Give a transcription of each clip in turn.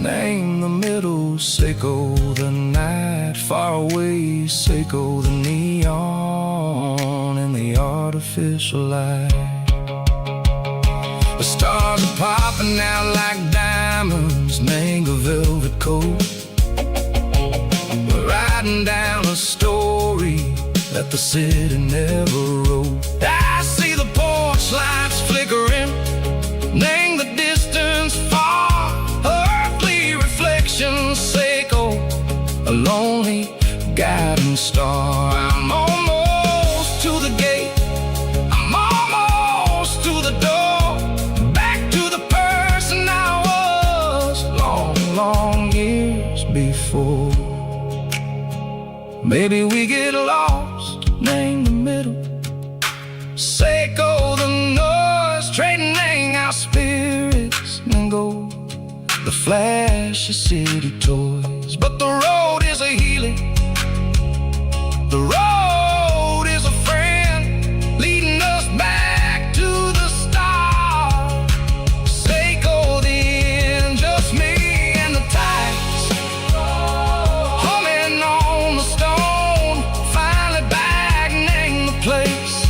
Name the middle, Seiko the night. Far away, Seiko the neon and the artificial light. The stars are popping out like diamonds, mango velvet coat. We're riding down a story that the city never wrote. I see the porch lights flickering, name the distance far. Earthly reflections, Seiko, a lonely guiding star. I'm almost to the gate, I'm almost to the door, back to the person I was long, long years before. Maybe we get lost, name the middle, Seiko the noise, trading our spirits and gold, the flash of city toys. But the road is a healing, the road is a friend, leading us back to the start. Seiko the end, just me and the tides, humming on the stone. Finally back, name the place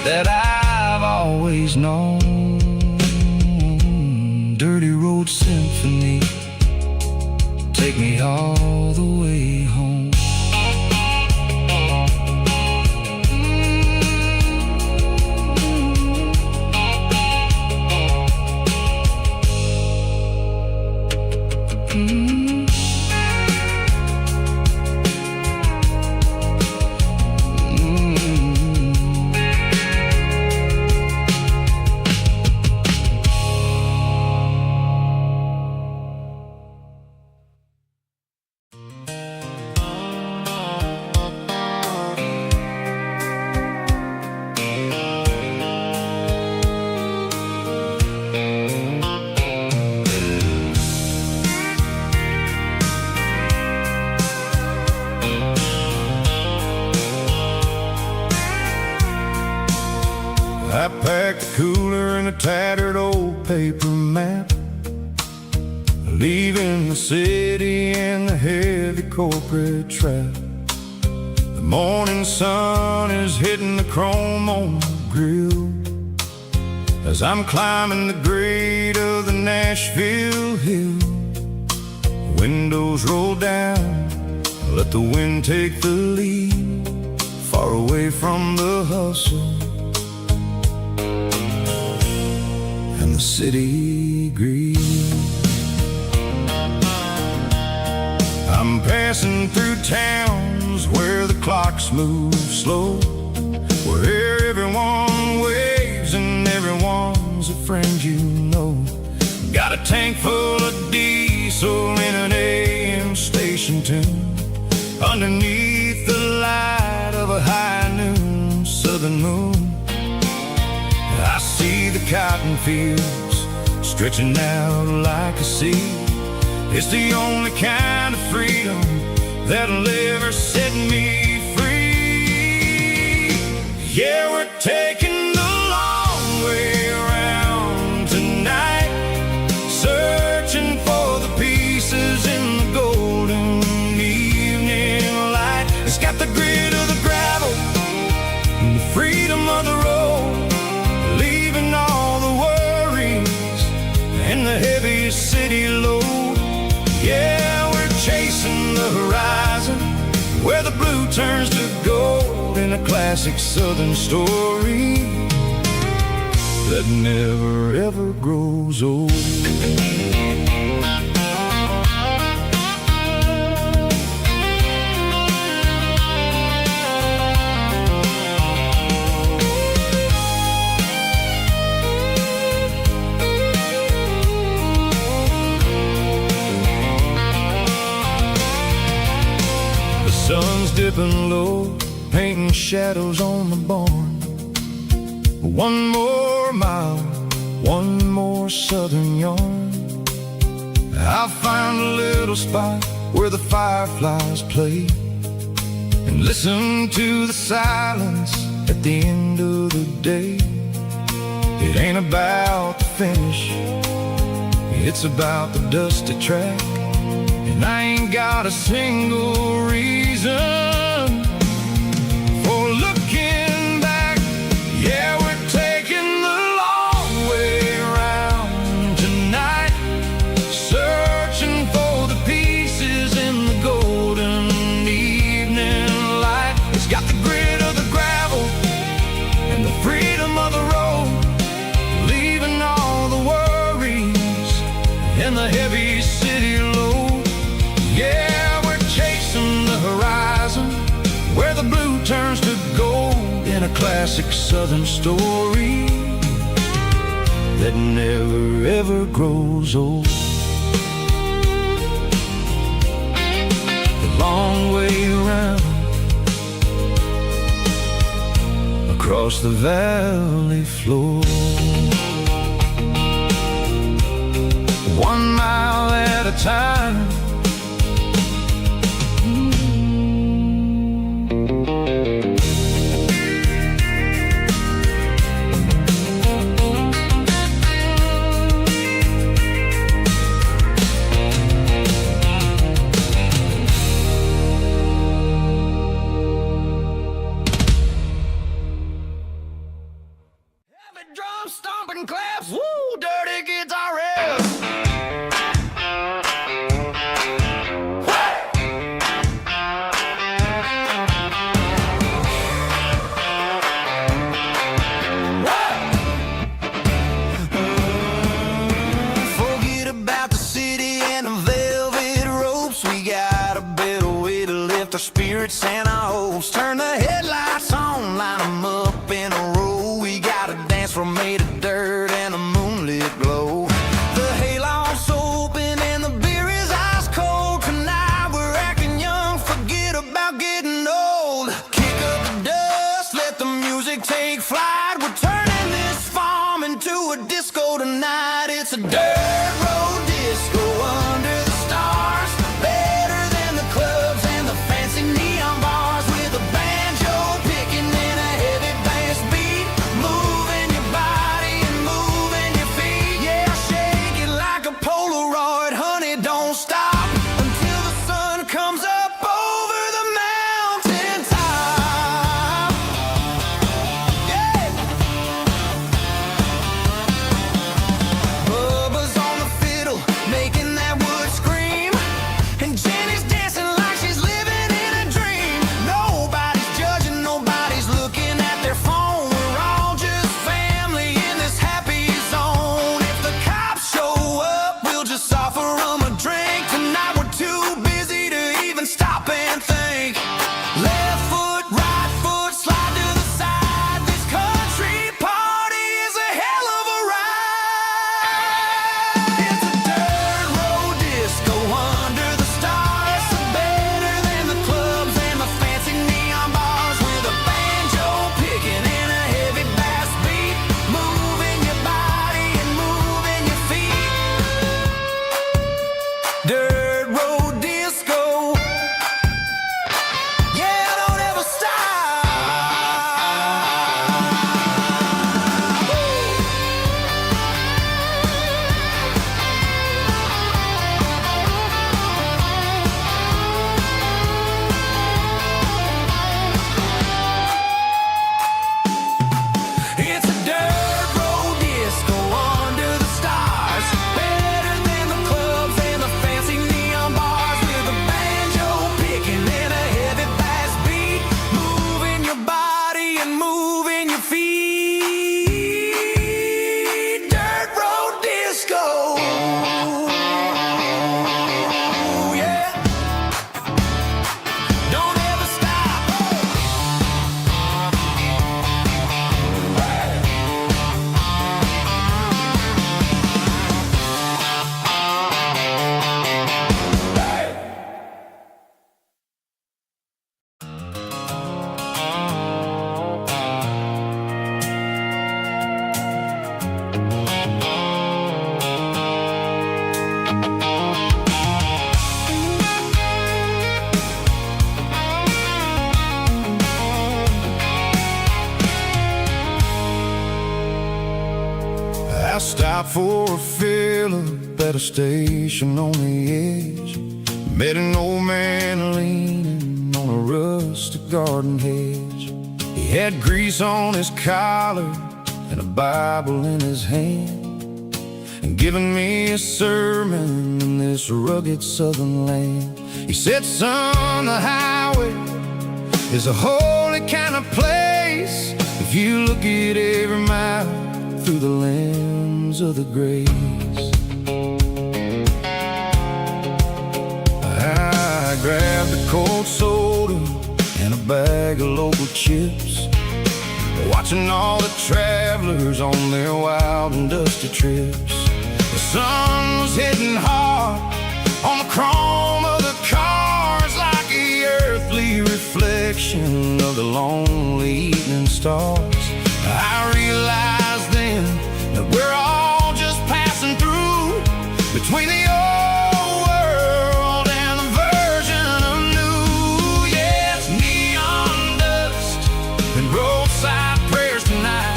that I've always known. Dirty road symphony, take me all the way home. I packed a cooler and a tattered old paper map, leaving the city and the heavy corporate trap. The morning sun is hitting the chrome on the grill as I'm climbing the grade of the Nashville hill. The windows roll down, let the wind take the lead, far away from the hustle and the city greed. I'm passing through towns where the clocks move slow, where everyone waves and everyone's a friend you know. Got a tank full of diesel in an AM station tune, underneath the light of a high noon southern moon. I see the cotton fields stretching out like a sea. It's the only kind of freedom that'll ever set me free. Yeah, we're taking the long way around tonight, searching for the pieces in the golden evening light. It's got the grit of the gravel and the freedom of the road, leaving all the worries and the heavy city load. Yeah, we're chasing the horizon, where the blue turns to gold, in a classic southern story that never ever grows old. Sun's dipping low, painting shadows on the barn. One more mile, one more southern yarn. I'll find a little spot where the fireflies play, and listen to the silence at the end of the day. It ain't about the finish, it It's about the dusty track, and I ain't got a single reason for looking back. Yeah, we're taking the long way around tonight, searching for the pieces in the golden evening light. It's got the grit of the gravel and the freedom of the road, leaving all the worries and the heavy city load. Yeah, we're chasing the horizon, where the blue turns to gold, in a classic southern story that never ever grows old. The long way around, across the valley floor, 1 mile at a time. Drum stomping claps, woo, dirty guitar riffs. Forget about the city and the velvet ropes. We got a better way to lift our spirits and our hopes. Turn the headlights on, line them up in a row. We got a dance floor made of dirt and a moonlit glow. The hayloft's open and the beer is ice cold. Tonight we're acting young, forget about getting old. Kick up the dust, let the music take flight. We're turning this farm into a disco tonight. It's a dirt road disco under the stars, better than the clubs and the fancy neon bars, with a banjo picking and a heavy bass beat, moving your body and moving your feet. Yeah, shake it like a Polaroid, honey, don't stop until the sun comes up over the mountain top. Yeah. Bubba's on the fiddle, making that wood scream, and Jenny's dancing like she's living in a dream. Nobody's judging, nobody's looking at their phone. We're all just family in this happy zone. If the cops show up, we'll just offer them a drink. Tonight we're too busy to even stop and think. Left foot, right foot, slide to the side. This country party is a hell of a ride. It's a dirt road disco under the stars, better than the clubs and the fancy neon bars, with a banjo picking and a heavy bass beat, moving your body and moving your feet. Dirt road disco, yeah, don't ever stop. It's a dirt road disco under the stars, better than the clubs and the fancy neon bars, with a banjo picking and a heavy bass beat, moving your body and moving your feet. Dirt road disco, yeah, don't ever stop. I stopped for a fill fill up at a station on the edge. Met an old man leaning on a rustic garden hedge. He had grease on his collar and a Bible in his hand, and giving me a sermon in this rugged southern land. He said, son, the highway is a holy kind of place if you look at every mile through the lens of the grace. I grabbed a cold soda and a bag of local chips, watching all the travelers on their wild and dusty trips. The sun was hitting hard on the chrome of the cars, like the earthly reflection of the lonely evening stars. I realized then that we're all just passing through between the old world and the version of new. Yeah, it's neon dust and roadside prayers tonight,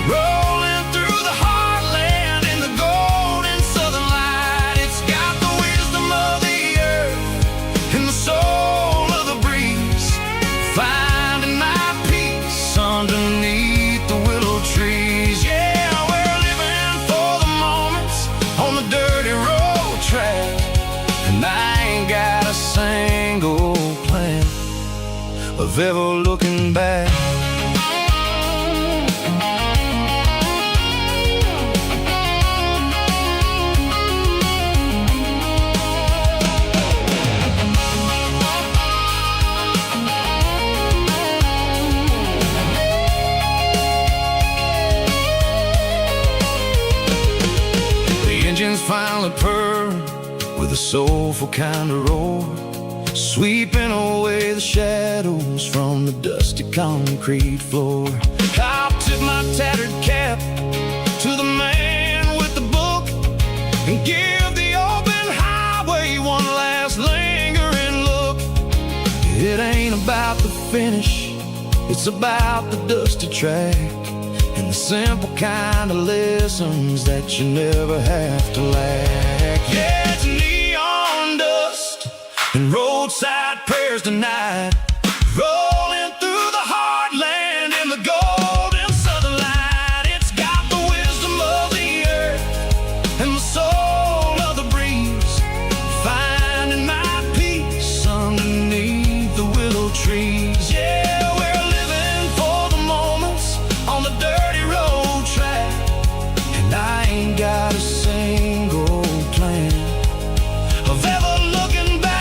rolling through the heartland in the golden southern light. It's got the wisdom of the earth and the soul of the breeze, finding my peace underneath the willow trees. Yeah, we're living for the moments on the dirty road track, and I ain't got a single plan of ever looking back. Engines finally purr with a soulful kind of roar, sweeping away the shadows from the dusty concrete floor. I'll tip my tattered cap to the man with the book and give the open highway one last lingering look. It ain't about the finish, it's about the dusty track, and the simple kind of lessons that you never have to lack. Yeah, it's neon dust and roadside prayers tonight, rolling through the heartland in the golden southern light. It's got the wisdom of the earth and the soul of the breeze, finding my peace underneath the willow trees. Yeah, we're living for the moments on the dirty road track, and I ain't got a single plan of ever looking back.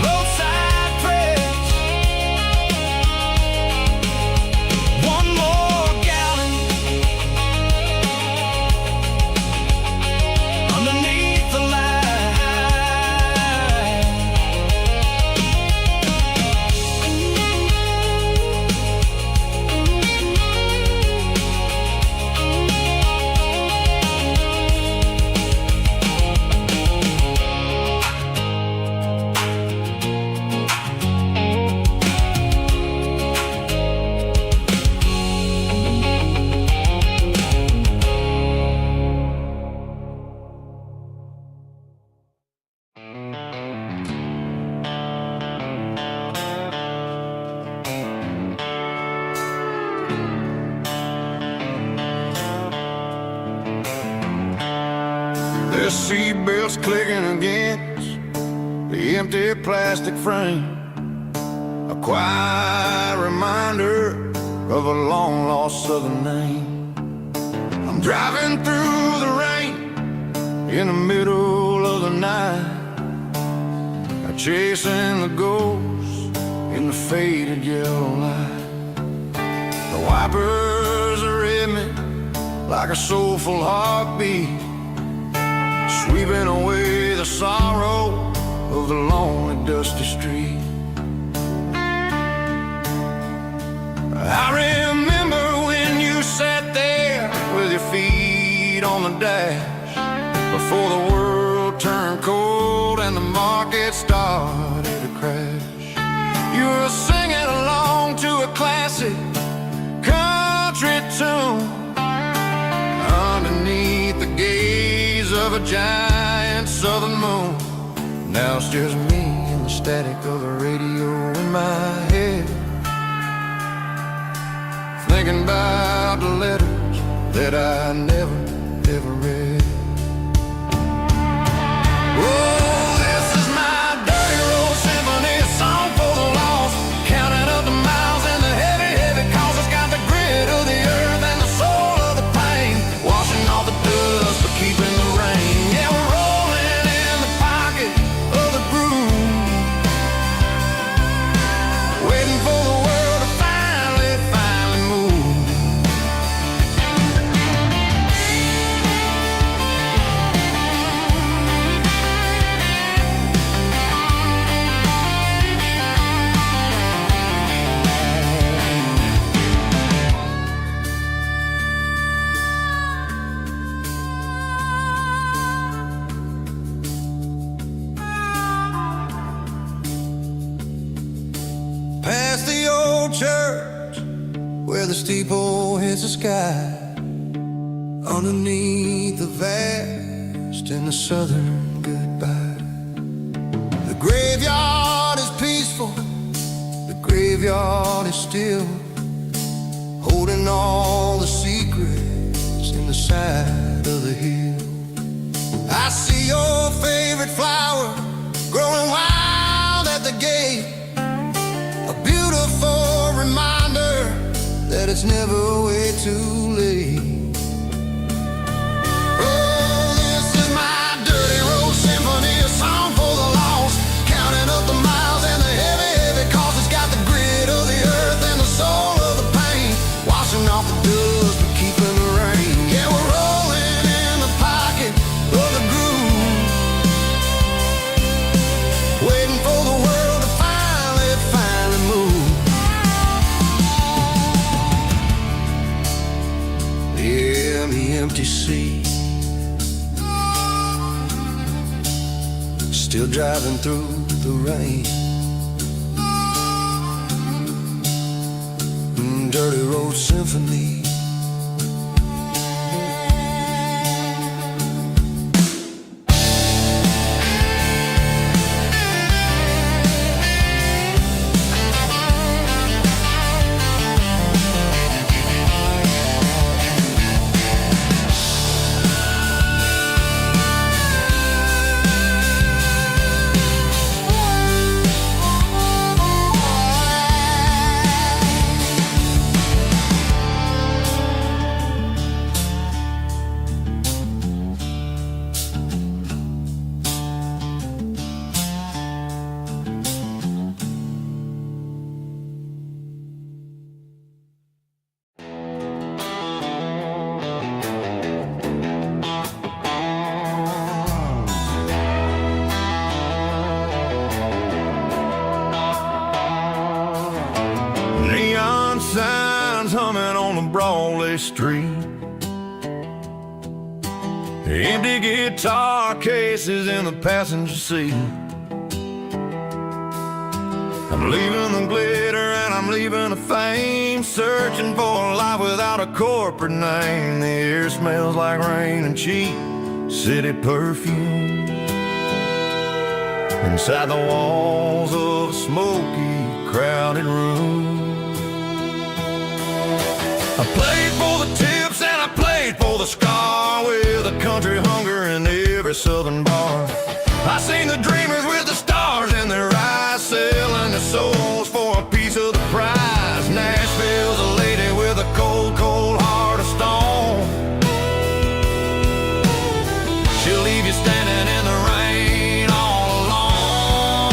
Roadside prayers, one more gallon underneath the light. The seatbelts clicking against the empty plastic frame, a quiet reminder of a long-lost southern name. I'm driving through the rain in the middle of the night, chasing the ghosts in the faded yellow light. The wipers are in me like a soulful heartbeat, sweeping away the sorrow of the lonely dusty street. I remember when you sat there with your feet on the dash, before the world turned cold and the market started to crash. You were singing along to a classic country country tune underneath the gaze of a giant southern moon. Now it's just me and the static of the radio in my head, thinking about the letters that I never, ever read. Oh, this is my dirty road symphony, a song for the lost, counting up the miles and the heavy, heavy calls. It's got the grit of the earth and the soul of the pain, washing off the dust but keeping the rain. Yeah, we're rolling in the pocket of the groove, waiting for the world to finally move. Past the old church where the steeple hits the sky, underneath the vast and the southern goodbye. The graveyard is peaceful, the graveyard is still, holding all the secrets in the side of the hill. I see your favorite flower growing wild at the gate, a beautiful reminder that it's never way too late. Oh, this is my dirty road symphony, a song for the lost, counting up the miles and the heavy, heavy calls. It's got the grit of the earth and the soul of the pain, washing off the dust but keeping the rain. Yeah, we're rolling in the pocket of the groove, waiting for the world to finally move. Yeah, the empty sea, still driving through the rain. Dirty road symphony. Neon signs humming on the Brantley street, empty guitar cases in the passenger seat. I'm leaving the glitter and I'm leaving the fame, searching for a life without a corporate name. The air smells like rain and cheap city perfume, inside the walls of a smoky, crowded room. I played for the tips and I played for the scar, with a country hunger in every southern bar. I seen the dreamers with the stars in their eyes, selling their souls for a piece of the prize. Nashville's a lady with a cold, cold heart of stone. She'll leave you standing in the rain all alone.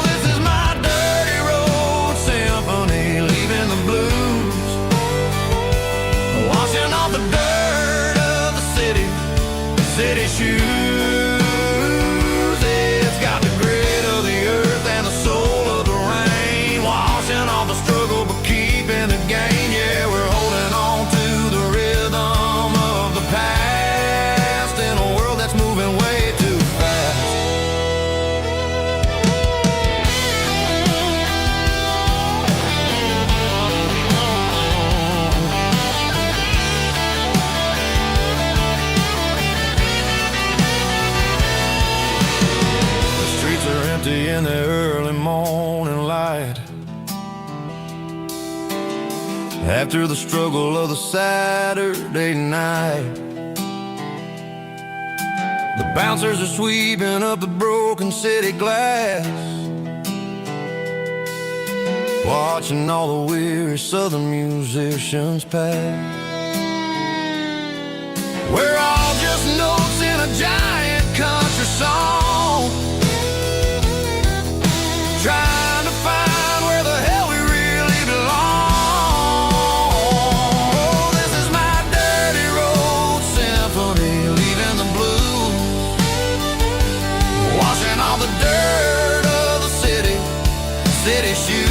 This is my dirty road symphony, leaving the blues, washing off the dirt of the city shoes. It's got the grit of the earth and the soul of the rain, washing off the struggle but keeping the gain. Yeah, we're holding on to the rhythm of the past in a world that's moving way too fast. after the struggle of the Saturday night. The bouncers are sweeping up the broken city glass, watching all the weary southern musicians pass. We're all just notes in a giant country song, trying to find where the hell we really belong. Oh, this is my dirty road symphony, leaving the blues, washing all the dirt of the city shoes.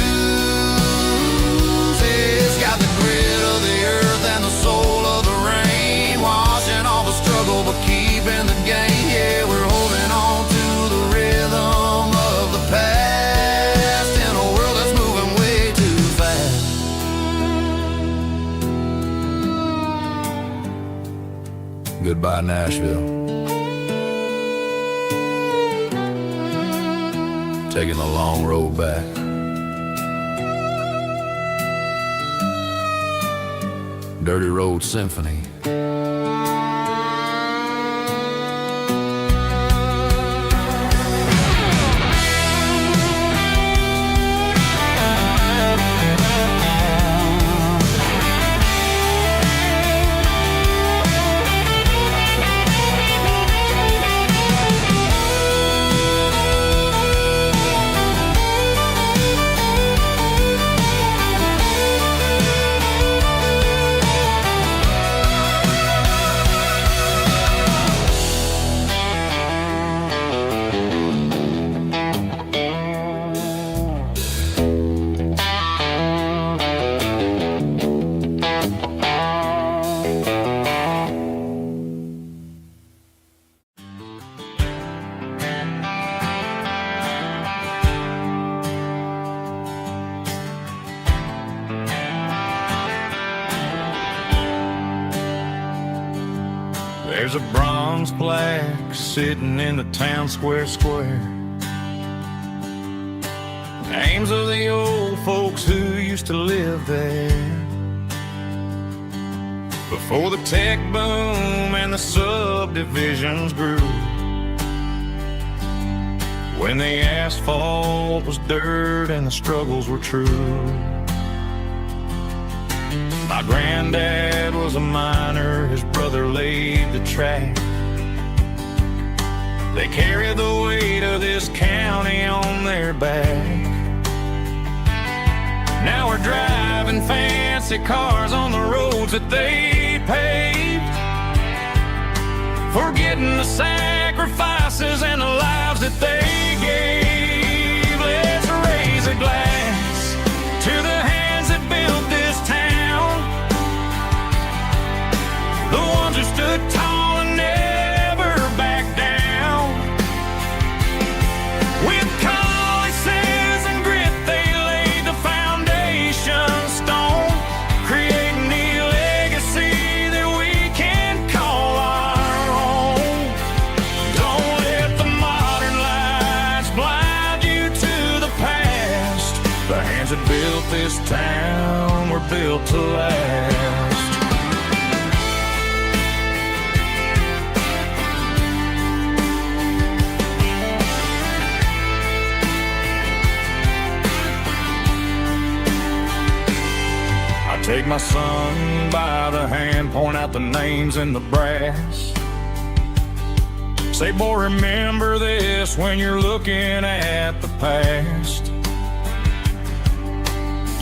It's got the grit of the earth and the soul of the rain, washing all the struggle but keeping the game. Yeah, we're holding on to the rhythm of the past in a world that's moving way too fast. Goodbye, Nashville. Taking the long road back. Dirty Road Symphony. There's a bronze plaque sitting in the town square. Names of the old folks who used to live there before the tech boom and the subdivisions grew, when the asphalt was dirt and the struggles were true. My granddad was a miner, his brother laid the track. They carried the weight of this county on their back. Now we're driving fancy cars on the roads that they paved, forgetting the sacrifices and the lives that they gave. Let's raise a glass to the hands that built this town, the ones who stood tall and never backed down. With calluses and grit, they laid the foundation stone, creating the legacy that we can call our own. Don't let the modern lights blind you to the past. The hands that built this town were built to last. Take my son by the hand, point out the names in the brass. Say, boy, remember this when you're looking at the past.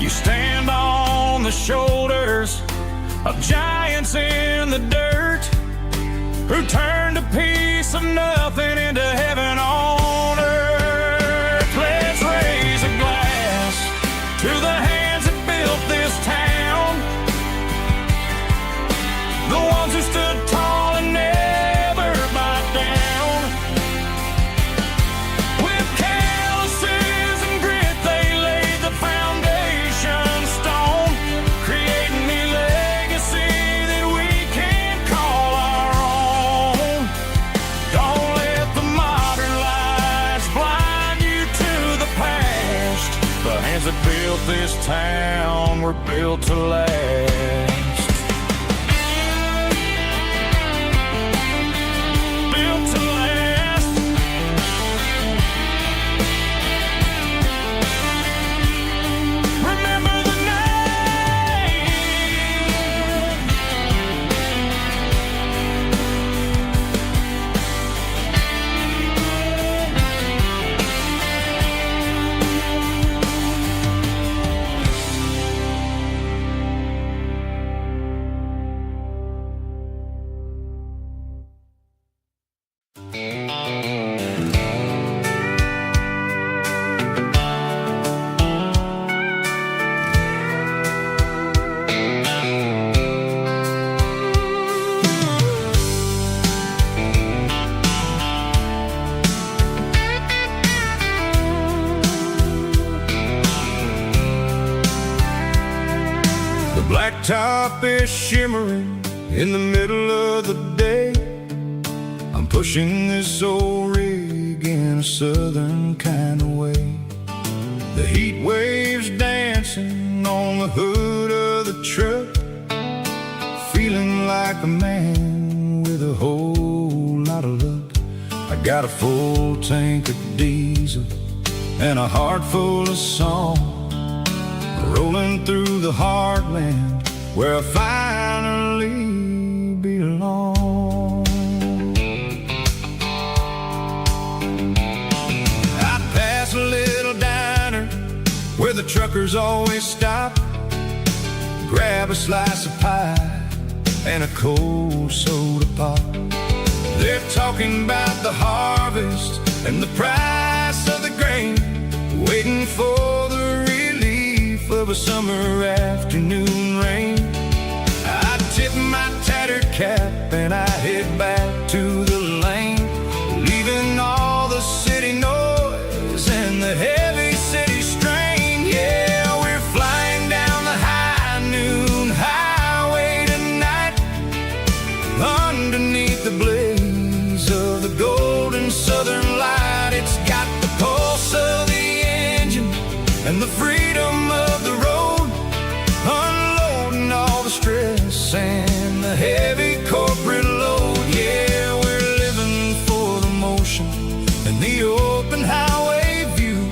You stand on the shoulders of giants in the dirt, who turned a piece of nothing into heaven on earth. Let's raise a glass to the hands that built this town, the ones who stood tall and never backed down. With calluses and grit, they laid the foundation stone, creating the legacy that we can call our own. Don't let the modern lights blind you to the past. The hands that built this town were built to last. Built to last. Remember the name. Blacktop is shimmering in the middle of the day. I'm pushing this old rig in a southern kind of way. The heat waves dancing on the hood of the truck, feeling like a man with a whole lot of luck. I got a full tank of diesel and a heart full of song, rolling through the heartland where I finally belong. I pass a little diner where the truckers always stop, grab a slice of pie and a cold soda pop. They're talking about the harvest and the price of the grain, waiting for the of a summer afternoon rain. I tip my tattered cap and I head back to the lane, leaving all the city noise and the heavy city strain. Yeah, we're flying down the high noon highway tonight, underneath the blaze of the golden southern light. It's got the pulse of the engine and the freedom of the road, unloading all the stress and the heavy corporate load. Yeah, we're living for the motion and the open highway view,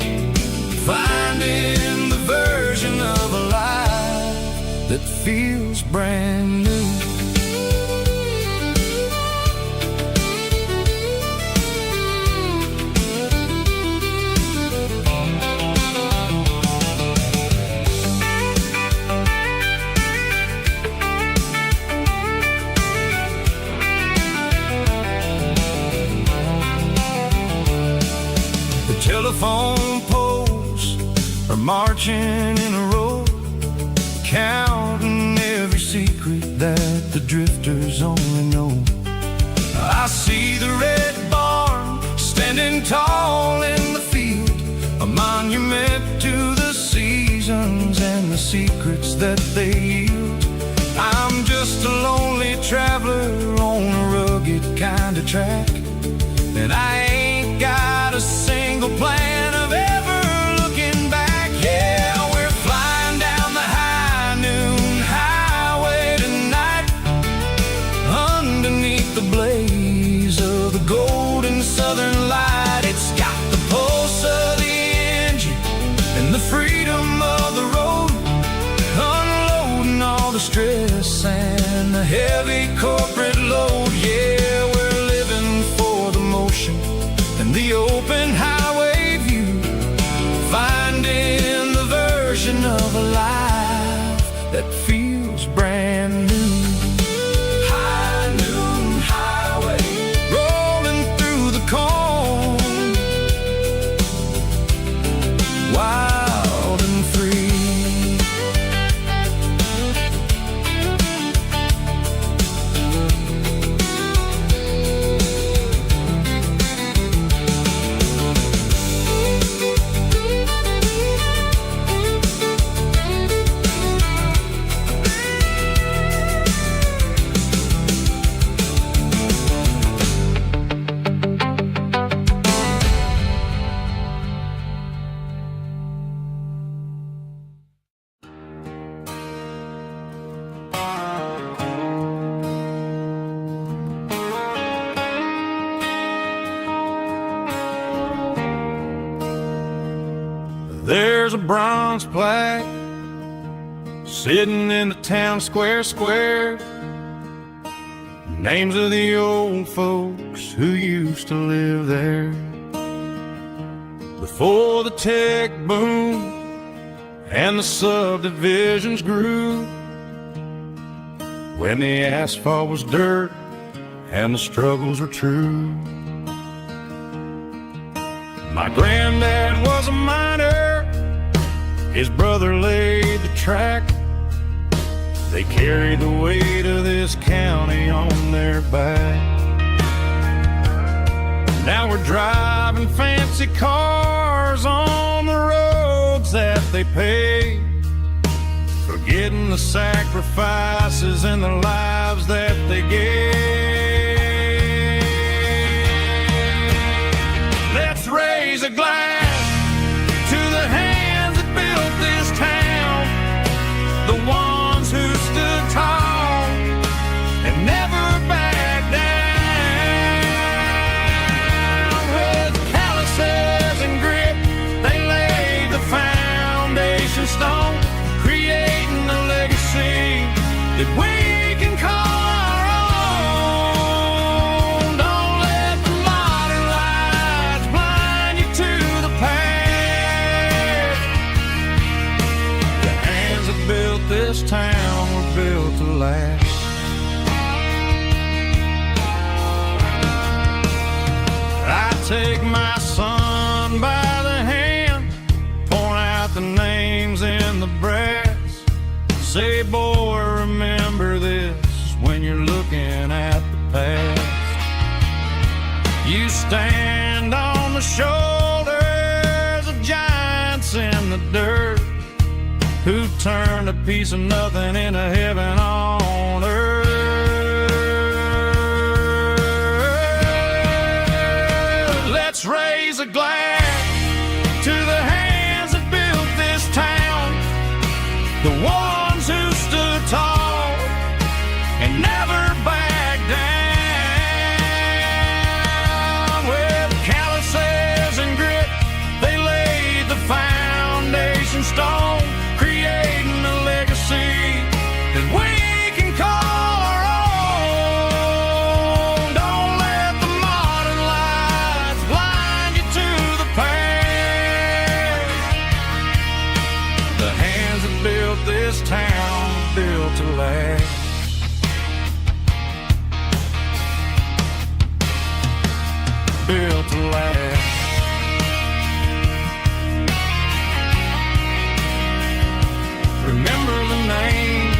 finding the version of a life that feels brand new. Telephone poles are marching in a row, counting every secret that the drifters only know. I see the red barn standing tall in the field, a monument to the seasons and the secrets that they yield. I'm just a lonely traveler on a rugged kind of track, and I ain't got a single plan of ever looking back. Yeah, we're flying down the high noon highway tonight, underneath the blaze of the golden southern light. It's got the pulse of the engine and the freedom of the road, unloading all the stress and the heavy corporate load. Yeah, we're living for the motion and the open highway view, finding the version of a life that feels brand new. High noon highway, rolling through the corn, wild and free. there's a bronze plaque sitting in the town square. Names of the old folks who used to live there before the tech boom and the subdivisions grew, when the asphalt was dirt and the struggles were true. My granddad was a miner, his brother laid the track. They carried the weight of this county on their back. Now we're driving fancy cars on the roads that they paved, forgetting the sacrifices and the lives that they gave. Let's raise a glass to the hands that built this town, the ones who stood tall and never backed down. With calluses and grit, they laid the foundation stone, creating a legacy that we can call our own. Don't let the modern lights blind you to the past. The hands that built this town were built to last. I take my son by the hand, point out the names in the brass. Say, boy, remember this when you're looking at the past. You stand on the shoulders of giants in the dirt, who turned a piece of nothing into heaven on earth. Let's raise a glass to the hands that built this town, the ones who stood tall and never backed down. With calluses and grit, they laid the foundation stone, creating a legacy that we can call our own. Don't let the modern lights blind you to the past. The hands that built this town built to last. Built to last. Remember the names.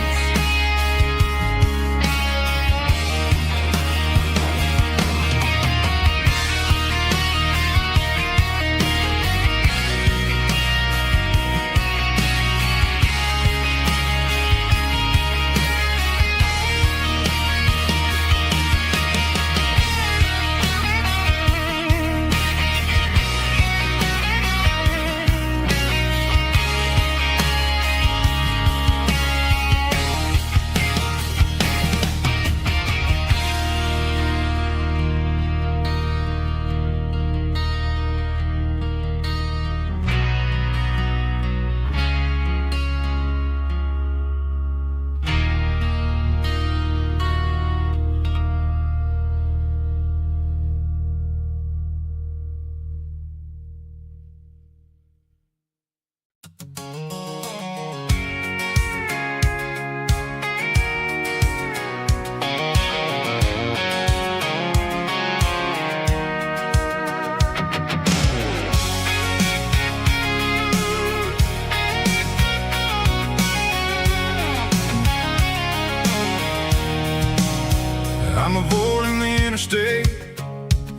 I'm avoiding the interstate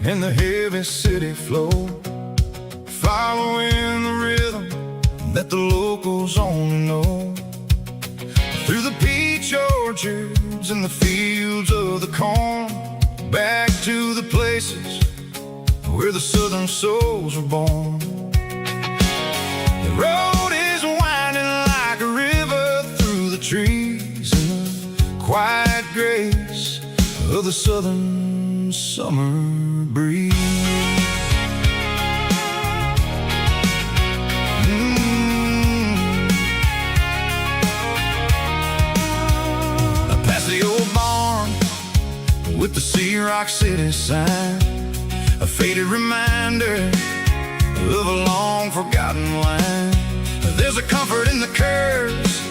and the heavy city flow, following the rhythm that the locals only know. Through the peach orchards and the fields of the corn, back to the places where the southern souls were born. The road is winding like a river through the trees in the quiet grace of the southern summer breeze. with the Sea Rock City sign, a faded reminder of a long forgotten line. There's a comfort in the curves,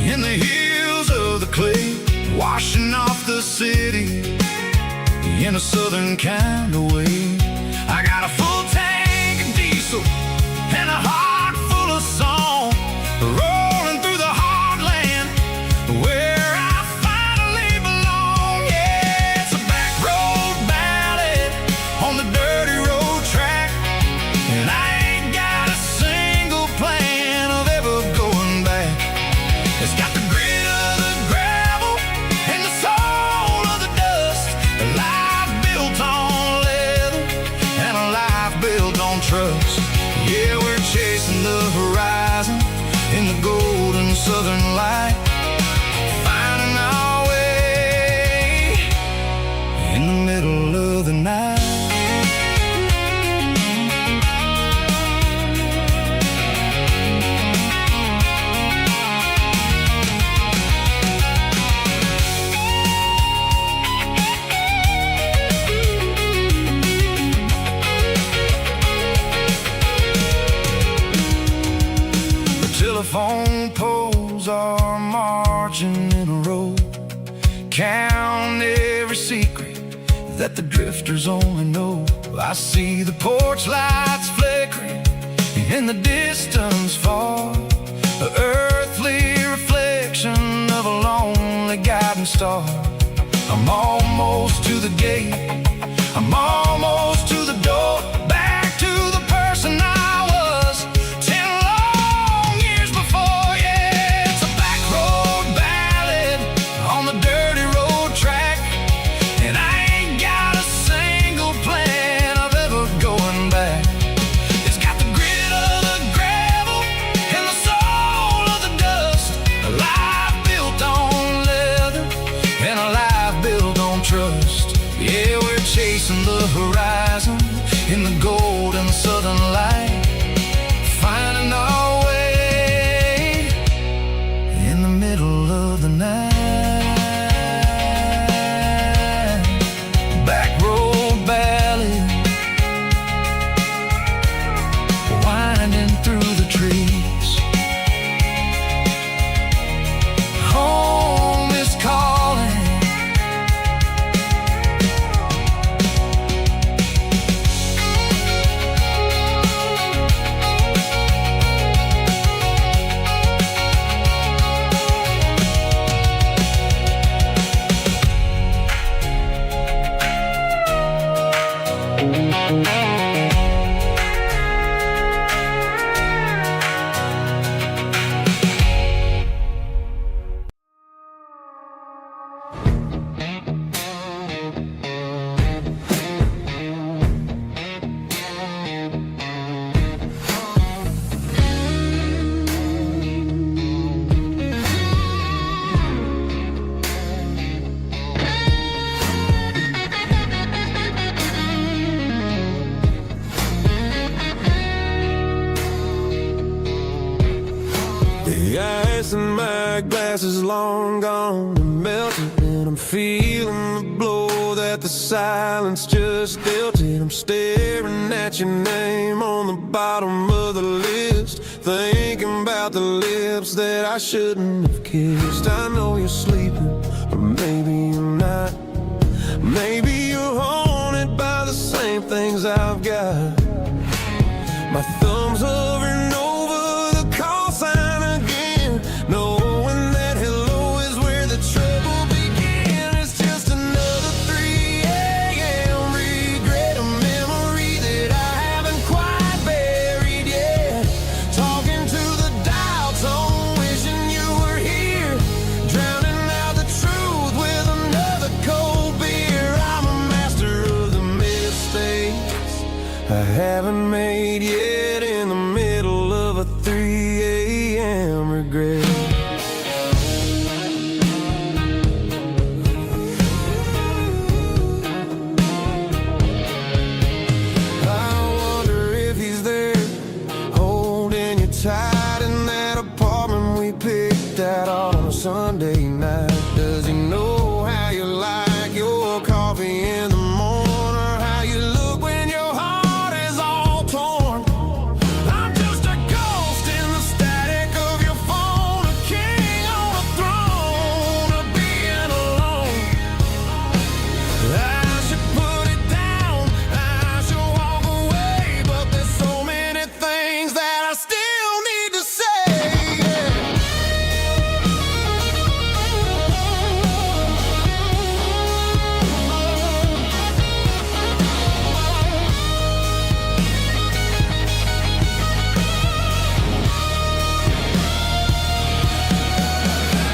in the hills of the clay, washing off the city in a southern kind of way. I got a full tank of diesel and a heart full of song, rolling through the heartland where I finally belong. Yeah, it's a back road ballad on the dirty road track, and I ain't got a single plan of ever going back. It's got the grit of the gravel and the soul of the dust, a life built on leather and a life built on trust. Yeah, we're chasing the horizon in the golden southern light, finding our way in the middle of the night. Telephone poles are marching in a row, count every secret that the drifters only know. I see the porch lights flickering in the distance far, an earthly reflection of a lonely guiding star. I'm almost to the gate, I'm almost to the door, back to the person I was 10 long years before. Yeah, it's a back road ballad on the dirty road track, and I ain't got a single plan of ever going back. It's got the grit of the gravel and the soul of the dust, a life built on leather and a life built on trust. Yeah, we're chasing the horizon in the golden southern light, finding our way in the middle of the night. Back road ballad, winding through the trees. Home is calling. The ice in my glass is long gone and melted, and I'm feeling the blow that the silence just dealt it. I'm staring at your name on the bottom of the list, thinking about the lips that I shouldn't have kissed. I know you're sleeping, or maybe you're not. Maybe you're haunted by the same things I've got. My thumb's hovering over the call sign again, knowing that hello is where the trouble began. It's just another 3 a.m. regret, a memory that I haven't quite buried yet. Talking to the dial tone, wishing you were here, drowning out the truth with another cold beer. I'm a master of the mistakes I haven't made yet, in the middle of a 3 a.m. regret. I wonder if he's there, holding you tight in that apartment we picked out on a Sunday night. Does he know how you like your car? I should put it down, I should walk away, but there's so many things that I still need to say.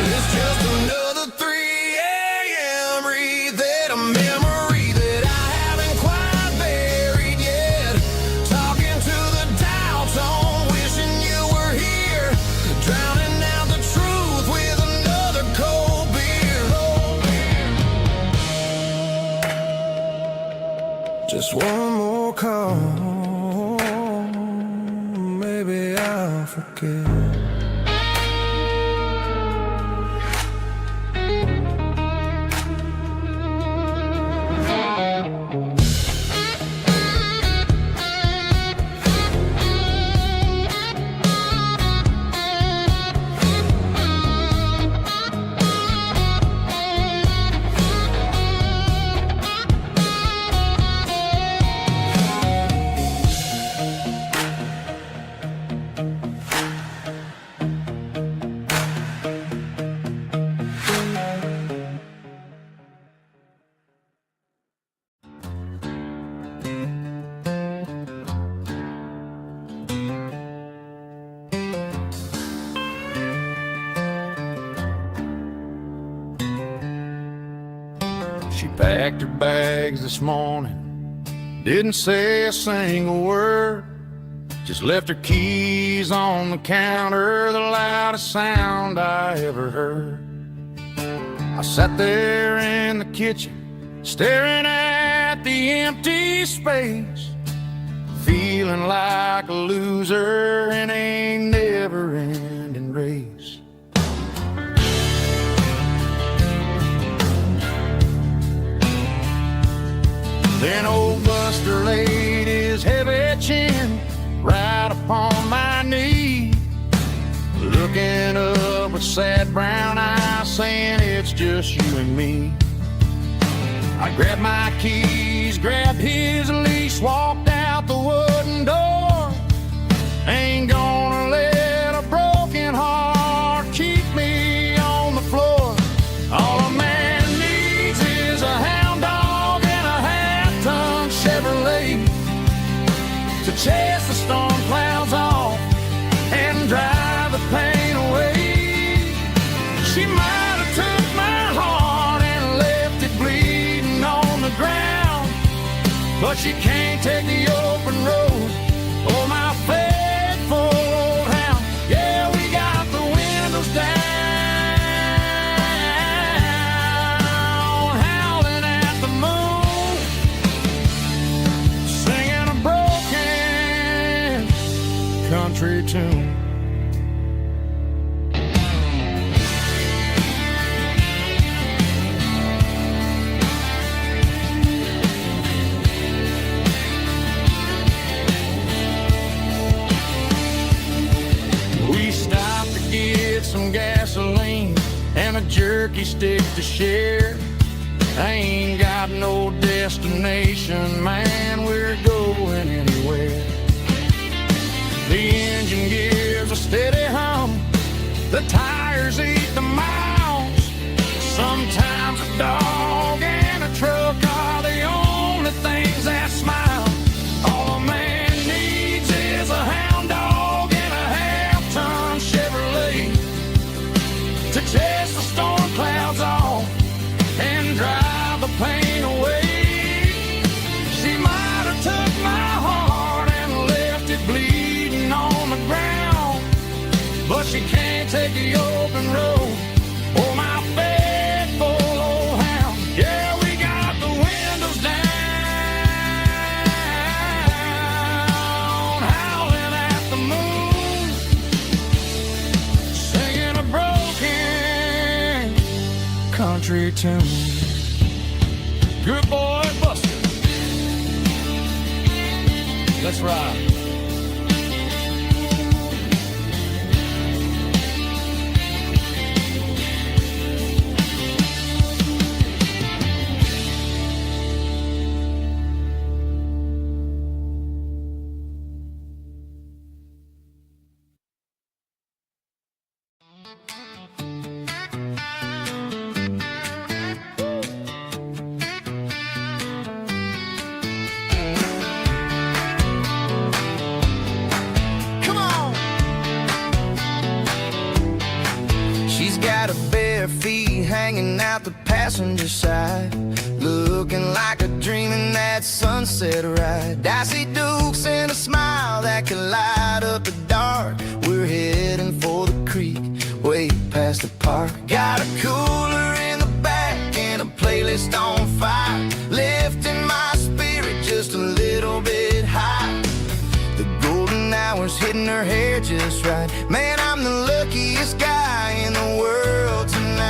It's just another 3 a.m. read that a memory that I haven't quite buried yet. Talking to the dial tone, wishing you were here. Drowning out the truth with another cold beer. Just one more call, maybe I'll forget. She packed her bags this morning, didn't say a single word, just left her keys on the counter, the loudest sound I ever heard. I sat there in the kitchen, staring at the empty space, feeling like a loser in a never-ending race. Then old Buster laid his heavy chin right upon my knee, looking up with sad brown eyes, saying it's just you and me. I grabbed my keys, grabbed his leash, walked out the wooden door. Ain't gonna let a broken heart keep me on the floor. All a man needs is a hound dog and a half-ton Chevrolet to chase the storm clouds off and drive the pain away. She might have took my heart and left it bleeding on the ground, but she can't take the open road. Oh, my faithful old hound. Yeah, we got the windows down, howling at the moon, singing a broken country tune. We stopped to get some gasoline and a jerky stick to share. I ain't got no destination, man, we're going anywhere. The engine gives a steady hum, the tires eat the miles. Sometimes a dog and a truck are the only things that smile. All a man needs is a hound dog and a half-ton Chevrolet to chase the storm clouds off and drive the pain away. She might have took my heart and left it bleeding on the ground, but she can't take the open road. Oh, my faithful old hound. Yeah, we got the windows down, howling at the moon, singing a broken country tune. Good boy, Buster. Let's ride. Come on. She's got her bare feet hanging out the passenger side, looking like a dream in that sunset ride. I see Dukes and a smile that can light up the dark. We're heading for the creek, way past the park. Got a cooler in the back and a playlist on fire, lifting my spirit just a little bit high. The golden hour's hitting her hair just right. Man, I'm the luckiest guy in the world tonight.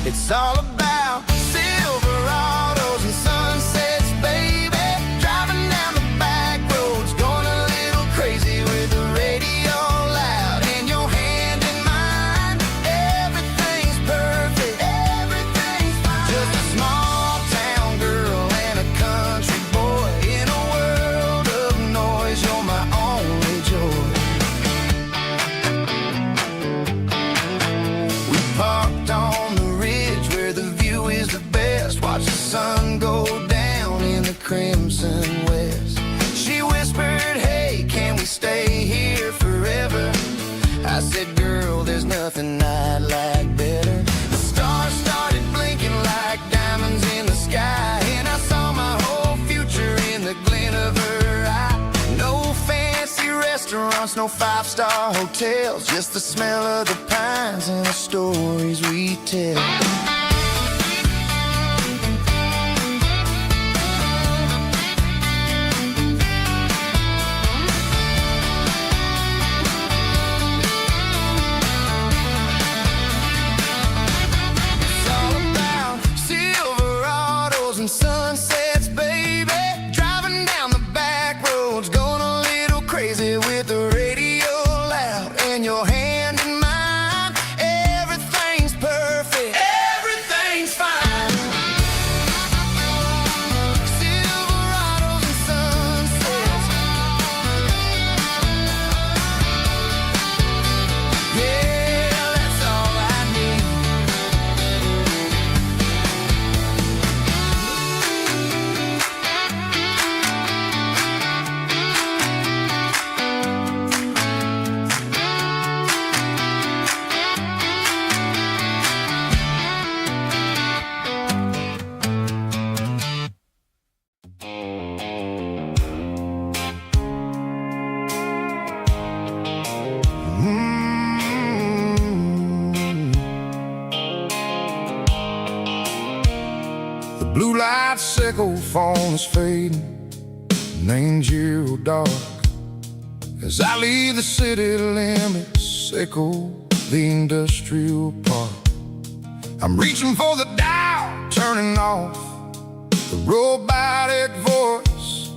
It's all about Silverados and sunsets, baby. Driving down the back roads, going a little crazy with the radio loud and your hand in mine. Everything's perfect, everything's fine. Just a small town girl and a country boy in a world of noise. You're my only joy. We parked on the ridge where the view is the best. Watch the sun go down in the crimson west. She whispered, hey, can we stay here forever? I said, girl, there's nothing I'd like better. The stars started blinking like diamonds in the sky, and I saw my whole future in the glint of her eye. No fancy restaurants, no five-star hotels, just the smell of the pines and the stories we tell. It's all about Silverados and sunsets, baby. Driving down the back roads, going a little crazy with the radio loud and your hand in mine. Everything's perfect, everything's fine. Silverados and sunsets. Yeah, that's all I need. The blue light sickle phone is fading, name's zero dark. As I leave the city limits, echo the industrial park. I'm reaching for the dial, turning off the robotic voice,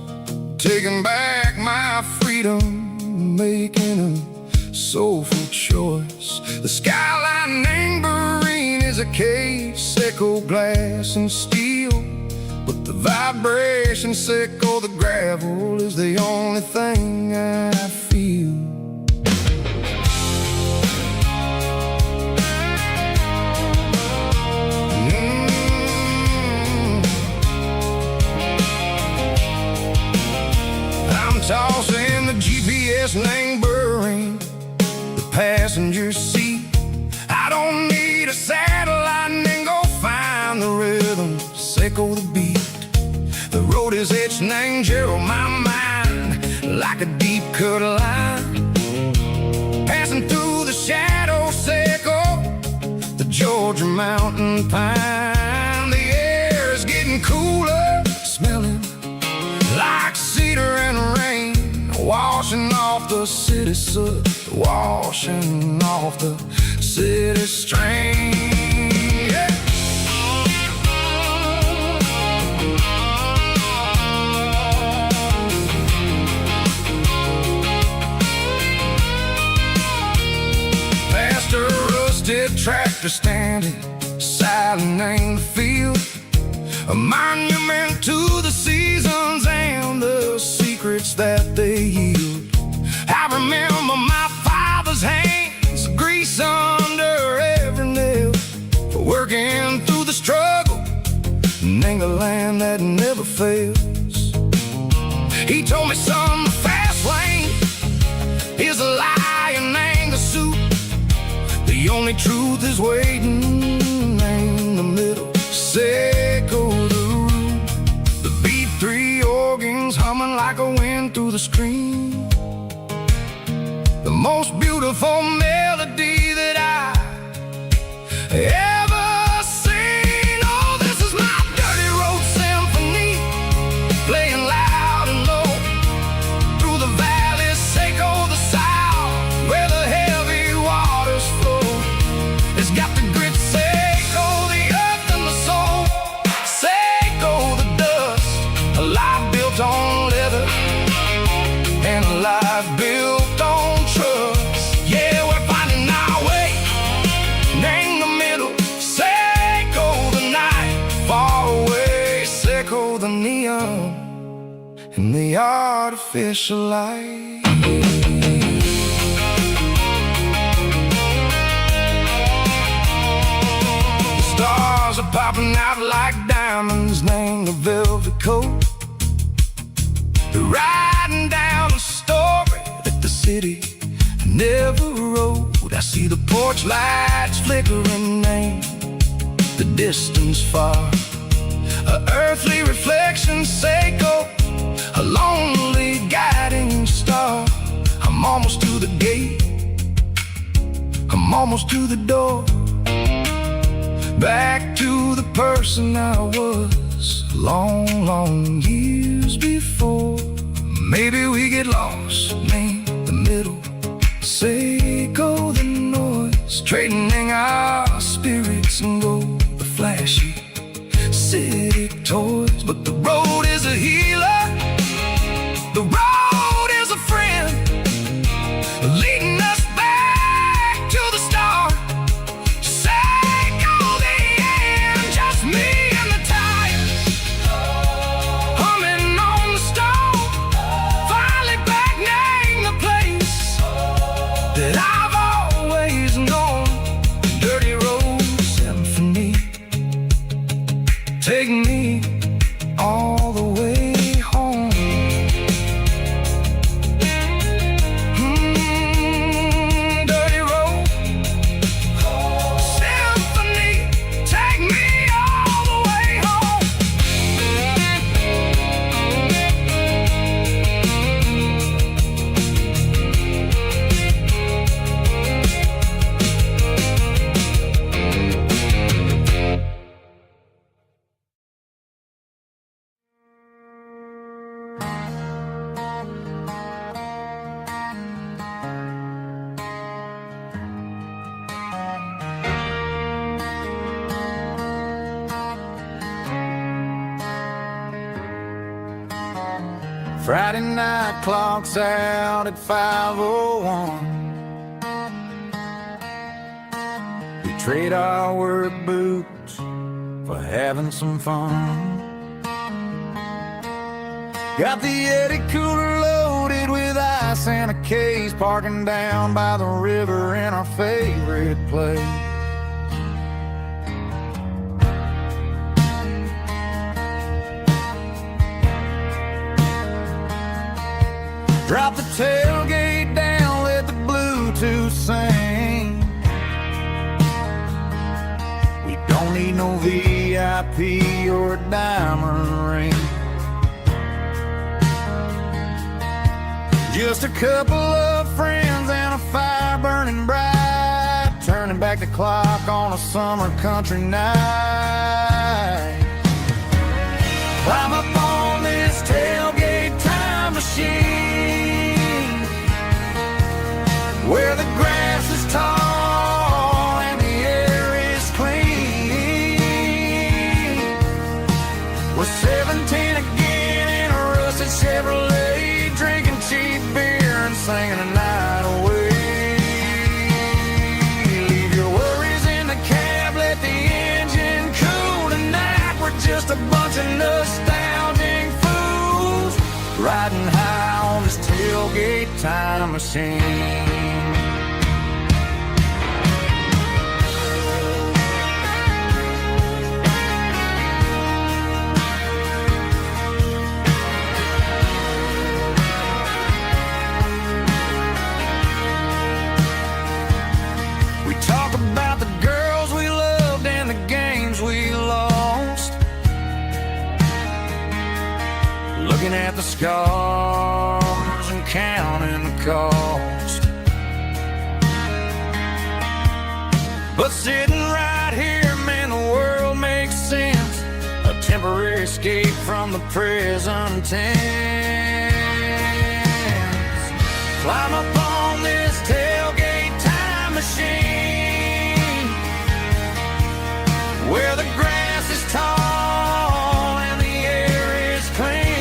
taking back my freedom, making a soulful choice. The skyline anchorine is a case, echo glass and steel, but the vibration sickle, the gravel is the only thing I feel. I'm tossing the GPS neighboring the passenger seat. I don't need a satellite and go find the rhythm, sickle the beat. The road is etched and angel on my mind like a deep cut line, passing through the shadow sickle, the Georgia mountain pine. The air is getting cooler, smelling like cedar and rain, washing off the city soot, washing off the city strain. Yeah. Past a rusted tractor standing silent in the field, a monument to the seasons and the secrets that they yield. I remember my father's hands, grease under every nail for working through the struggle and ain't a land that never fails. He told me, son, the fast lane is a lie and ain't a suit. The only truth is waiting in the middle. Seco the root, the B3 organs humming like a wind through the screen. The most beautiful melody that I ever seen. Oh, this is my dirty road symphony, playing loud and low through the valleys, Seco the south, where the heavy waters flow. It's got the grit, Seco the earth and the soul, Seco the dust, a life built on leather and a life built on trust. Yeah, we're finding our way in the middle. Seco the night, far away. Seco the neon and the artificial light. The stars are popping out like diamonds, named the velvet coat. They're riding down a story that the city never wrote. I see the porch lights flickering, name the distance far. A earthly reflection, Seco, a lonely guiding star. I'm almost to the gate, I'm almost to the door, back to the person I was long, long years before. Maybe we get lost in the middle, Seco the noise, trading our spirits and go the flashy city toys. But the road is a healer, the road is a friend, leading us back to the start. Seco the end, just me and the tires, humming on the stove. Finally back, name the place that I've always known. Dirty road symphony, take me all the way home. Dirty road symphony, take me all the way home. Friday night clock's out at 5:01. We trade our work boots for having some fun. Got the Yeti cooler loaded with ice and a case, parking down by the river in our favorite place. Drop the tailgate down, let the Bluetooth sing. We don't need no VIP or a diamond ring. Just a couple of friends and a fire burning bright, turning back the clock on a summer country night. Climb up on this tailgate time machine, where the grass is tall and the air is clean. We're 17 again in a rusted Chevrolet, drinking cheap beer and singing a night away. Leave your worries in the cab, let the engine cool tonight. We're just a bunch of nostalgic fools, riding high on this tailgate time machine. looking at the scars and counting the cost. But sitting right here, man, the world makes sense. A temporary escape from the prison tents. Climb up on this tailgate time machine, where the grass is tall and the air is clean.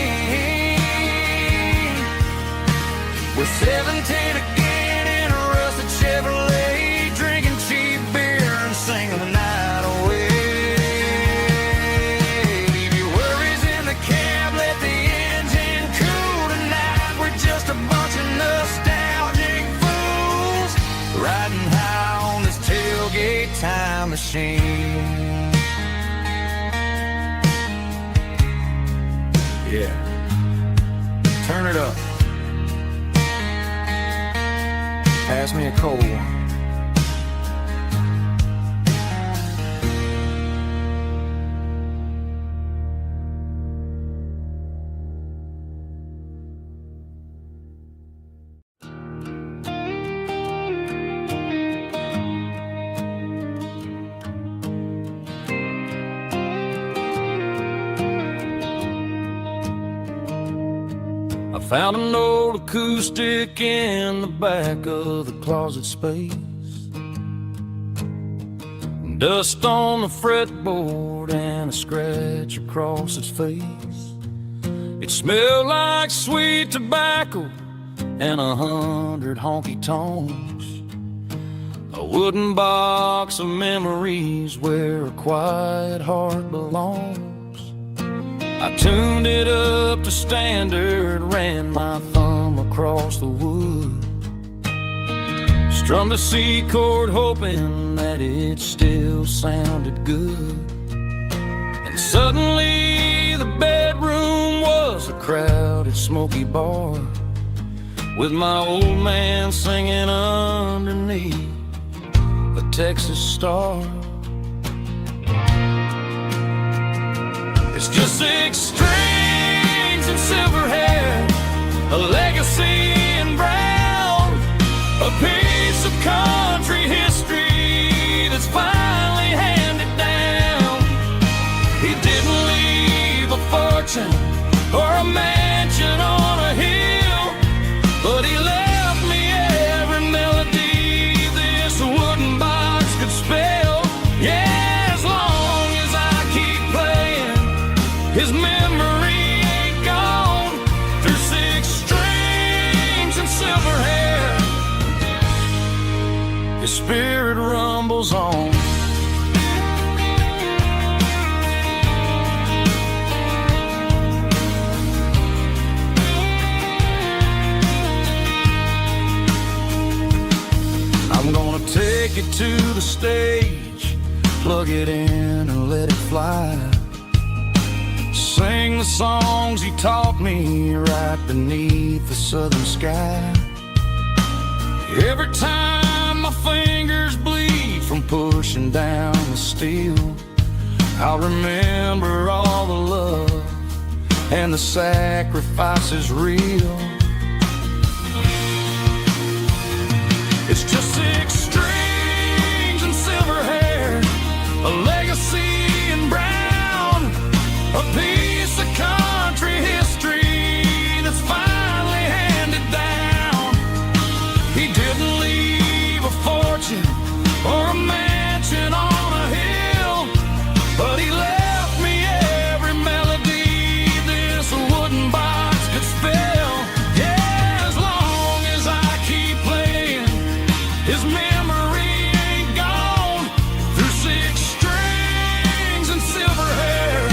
We're 17 again in a rusted Chevrolet, drinking cheap beer and singing the night away. Leave your worries in the cab, let the engine cool tonight. We're just a bunch of nostalgic fools riding high on this tailgate time machine. Yeah, turn it up. Pass me a cold one. Found an old acoustic in the back of the closet space. Dust on the fretboard and a scratch across its face. It smelled like sweet tobacco and 100 honky-tonks. A wooden box of memories where a quiet heart belongs. I tuned it up to standard, ran my thumb across the wood, strummed a C chord hoping that it still sounded good. And suddenly the bedroom was a crowded smoky bar, with my old man singing underneath the Texas star. It's just 6 strings and silver hair, a legacy in brown, a piece of country history that's finally handed down. He didn't leave a fortune or a mansion on a hill, but he left me every melody this wooden box could spell. Yeah. His memory ain't gone through 6 strings and silver hair. His spirit rumbles on. I'm gonna take it to the stage, plug it in and let it fly. Sing the songs he taught me right beneath the southern sky. Every time my fingers bleed from pushing down the steel, I'll remember all the love and the sacrifices real. It's just 6 strings and silver hair, a legacy in brown, a piece of country history that's finally handed down. He didn't leave a fortune or a mansion on a hill, but he left me every melody this wooden box could spell. Yeah, as long as I keep playing, his memory ain't gone through 6 strings and silver hair.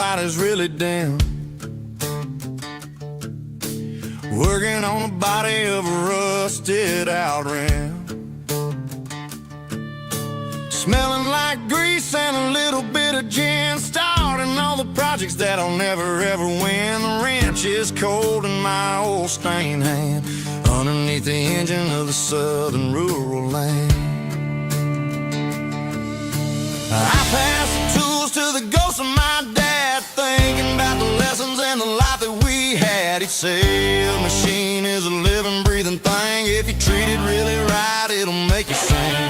light is really dim, working on the body of a rusted out rim, smelling like grease and a little bit of gin, starting all the projects that I'll never ever win. The wrench is cold in my old stained hand, underneath the engine of the southern rural land. I pass the tools to the ghost of my dad, thinking about the lessons and the life that we had. He'd say a machine is a living, breathing thing. If you treat it really right, it'll make you sing.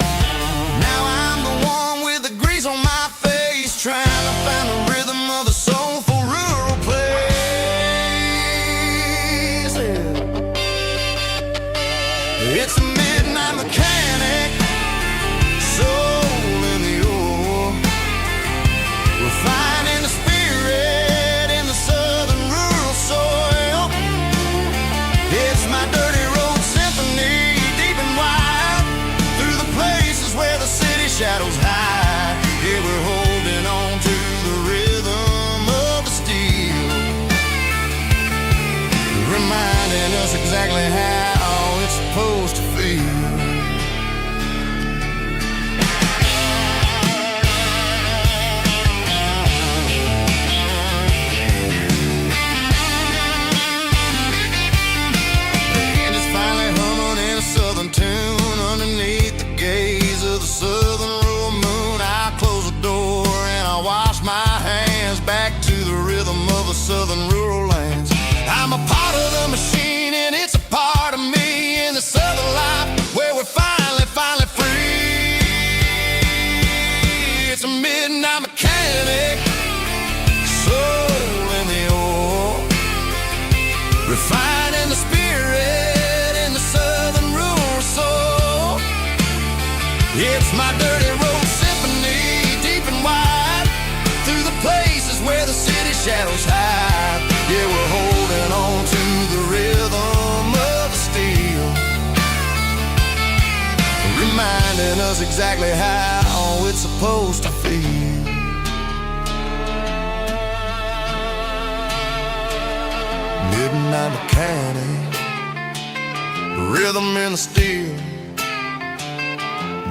Now I'm the one with the grease on my face, trying to find the rhythm of the soulful rural place. It's a midnight mechanic, soul in the ore, refining the spirit in the southern rural soil. It's my dirty road symphony, deep and wide, through the places where the city shadows hide. Yeah, we're holding on to the rhythm of the steel, reminding us exactly how it's supposed to feel. Tune underneath the gaze of the southern rural moon. I close the door and I wash my hands, back to the rhythm of the southern rural lands. I'm a part of the machine and it's a part of me in the southern life where we're finally free. It's a midnight mechanic, soul in the ore, refining the spirit in the southern rural soul. It's my dirty road symphony, deep and wide, through the places where the city shadows hide. Yeah, we're holding on to the rhythm of the steel, reminding us exactly how it's supposed to feel. Midnight mechanic, rhythm in the steel,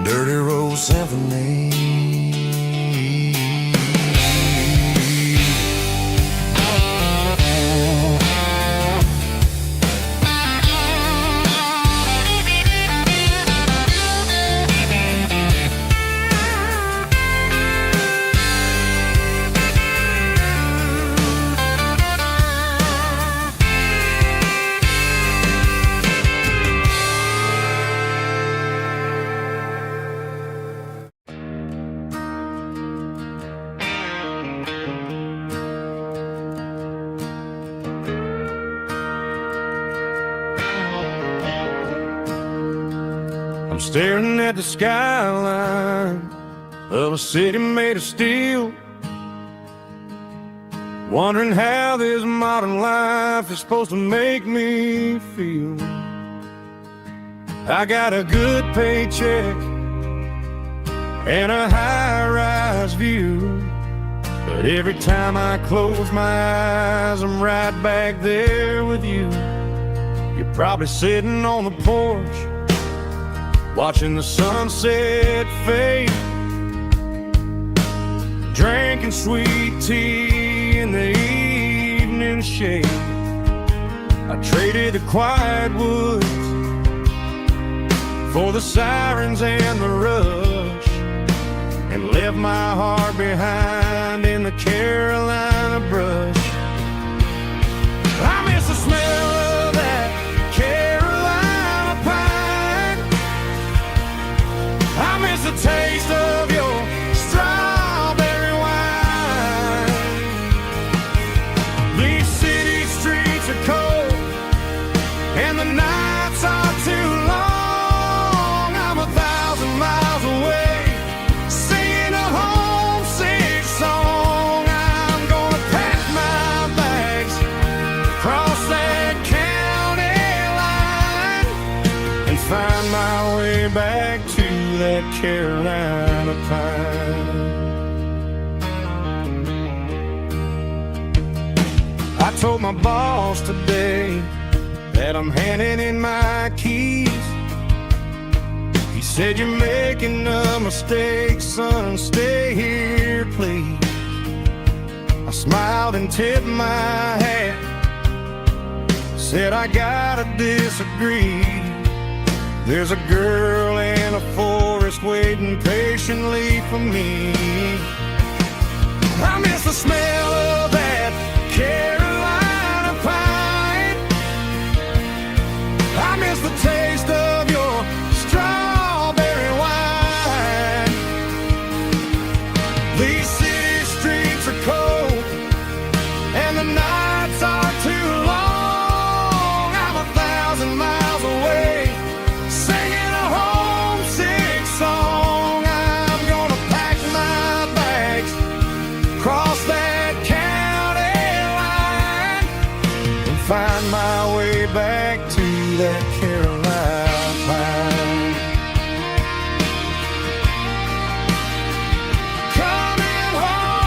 dirty road symphony. I'm staring at the skyline of a city made of steel, wondering how this modern life is supposed to make me feel. I got a good paycheck and a high-rise view, but every time I close my eyes, I'm right back there with you. You're probably sitting on the porch, watching the sunset fade, drinking sweet tea in the evening shade. I traded the quiet woods for the sirens and the rush, and left my heart behind in the Carolina brush. I miss the smell of that Carolina pine. I miss the taste of your strawberry wine. These city streets are cold and the nights are too long. I'm 1,000 miles away, singing a homesick song. I'm gonna pack my bags, cross that county line, and find my way back to that Carolina pine. I told my boss today that I'm handing in my keys. He said, "You're making a mistake, son, stay here, please." I smiled and tipped my hat, said, "I gotta disagree. There's a girl in a forest waiting patiently for me." I miss the smell of that Carolina pine. I miss the taste of your strawberry wine. These city streets are cold and the nights are too long. I'm 1,000 miles away, singing a homesick song. I'm gonna pack my bags, cross that county line, and find my way back to that Carolina pine. Coming home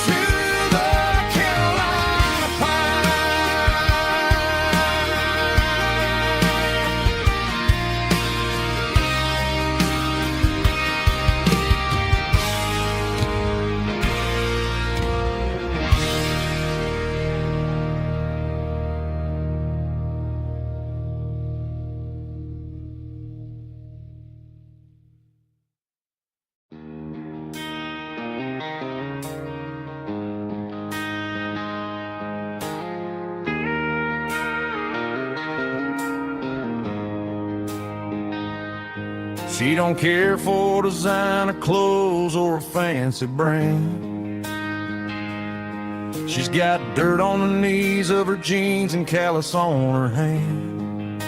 to the Carolina She don't care for designer clothes or a fancy brand. She's got dirt on the knees of her jeans and callus on her hand.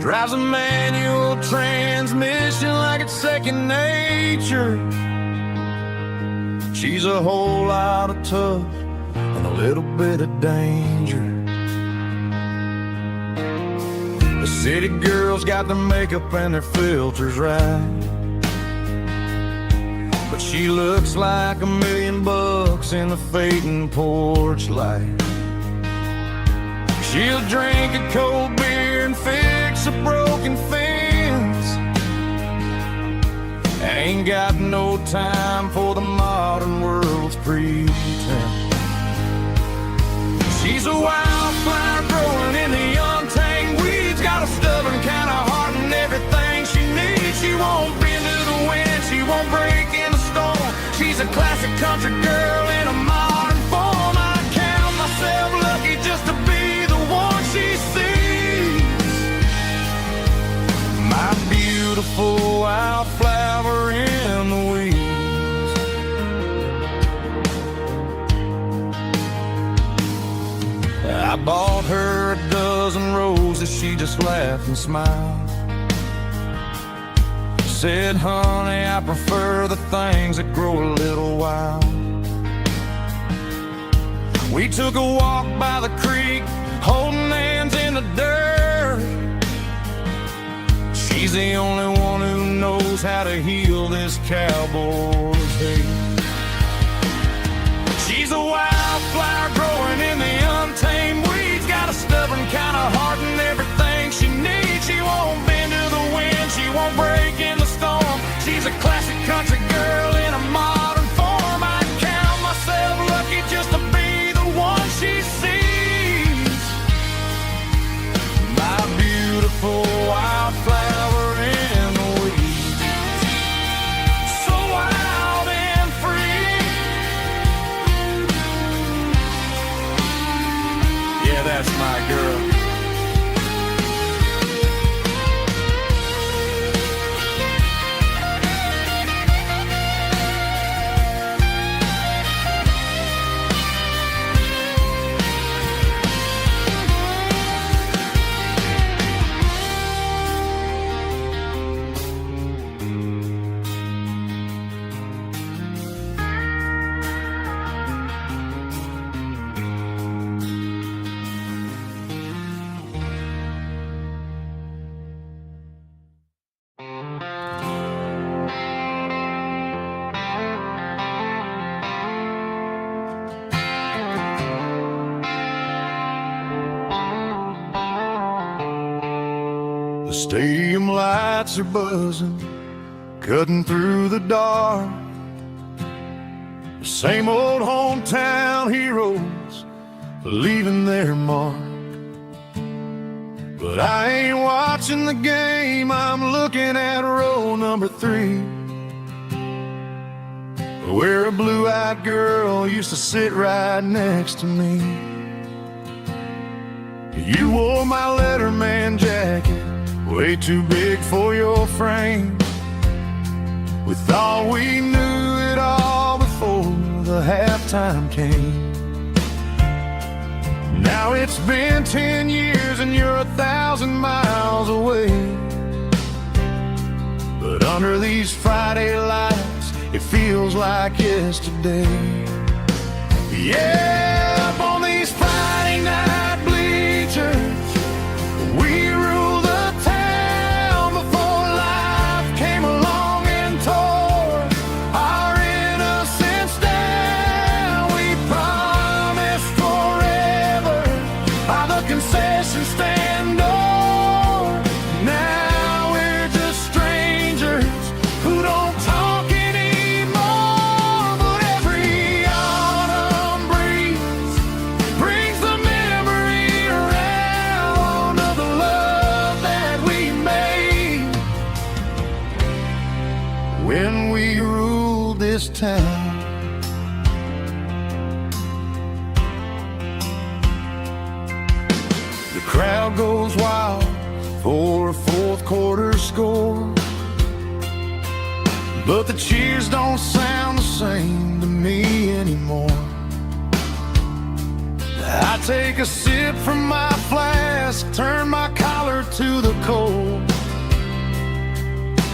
Drives a manual transmission like it's second nature. She's a whole lot of tough and a little bit of danger. The city girls got their makeup and their filters right, but she looks like $1 million in the fading porch light. She'll drink a cold beer and fix a broken fence. Ain't got no time for the modern world's pretense. She's a wildflower growing in the untamed weeds, got a stubborn kind of heart and everything she needs. She won't bend to the wind, she won't break in the storm. She's a classic country girl in a modern form. I count myself lucky just to be the one she sees. My beautiful wildflower in the weeds. I bought her a dozen roses, she just laughed and smiled. Said, "Honey, I prefer the things that grow a little wild." We took a walk by the creek, holding hands in the dirt. She's the only one who knows how to heal this cowboy's hate. She's a wildflower growing in the untamed weeds, got a stubborn kind of heart and everything she needs. She won't bend to the wind, she won't break in the storm. She's a classic country girl in a modern form. I count myself lucky just to be the one she sees. My beautiful wildflower in the weeds, so wild and free. Yeah, that's my girl. Stadium lights are buzzing, cutting through the dark. The same old hometown heroes leaving their mark. But I ain't watching the game, I'm looking at row number 3, where a blue-eyed girl used to sit right next to me. You wore my Letterman jacket, way too big for your frame. We thought we knew it all before the halftime came. Now it's been 10 years and you're 1,000 miles away. But under these Friday lights, it feels like yesterday. Yeah, up on these Friday night bleachers, we rule the town before life came along and tore our innocence down. We promised forever by the concession stand door. Now we're just strangers who don't talk anymore. But every autumn breeze brings the memory around of the love that we made when we ruled this town. The crowd goes wild for a fourth quarter score, but the cheers don't sound the same to me anymore. I take a sip from my flask, turn my collar to the cold.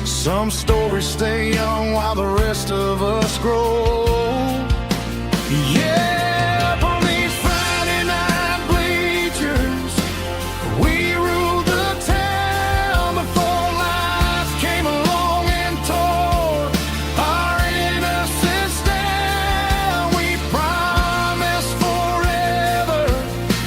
Some stories stay young while the rest of us grow. Yeah, up on these Friday night bleachers, we ruled the town before life came along and tore our innocence down. We promised forever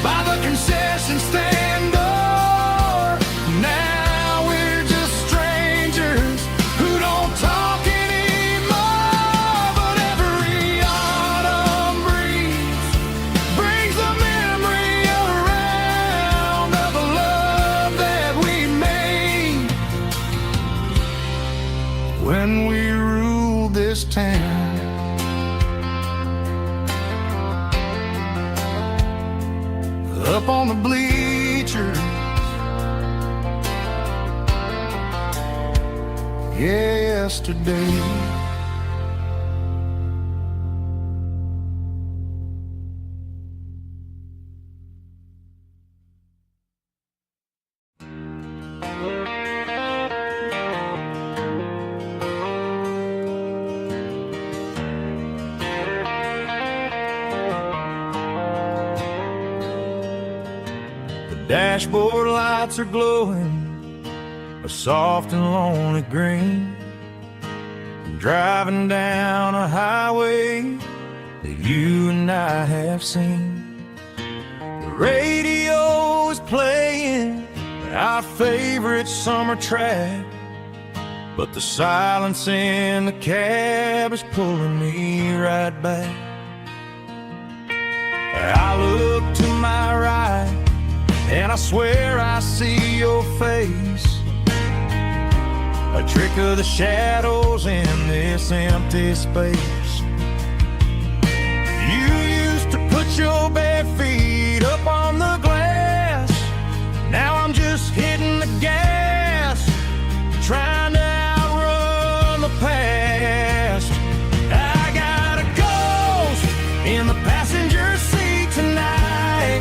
by the concession stand door. Now we're just strangers who don't talk anymore. But every autumn breeze brings the memory around of the love that we made when we ruled this town. Up on the bleachers, yesterday. Dashboard lights are glowing a soft and lonely green. I'm driving down a highway that you and I have seen. The radio is playing our favorite summer track, but the silence in the cab is pulling me right back. I look to my right and I swear I see your face, a trick of the shadows in this empty space. You used to put your bare feet up on the glass. Now I'm just hitting the gas, trying to outrun the past. I got a ghost in the passenger seat tonight,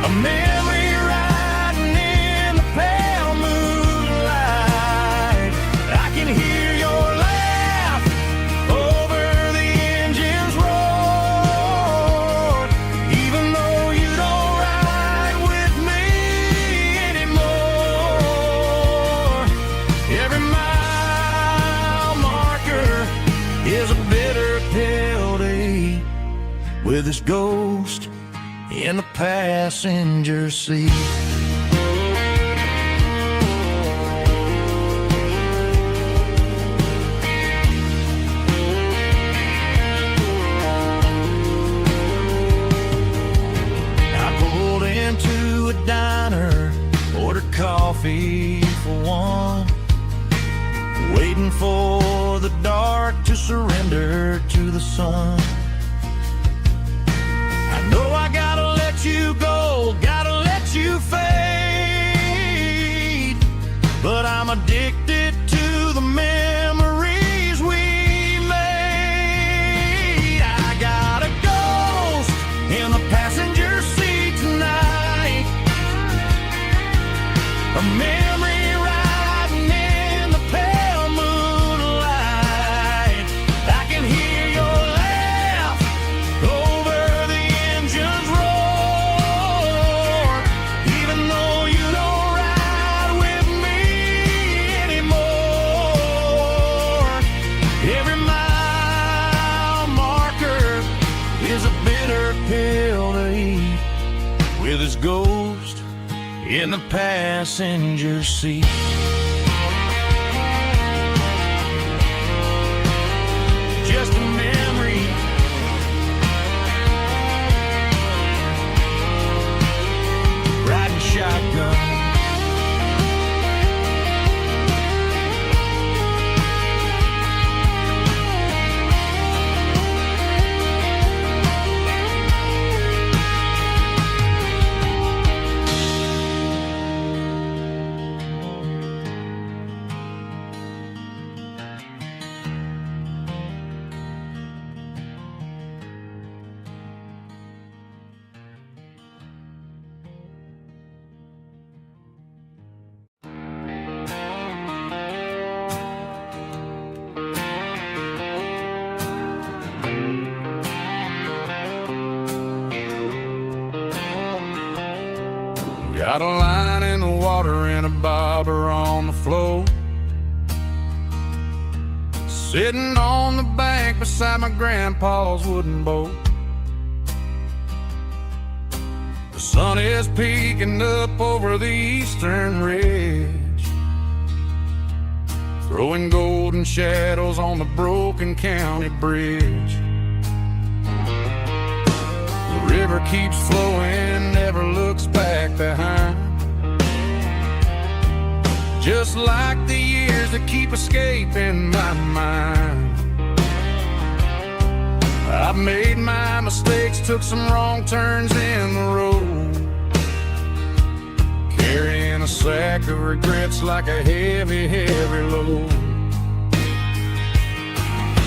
a memory riding in the pale moonlight. I can hear your laugh over the engine's roar, even though you don't ride with me anymore. Every mile marker is a bitter penalty with this ghost in the passenger seat. the dark to surrender to the sun. I know I gotta let you go, gotta let you fade, but I'm addicted to the memories we made. I got a ghost in the passenger seat tonight, a memory riding in the pale moonlight. I can hear your laugh over the engine's roar, even though you don't ride with me anymore. Every mile marker is a bitter pill to eat, with his ghost in the passenger seat. Just a memory, riding shotgun. Got a line in the water and a bobber on the floor, sitting on the bank beside my grandpa's wooden boat. The sun is peeking up over the eastern ridge, throwing golden shadows on the broken county bridge. The river keeps flowing, never looks back behind, just like the years that keep escaping my mind. I've made my mistakes, took some wrong turns in the road, carrying a sack of regrets like a heavy, heavy load.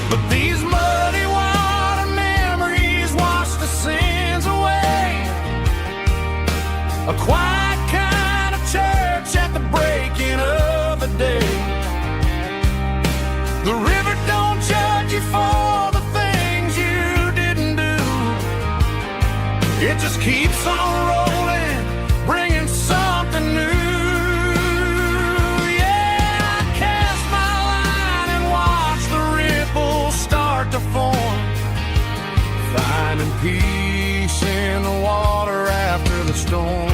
But these muddy water memories wash the sins away, a quiet kind of church at the breaking of the day. The river don't judge you for the things you didn't do, it just keeps on rolling, bringing something new. Yeah, I cast my line and watch the ripples start to form, finding peace in the water after the storm.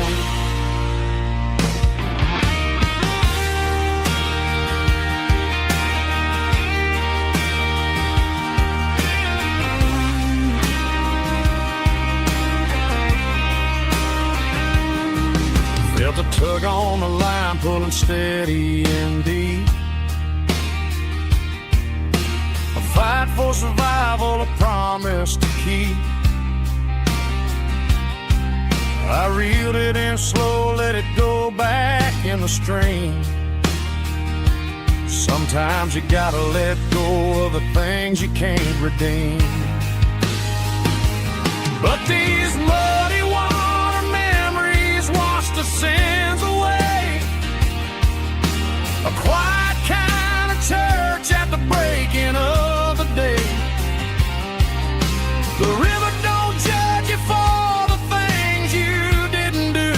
Felt a tug on the line, pulling steady and deep, a fight for survival, a promise to keep. I reeled it in slow, let it go back in the stream. Sometimes you gotta let go of the things you can't redeem. But these muddy water memories wash the sins away, a quiet kind of church at the breaking of the day. The river don't judge you for the things you didn't do,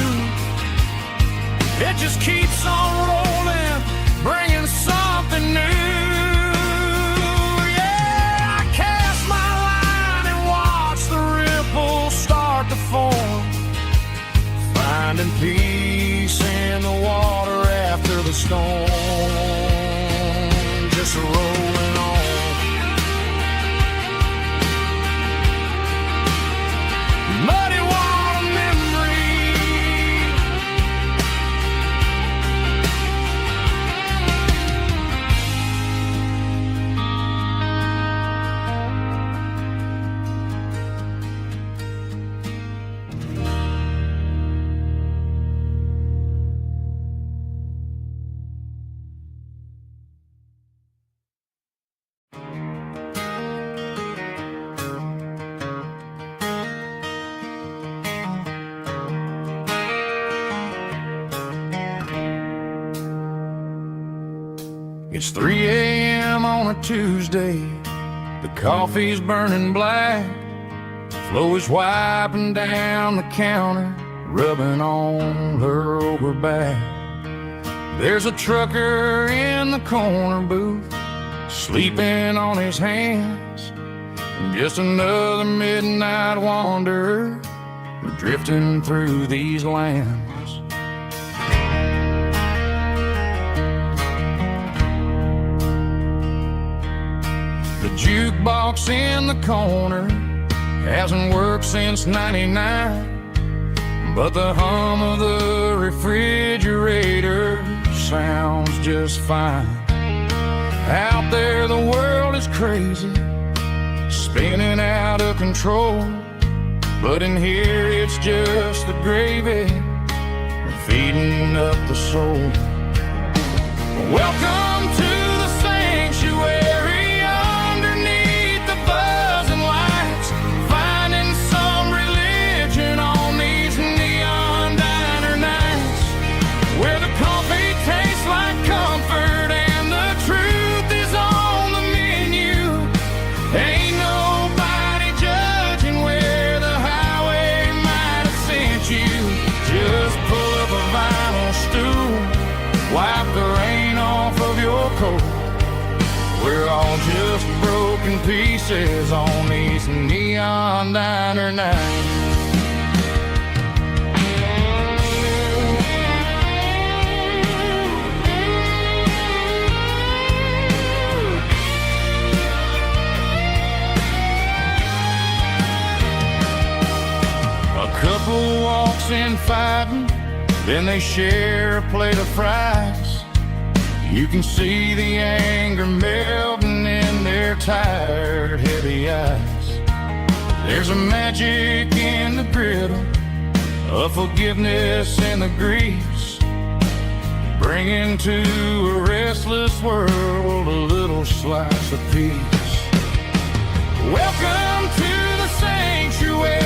it just keeps on rolling, bringing something new. Yeah, I cast my line and watch the ripples start to form, finding peace in the water after the storm. It's 3 a.m. on a Tuesday. The coffee's burning black. Flo is wiping down the counter, rubbing on her over back. There's a trucker in the corner booth, sleeping on his hands. Just another midnight wanderer, drifting through these lands. The jukebox in the corner hasn't worked since '99, but the hum of the refrigerator sounds just fine. Out there the world is crazy, spinning out of control, but in here it's just the gravy feeding up the soul. Welcome to the sanctuary underneath the buzzing lights, finding some religion on these neon diner nights, where the coffee tastes like comfort and the truth is on the menu. Ain't nobody judging where the highway might have sent you. Just pull up a vinyl stool, wipe the rain off of your coat. We're all just broken pieces on these neon diner nights. A couple walks in fighting, then they share a plate of fries. You can see the anger melting in their tired, heavy eyes. There's a magic in the griddle, a forgiveness in the grease, bringing to a restless world a little slice of peace. Welcome to the sanctuary.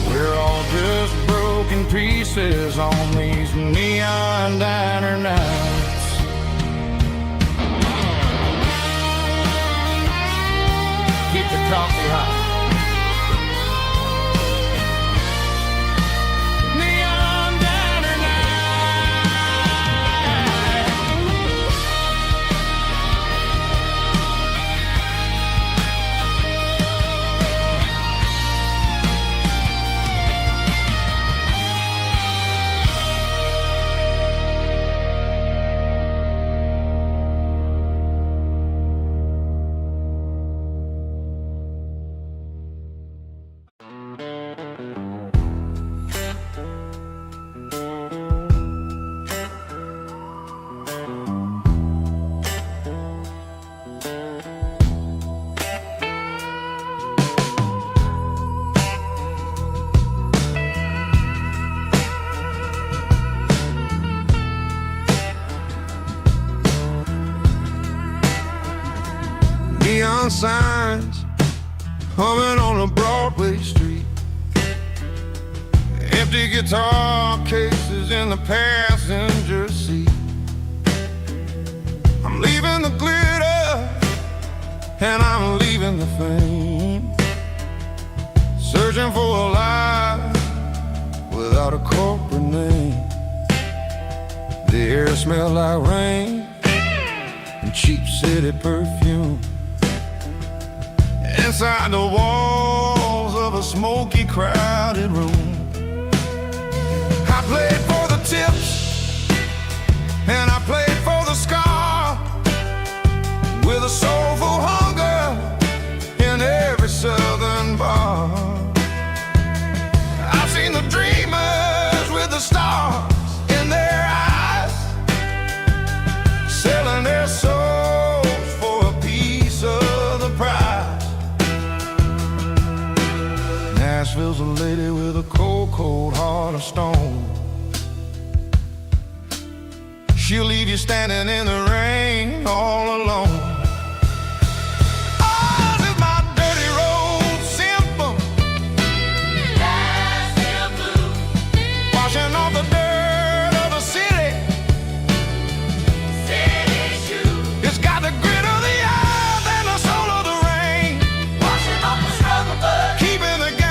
We're all just broken pieces on these neon diner nights. Keep the coffee hot. Neon signs humming on a Broadway street, empty guitar cases in the passenger seat. I'm leaving the glitter and I'm leaving the fame, searching for a life without a corporate name. The air smells like rain and cheap city perfume. Inside the walls of a smoky, crowded room, I played for the tips and I played for the scar, with a soulful hunger in every southern bar. I've seen the dreamers with the stars in their eyes, selling their souls for Nashville's a lady with a cold, cold heart of stone. She'll leave you standing in the rain all alone. Oh, this is my dirty road symphony. Nashville blues. Washing off the dirt of the city. City shoes. It's got the grit of the earth and the soul of the rain. Washing off the struggle, but keeping the game.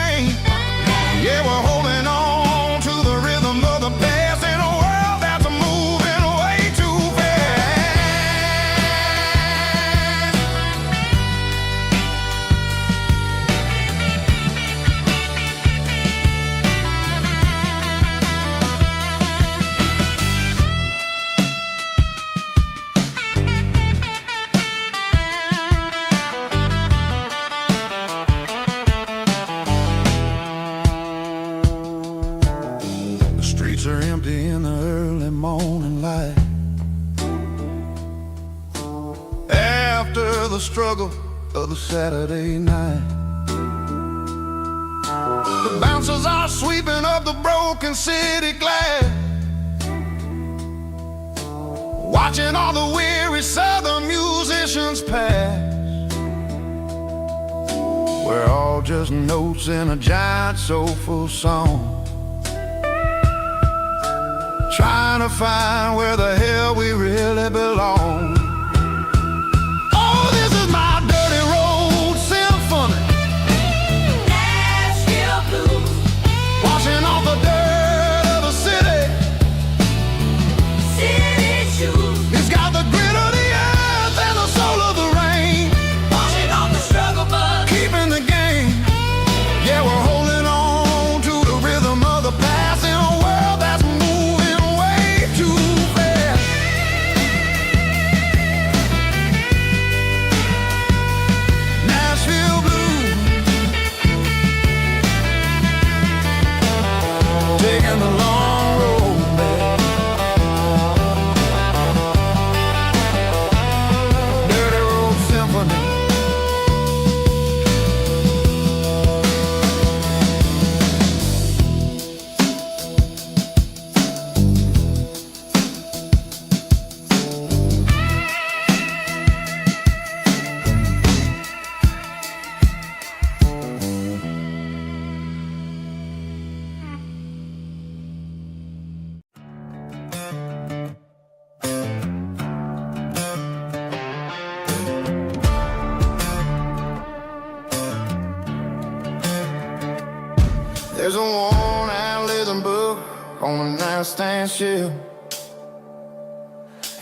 Yeah, we're holding on to the rhythm of the past in a world that's moving way too fast. The streets are empty in the early morning light. After the struggle of the Saturday night, the bouncers are sweeping up the broken city glass, watching all the weary southern musicians pass. We're all just notes in a giant soulful song, trying to find where the hell we really belong. Oh, this is my dirty road symphony. Nashville blues. Washing off the dirt of the city. City shoes. It's got the grit of the earth and the soul of the rain. Washing off the struggle, but keeping the game. Yeah, we're holding on to the rhythm of the past in a world that's moving way too fast. Nashville blues, taking the long road back. Dirty road symphony. There's a worn-out leather book on the nightstand shelf,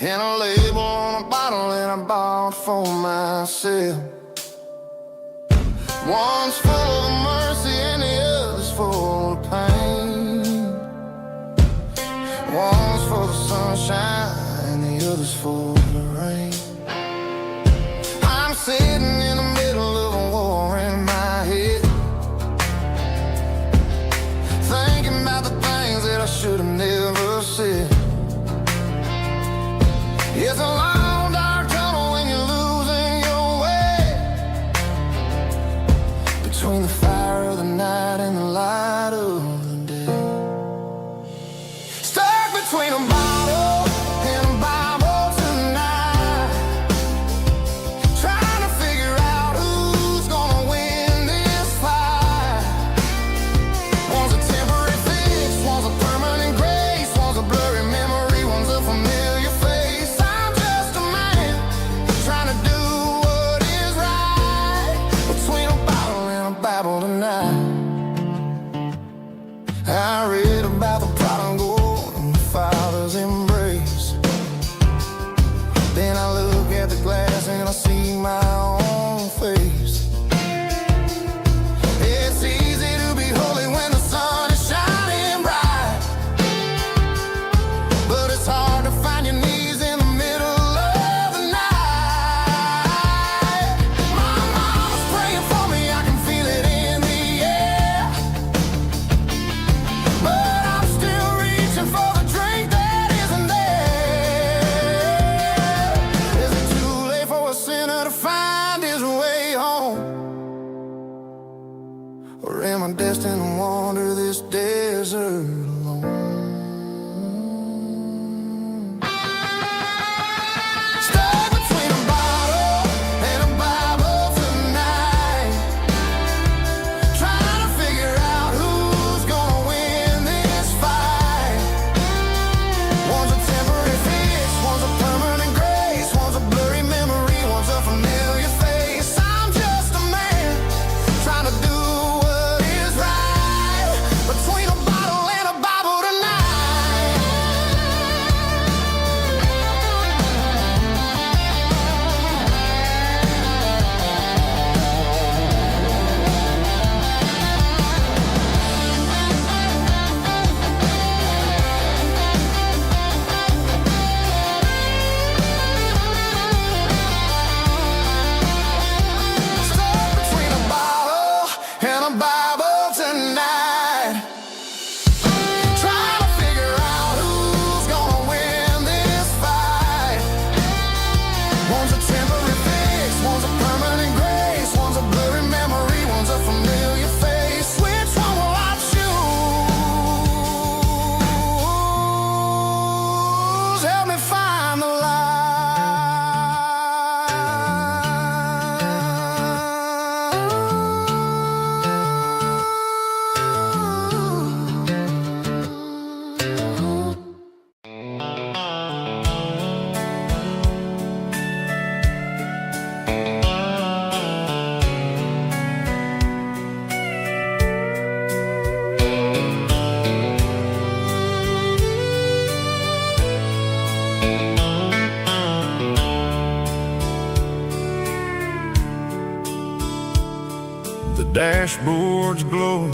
and a label on a bottle that I bought for myself. One's full of mercy and the other's full of pain. One's for the sunshine and the other's for the rain. I'm sitting in the middle of a war in my head, thinking about the things that I should have never said. It's a long dark tunnel when you're losing your way, between the fire of the night and the light of the day. Stuck between a bottle and a Bible tonight. The dashboard's glowing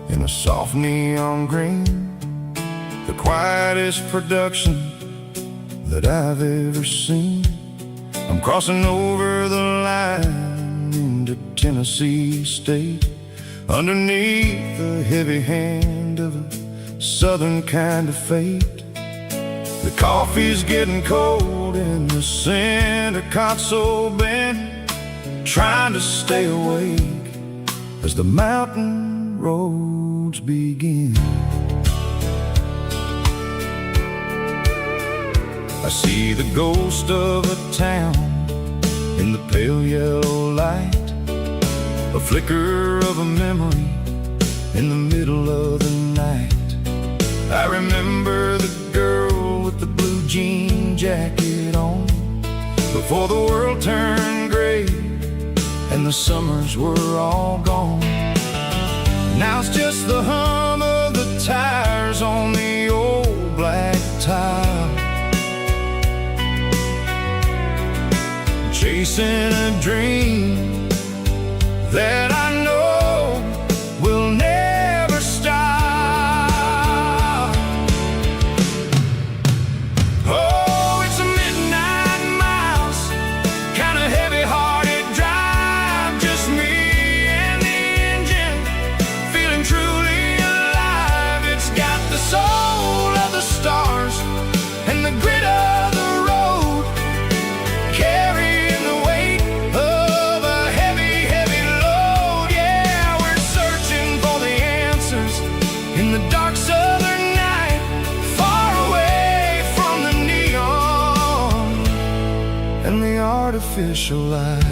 in a soft neon green, the quietest production that I've ever seen. I'm crossing over the line into Tennessee State, underneath the heavy hand of a southern kind of fate. The coffee's getting cold in the center console bin, trying to stay awake as the mountain roads begin. I see the ghost of a town in the pale yellow light, a flicker of a memory in the middle of the night. I remember the girl with the blue jean jacket on, before the world turned gray and the summers were all gone. Now it's just the hum of the tires on the old black tile, chasing a dream that I know will never stop. Oh, it's a midnight miles, kind of heavy-hearted drive, just me and the engine, feeling truly alive. It's got the soul of the stars and the grit of the road, carrying the weight of a heavy, heavy load. Yeah, we're searching for the answers in the dark southern night, far away from the neon and the artificial light.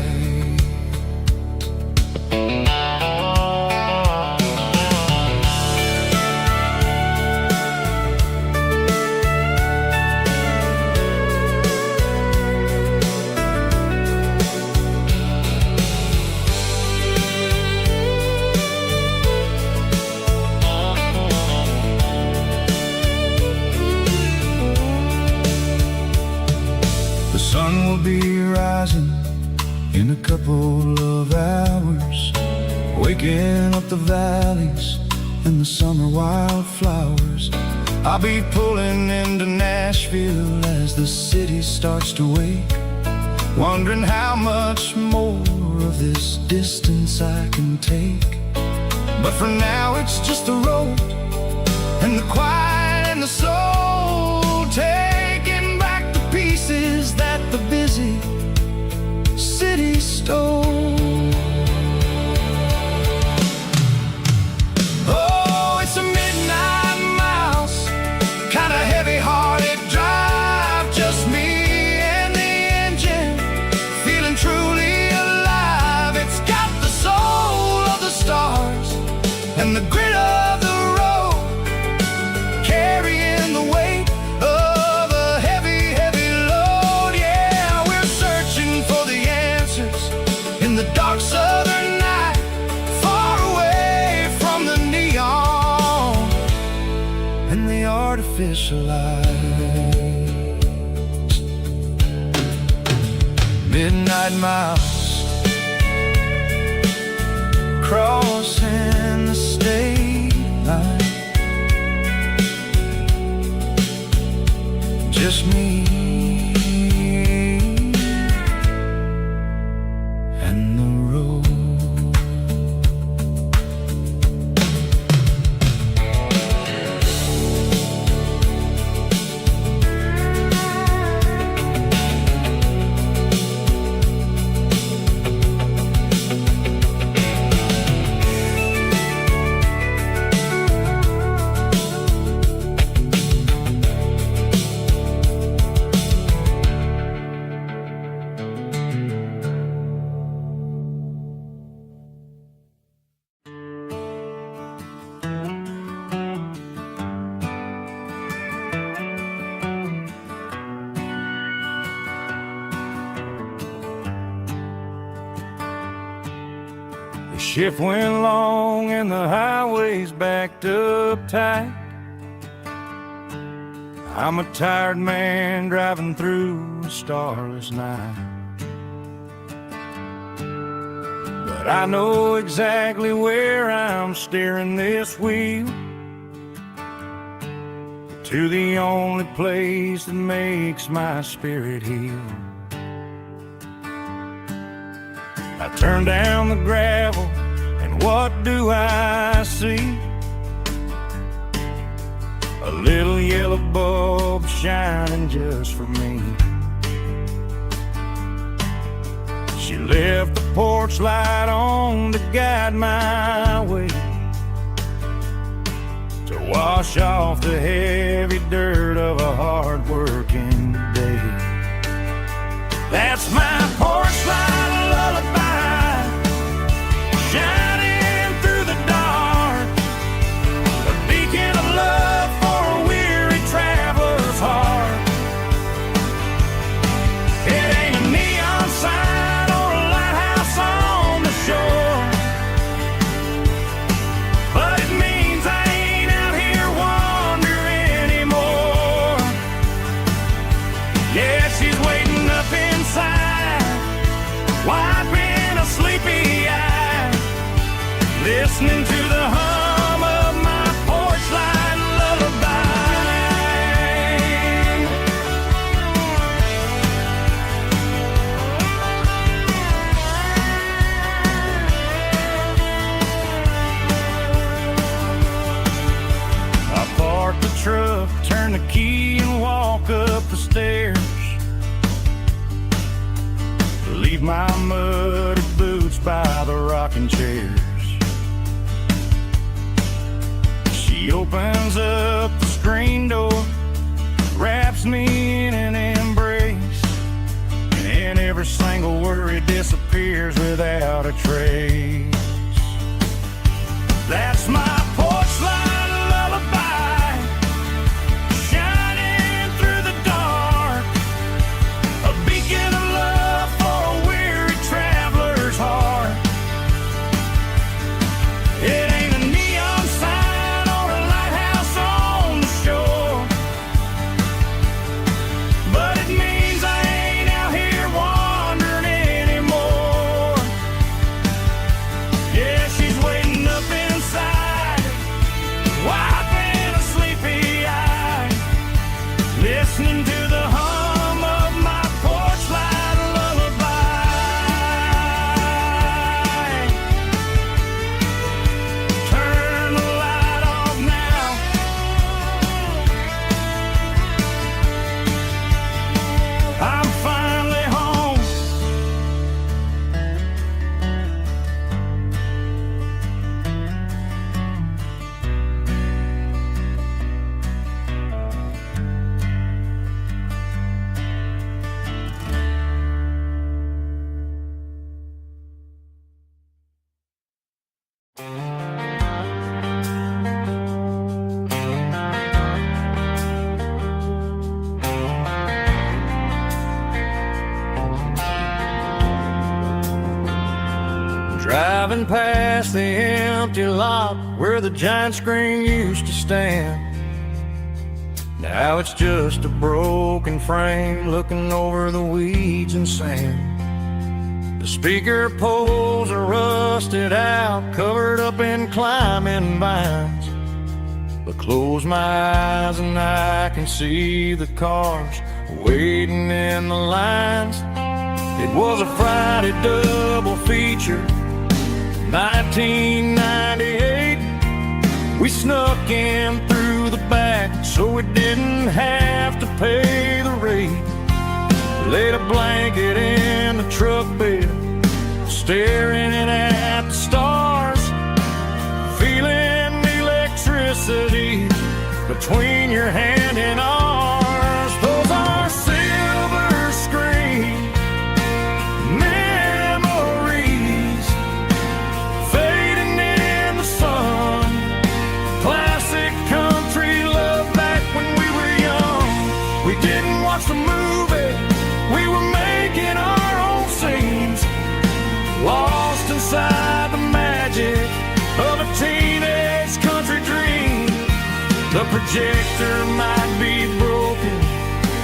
The sun will be rising in a couple of hours, waking up the valleys and the summer wildflowers. I'll be pulling into Nashville as the city starts to wake, wondering how much more of this distance I can take. But for now it's just the road and the quiet and the soul, taking back the pieces that the busy city stole. Oh, it's a midnight miles, kind of heavy-hearted drive, just me and the engine, feeling truly alive. It's got the soul of the stars and the grit of the road, carrying the weight of a heavy, heavy load. Yeah, we're searching for the answers in the dark southern night, far away from the neon and the artificial lights. Midnight miles, crossing the state line, just me and the road. The shift went long and the highway's backed up tight. I'm a tired man driving through a starless night, but but I know exactly where I'm steering this wheel, to the only place that makes my spirit heal. I turn down the gravel, and what do I see? A little yellow bulb shining just for me. She left the porch light on to guide my way, to wash off the heavy dirt of a hard-working day. That's my porch light lullaby, shining through the dark, a beacon of love for a weary traveler's heart. It ain't a neon sign or a lighthouse on the shore, but it means I ain't out here wandering anymore. Yeah, she's waiting up inside, wiping a sleepy eye, listening to the hum of my porch light lullaby. I park the truck, turn the key, and walk up the stairs. Leave my muddy boots by the rocking chairs. She opens up the screen door, wraps me in an embrace, and every single worry disappears without a trace. That's my porch light lullaby, shining through the dark, a beacon of love for a weary traveler's heart. It ain't a neon sign or a lighthouse on the shore, but it means I ain't out here wandering anymore. Yeah, she's waiting up inside, wiping a sleepy eye, listening to the hum of my porch light lullaby. Turn the light off now, I'm finally home. Driving past the empty lot where the giant screen used to stand. Now it's just a broken frame looking over the weeds and sand. The speaker poles are rusted out, covered up in climbing vines. But close my eyes and I can see the cars waiting in the lines. It was a Friday double feature, 1998. We snuck in through the back so we didn't have to pay the rate. Laid a blanket in the truck bed, staring at the stars, feeling the electricity between your hand and ours. Those are silver screen memories, fading in the sun. Classic country love back when we were young. We didn't watch the movie, we were making our own scenes, lost inside the magic of a teenage country dream. The projector might be broken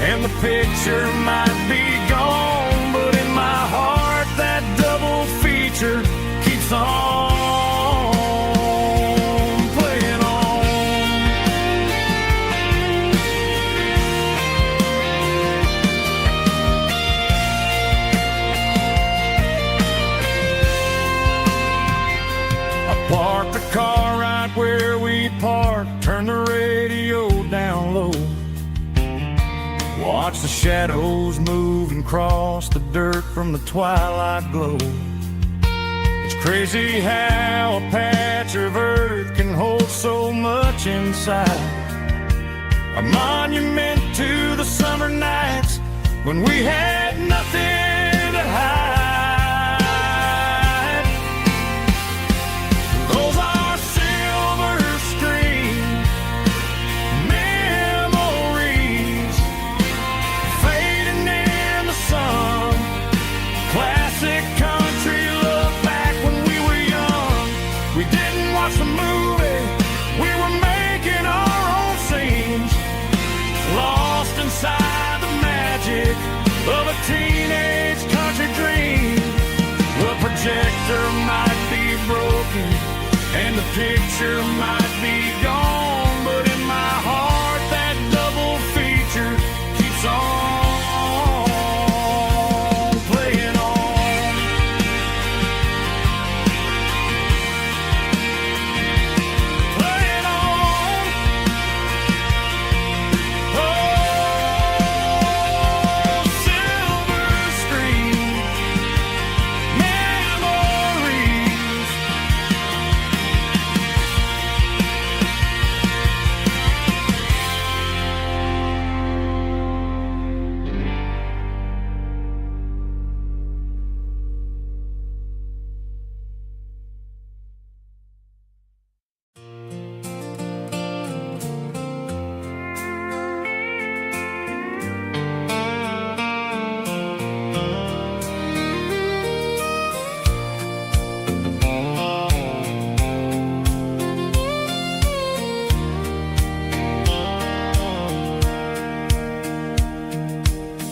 and the picture might be gone, but in my heart that double feature keeps watch the shadows move and cross the dirt from the twilight glow. It's crazy how a patch of earth can hold so much inside. A monument to the summer nights when we had nothing to hide. Those are silver screen memories fading in the sun. Classic country look back when we were young. We didn't watch the movie, we were making our own scenes, lost inside the magic of a teenage country dream. The projector might be broken and the picture might be gone, but in my heart that double feature keeps on playing on. Playing on. Oh, silver screen memories.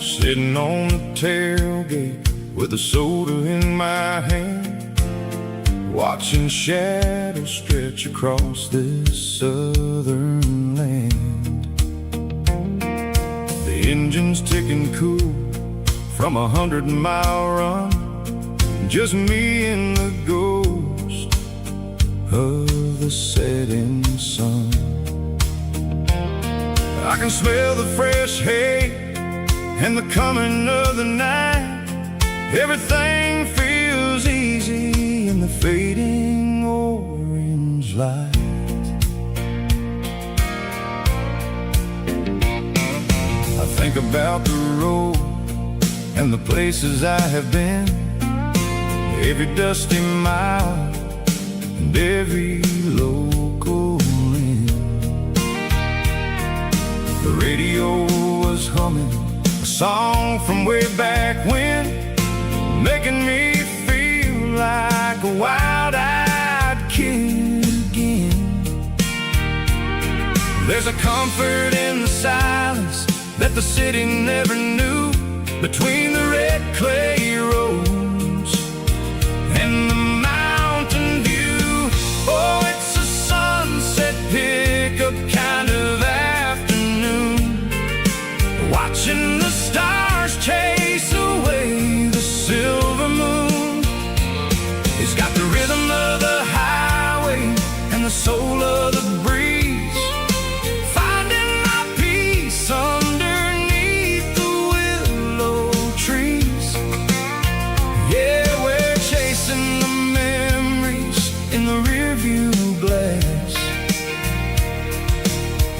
Sitting on the tailgate with a soda in my hand, watching shadows stretch across this southern land. The engine's ticking cool from 100-mile run, just me and the ghost of the setting sun. I can smell the fresh hay and the coming of the night. Everything feels easy in the fading orange light. I think about the road and the places I have been, every dusty mile and every local inn. The radio was humming a song from way back when, making me feel like a wild-eyed kid again. There's a comfort in the silence that the city never knew, between the red clay roads and the mountain view. Oh, it's a sunset pickup kind of afternoon, watching the stars chase away the silver moon. It's got the rhythm of the highway and the soul of the breeze, finding my peace underneath the willow trees. Yeah, we're chasing the memories in the rearview glass,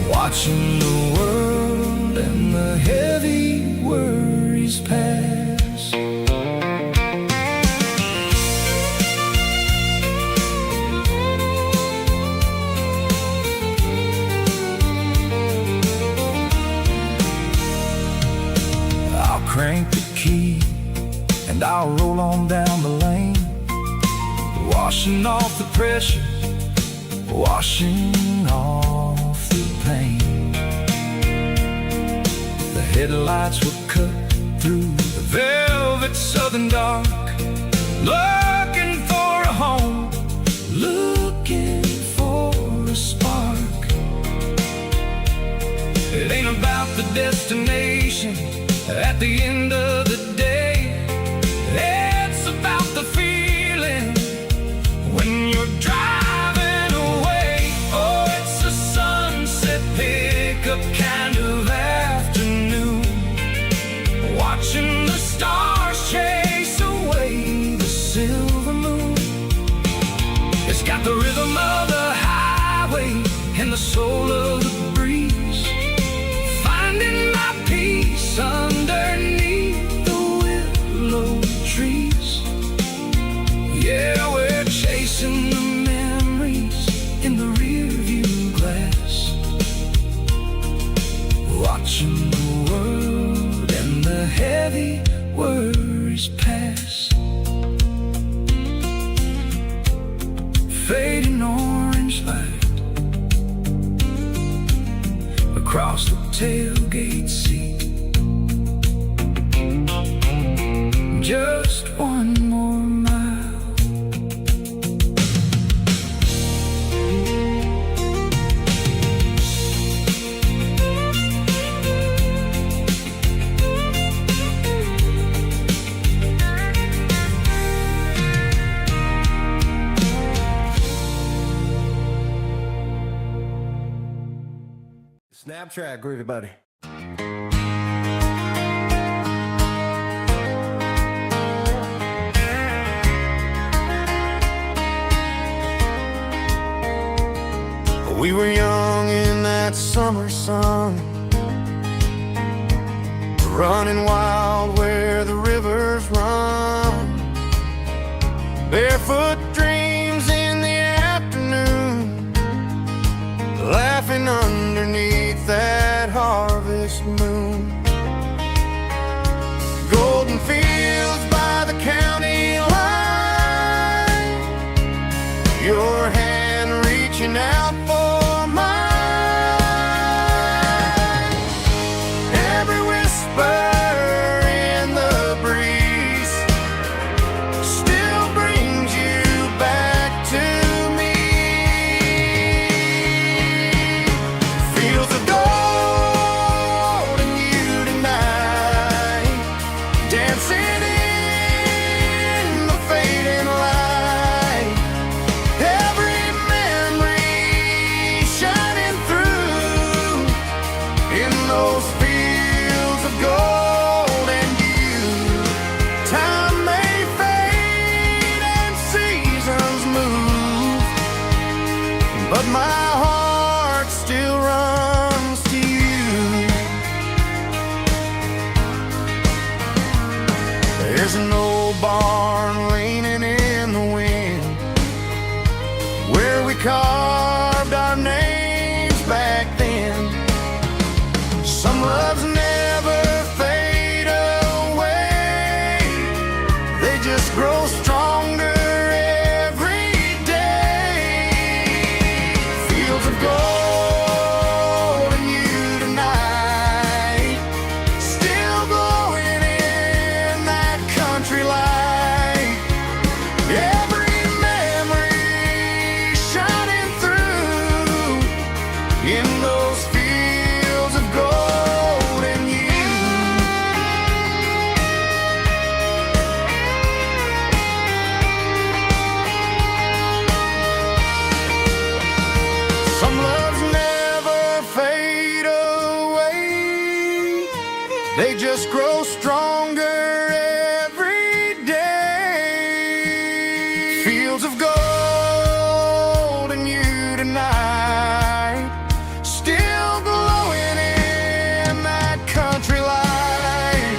watching the world and the heavy worries pass. I'll crank the key and I'll roll on down the lane, washing off the pressure, washing off the pain. The headlights will cut through the velvet southern dark, looking for a home, looking for a spark. It ain't about the destination at the end of the day, it's about the feeling when you're driving away. Oh, it's a sunset pickup kind of afternoon, Got the rhythm of the highway and the soul of the breeze, finding my peace underneath the willow trees. Yeah, we're chasing the memories in the rearview glass, watching the world and the heavy worries pass. Fading orange light across the tailgate seat. Just one more mile. Snap track, groovy buddy. We were young in that summer sun, running wild where the rivers run, barefoot dreams in the afternoon, laughing underneath that harvest moon. Golden fields by the county line, your hand reaching out for mine. Every whisper in the breeze still brings you back to me. Fields of gold and you tonight, dancing in the fading light. Every memory shining through in those fields of gold and you. Time may fade and seasons move, but my heart still runs to you. There's an old barn leaning in the wind where we carved our names back then. Some loves never fade away, they just grow stronger every day. Fields of gold and you tonight, still glowing in that country light. Every memory shining through in those fields of gold and you. Some loves never fade away, they just grow stronger every day. Fields of gold and you tonight, still glowing in that country light.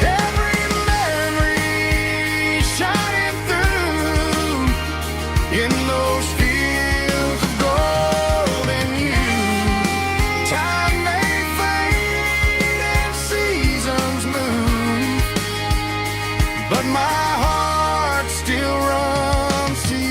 Every memory shining through in those fields of gold and you. Time may fade and seasons move, but my heart still runs to you.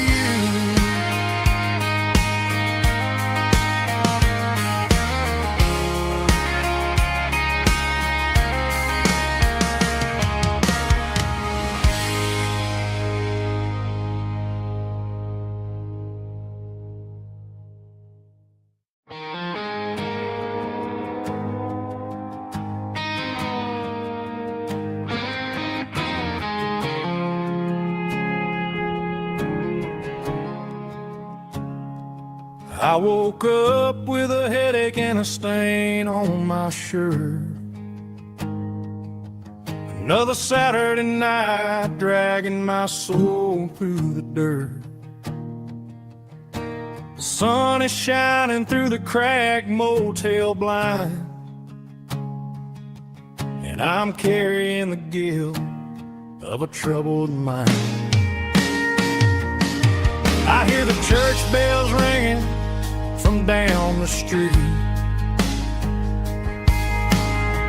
I woke up with a headache and a stain on my shirt. Another Saturday night dragging my soul through the dirt. The sun is shining through the cracked motel blind, and I'm carrying the guilt of a troubled mind. I hear the church bells ringing from down the street,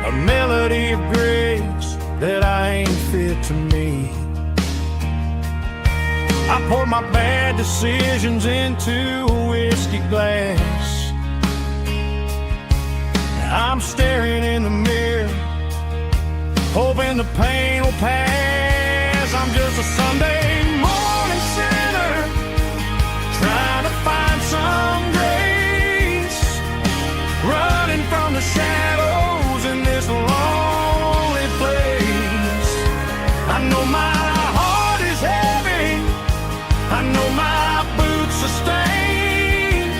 a melody of grace that I ain't fit to meet. I pour my bad decisions into a whiskey glass. I'm staring in the mirror, hoping the pain will pass. I'm just a Sunday morning sinner, trying to find some grace, running from the shadows in this lonely place. I know my heart is heavy, I know my boots are stained,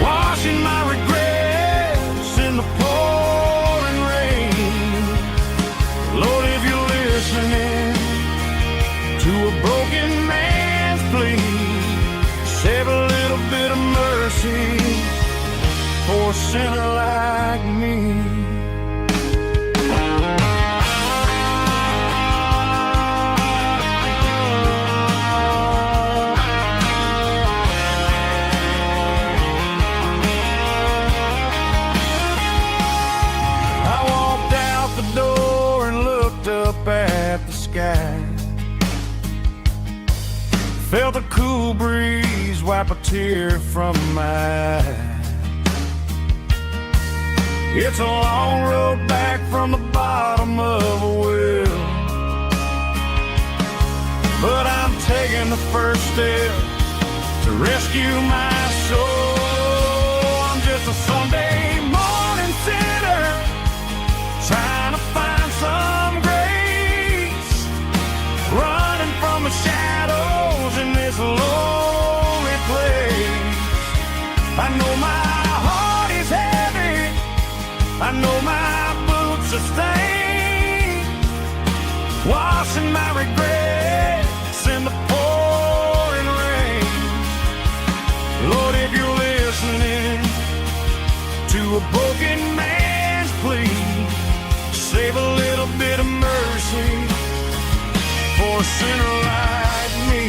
washing my regrets in the pouring rain. Lord, if you're listening to a broken man's plea, save a little bit of mercy for a sinner like me. I walked out the door and looked up at the sky, felt the cool breeze wipe a tear from my eye. It's a long road back from the bottom of a well, but I'm taking the first step to rescue my soul. I'm just a Sunday morning sinner, trying to find some grace, running from the shadows in this lonely place. I know my heart is heavy, I know my boots are stained, washing my regrets in the pouring rain. Lord, if you're listening to a broken man's plea, save a little bit of mercy for a sinner like me.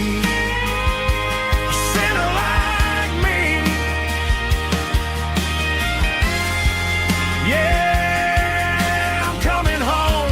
A sinner like me. Yeah, I'm coming home.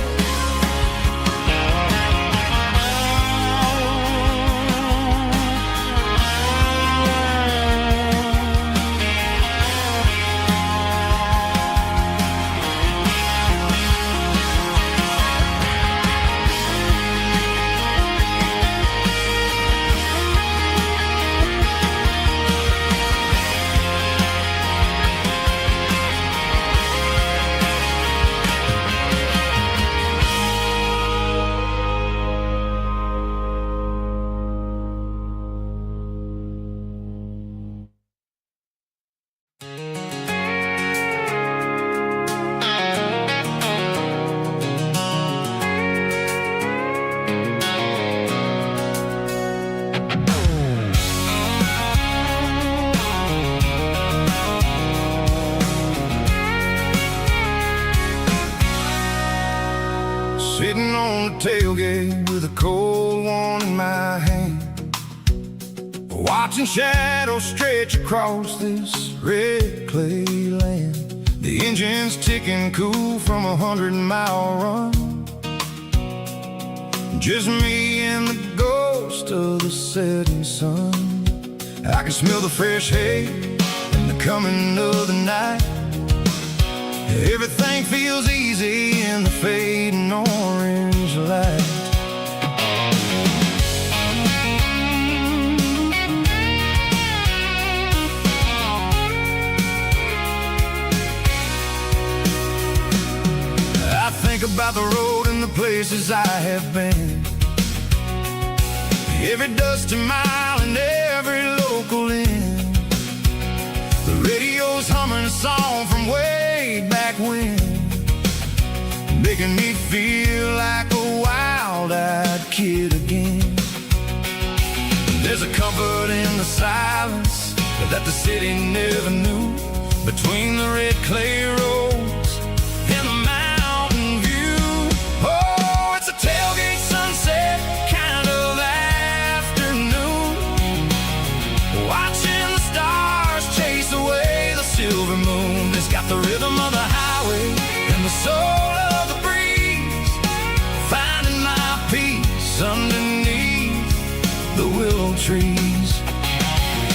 Sitting on the tailgate with a cold one in my hand, watching shadows stretch across this red clay land. The engine's ticking cool from 100-mile run, just me and the ghost of the setting sun. I can smell the fresh hay and the coming of the night. Everything feels easy in the fading orange light. I think about the road and the places I have been, every dusty mile and every local inn. The radio's humming a song from way back when, making me feel like a wild-eyed kid again. There's a comfort in the silence that the city never knew. Between the red clay roads and the mountain view. Oh, it's a tailgate sunset kind of afternoon, watching the stars chase away the silver moon. It's got the rhythm of the highway and the soul of the breeze, finding my peace underneath the willow trees.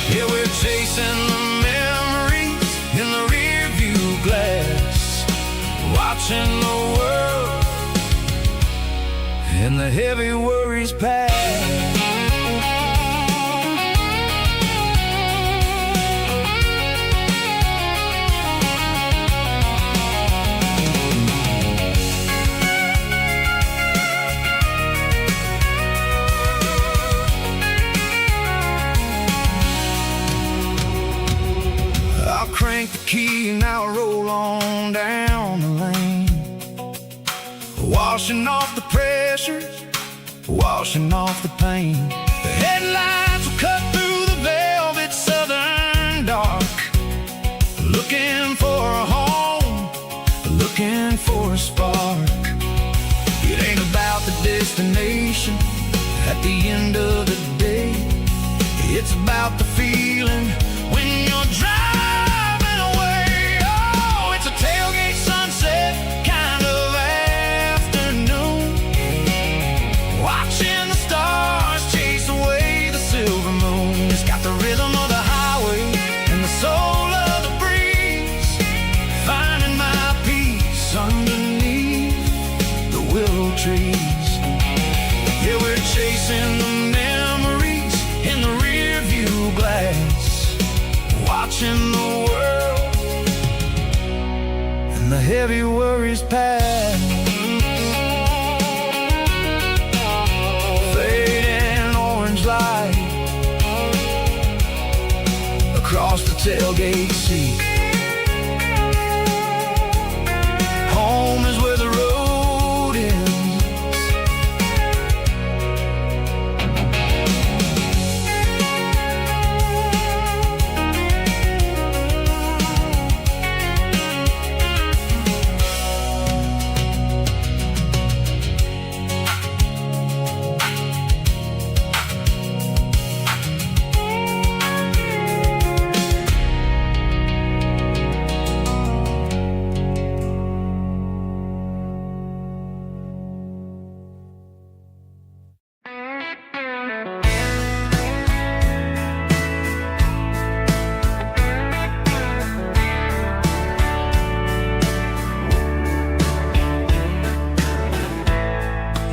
Yeah, we're chasing the memories in the rear view glass, watching the world and the heavy worries pass. Crank the key, now roll on down the lane, washing off the pressure, washing off the pain. The headlights will cut through the velvet southern dark, looking for a home, looking for a spark. It ain't about the destination at the end of the day, it's about the feeling when you're driving. Tailgate sunset kind of afternoon, watching the stars chase away the silver moon. It's got the rhythm of the highway and the soul of the breeze, finding my peace underneath the willow trees. Yeah, we're chasing the memories in the rear view glass, watching the world the heavy worries pass. Fading orange light across the tailgate seat. Home is where the road ends.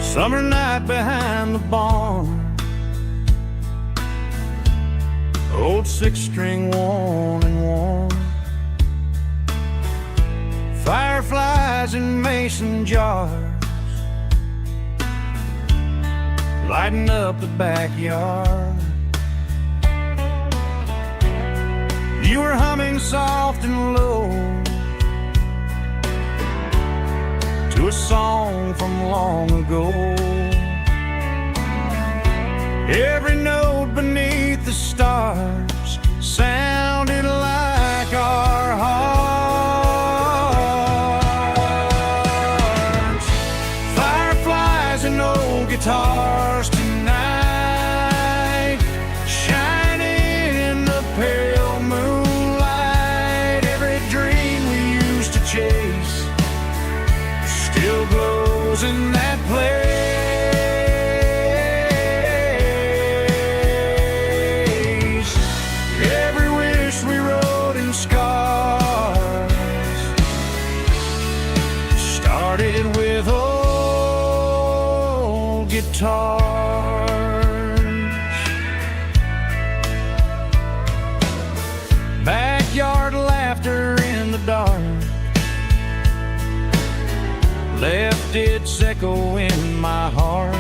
Summer night behind the barn, old six-string worn and worn, fireflies in mason jars, lighting up the backyard. You were humming soft and low to a song from long ago. Every note beneath the stars sounded like our hearts. Fireflies and old guitars tonight, shining in the pale moonlight. Every dream we used to chase still glows in that place. Every wish we wrote in scars started with old guitars. Backyard laughter in the dark left its echo in my heart.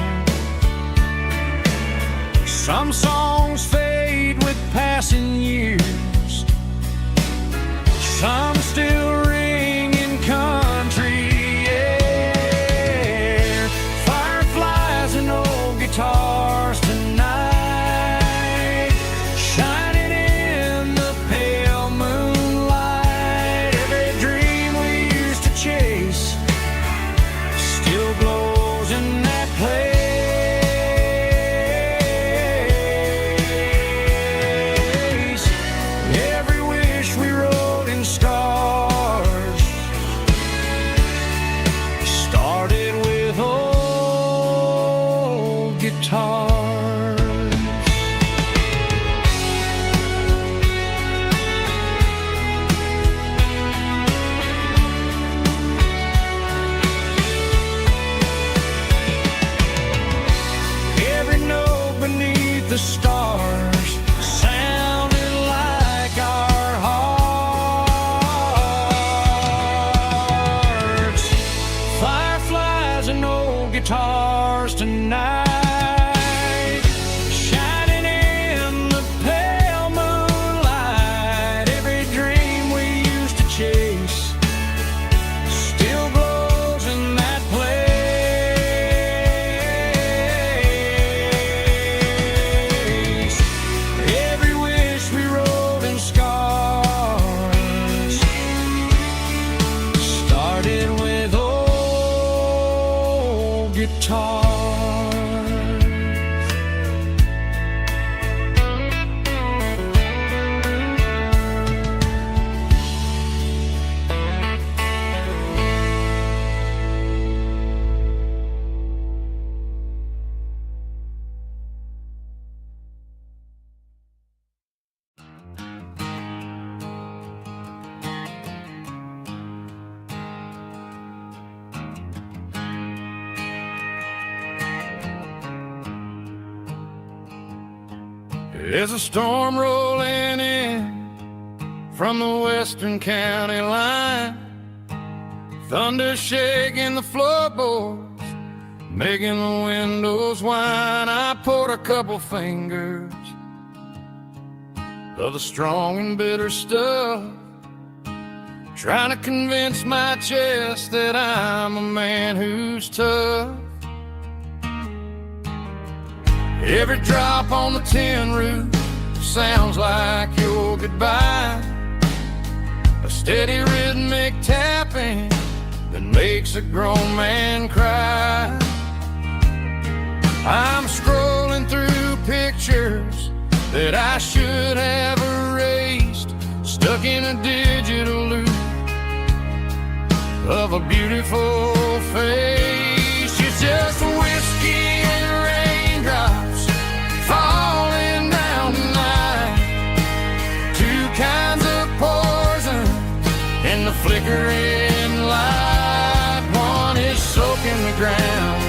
Some songs fade with passing years, some still ring in country air. Fireflies and old guitars tonight, shining in the There's a storm rolling in from the western county line, thunder shaking the floorboards, making the windows whine. I poured a couple fingers of the strong and bitter stuff, trying to convince my chest that I'm a man who's tough. Every drop on the tin roof sounds like your goodbye, a steady rhythmic tapping that makes a grown man cry. I'm scrolling through pictures that I should have erased, stuck in a digital loop of a beautiful face. It's just whiskey and raindrops falling down tonight, two kinds of poison in the flickering light. One is soaking the ground,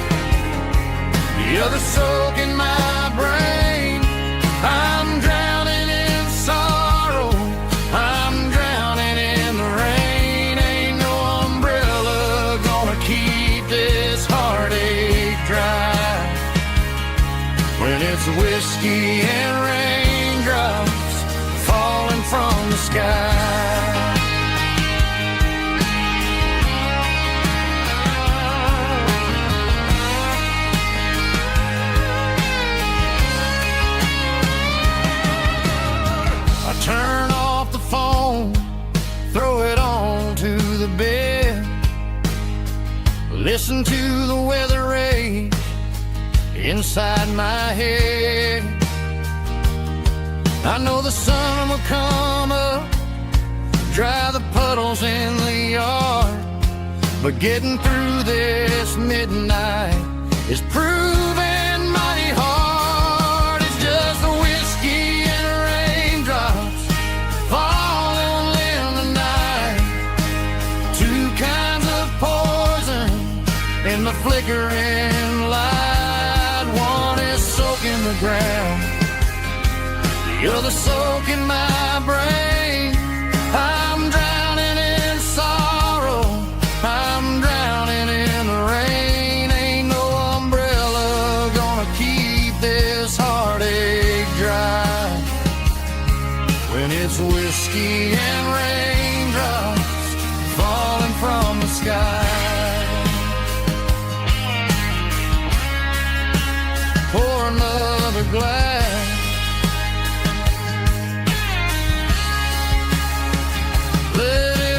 the other soaking my brain. I'm drowning in sorrow, I'm drowning in the rain. Ain't no umbrella gonna keep this heartache dry when it's whiskey and raindrops falling from the sky. Turn off the phone, throw it on to the bed, listen to the weather rage inside my head. I know the sun will come up, dry the puddles in the yard, but getting through this midnight is proving mighty hard. It's just the whiskey and raindrops falling in the night, two kinds of poison in the flickering light. One is soaking the ground, the other soaking my brain. I'm drowning in sorrow, I'm drowning in the rain. Ain't no umbrella gonna keep this heartache dry when it's whiskey and raindrops falling from the sky. Pour another glass, let it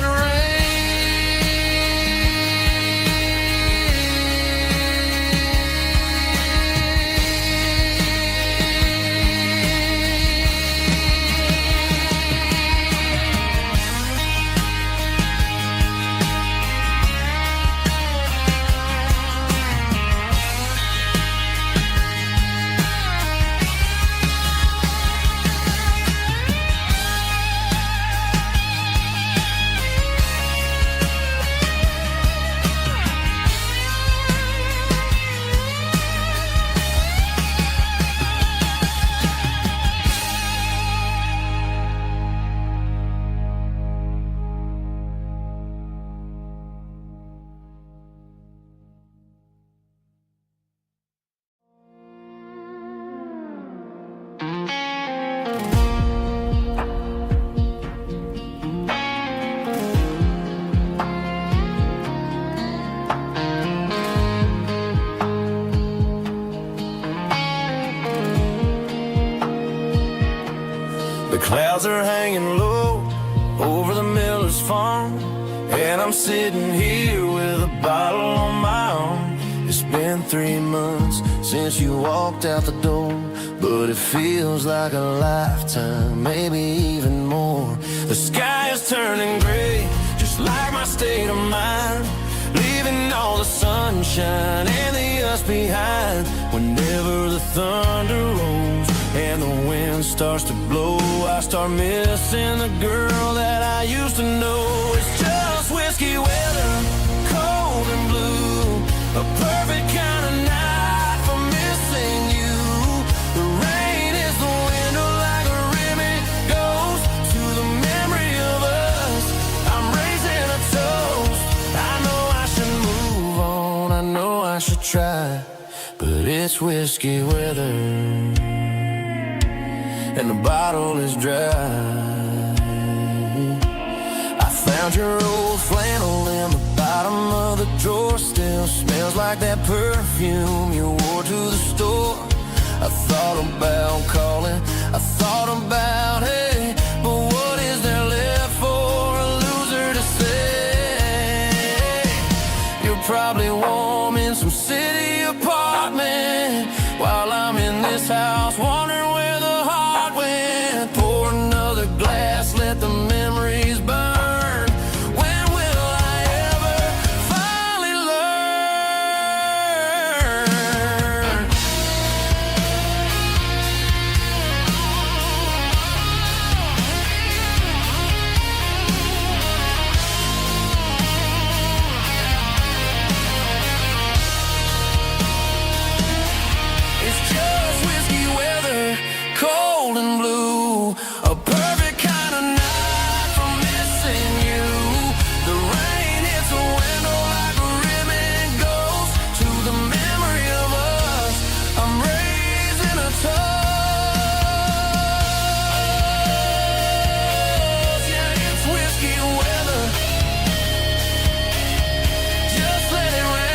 clouds are hanging low over the miller's farm, and I'm sitting here with a bottle on my arm. It's been 3 months since you walked out the door, but it feels like a lifetime, maybe even more. The sky is turning gray, just like my state of mind, leaving all the sunshine and the us behind. Whenever the thunder rolls and the wind starts to blow, I start missing the girl that I used to know. It's just whiskey weather, cold and blue, a perfect kind of night for missing you. The rain is the window it's whiskey weather and the bottle is dry. I found your old flannel in the bottom of the drawer. Still smells like that perfume you wore to the store. I thought about calling, I thought about, hey, but what is there left for a loser to say? You're probably warm in some city apartment while I'm in this house wondering where the heart went. Pour another glass, let the memories burn. When will I ever finally learn? It's just whiskey weather, cold and blue, a perfect kind of night for missing you. The rain hits a window like a ribbon goes to the memory of us. I'm raising a toast. Yeah, it's whiskey weather. Just let it rain.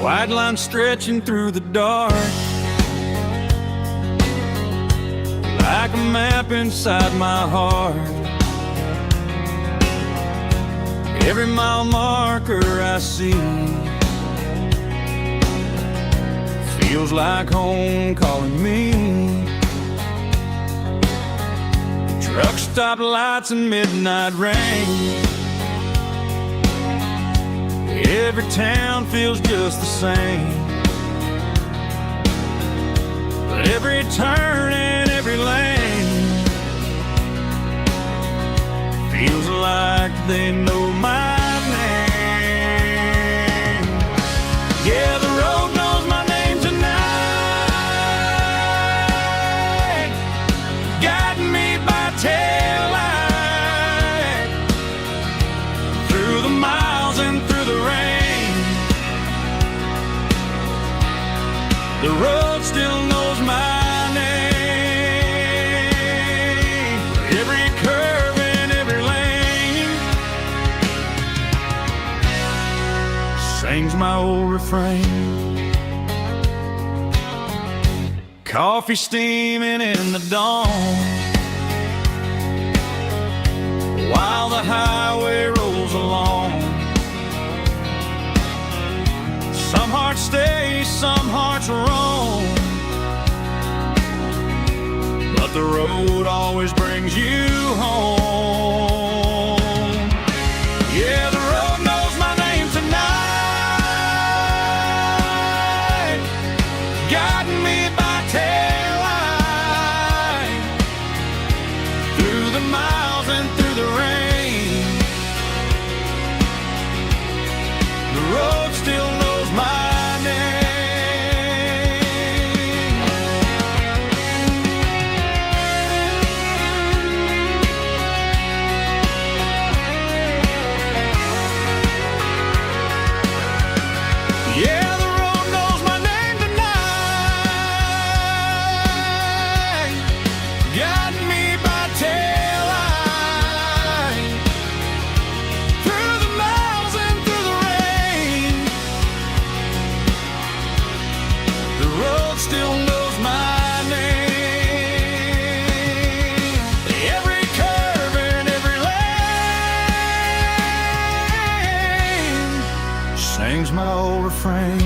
White line stretching through the dark, like a map inside my heart. Every mile marker I see feels like home calling me. Truck stop lights and midnight rain. Every town feels just the same, but every turn and every lane feels like they know my name. Yeah, the road knows my name tonight, guiding me by taillight through the miles and through the rain. The road still knows my name. Every curve and every lane sings my old refrain. Coffee steaming in the dawn while the highway rolls along. Some hearts stay, some hearts roam, but the road always brings you home. Yeah, the road knows my name tonight, guiding me by taillight through the miles and through the rain. The road still knows my name. Yeah, the road knows my name tonight, guiding me by taillight through the miles and through the rain. The road still knows my name. Every curve and every lane sings my old refrain.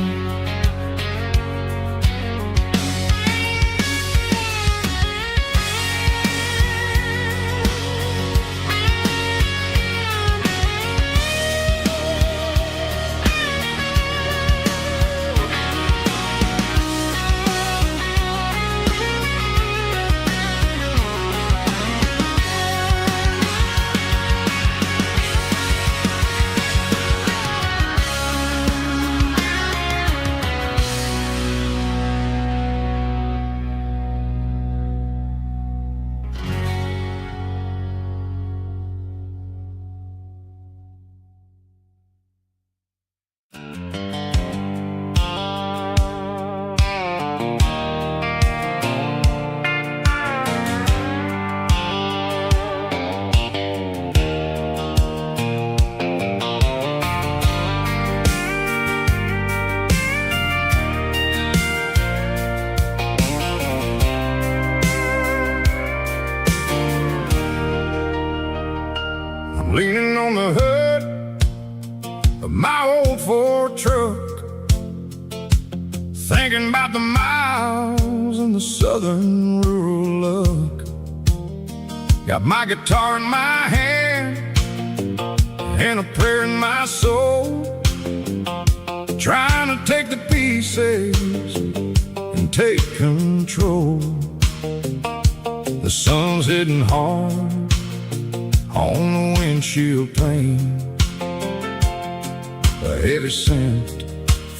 Leaning on the hood of my old Ford truck, thinking about the miles and the southern rural look. Got my guitar in my hand and a prayer in my soul, trying to take the pieces and take control. The sun's hitting hard on the windshield pane, a heavy scent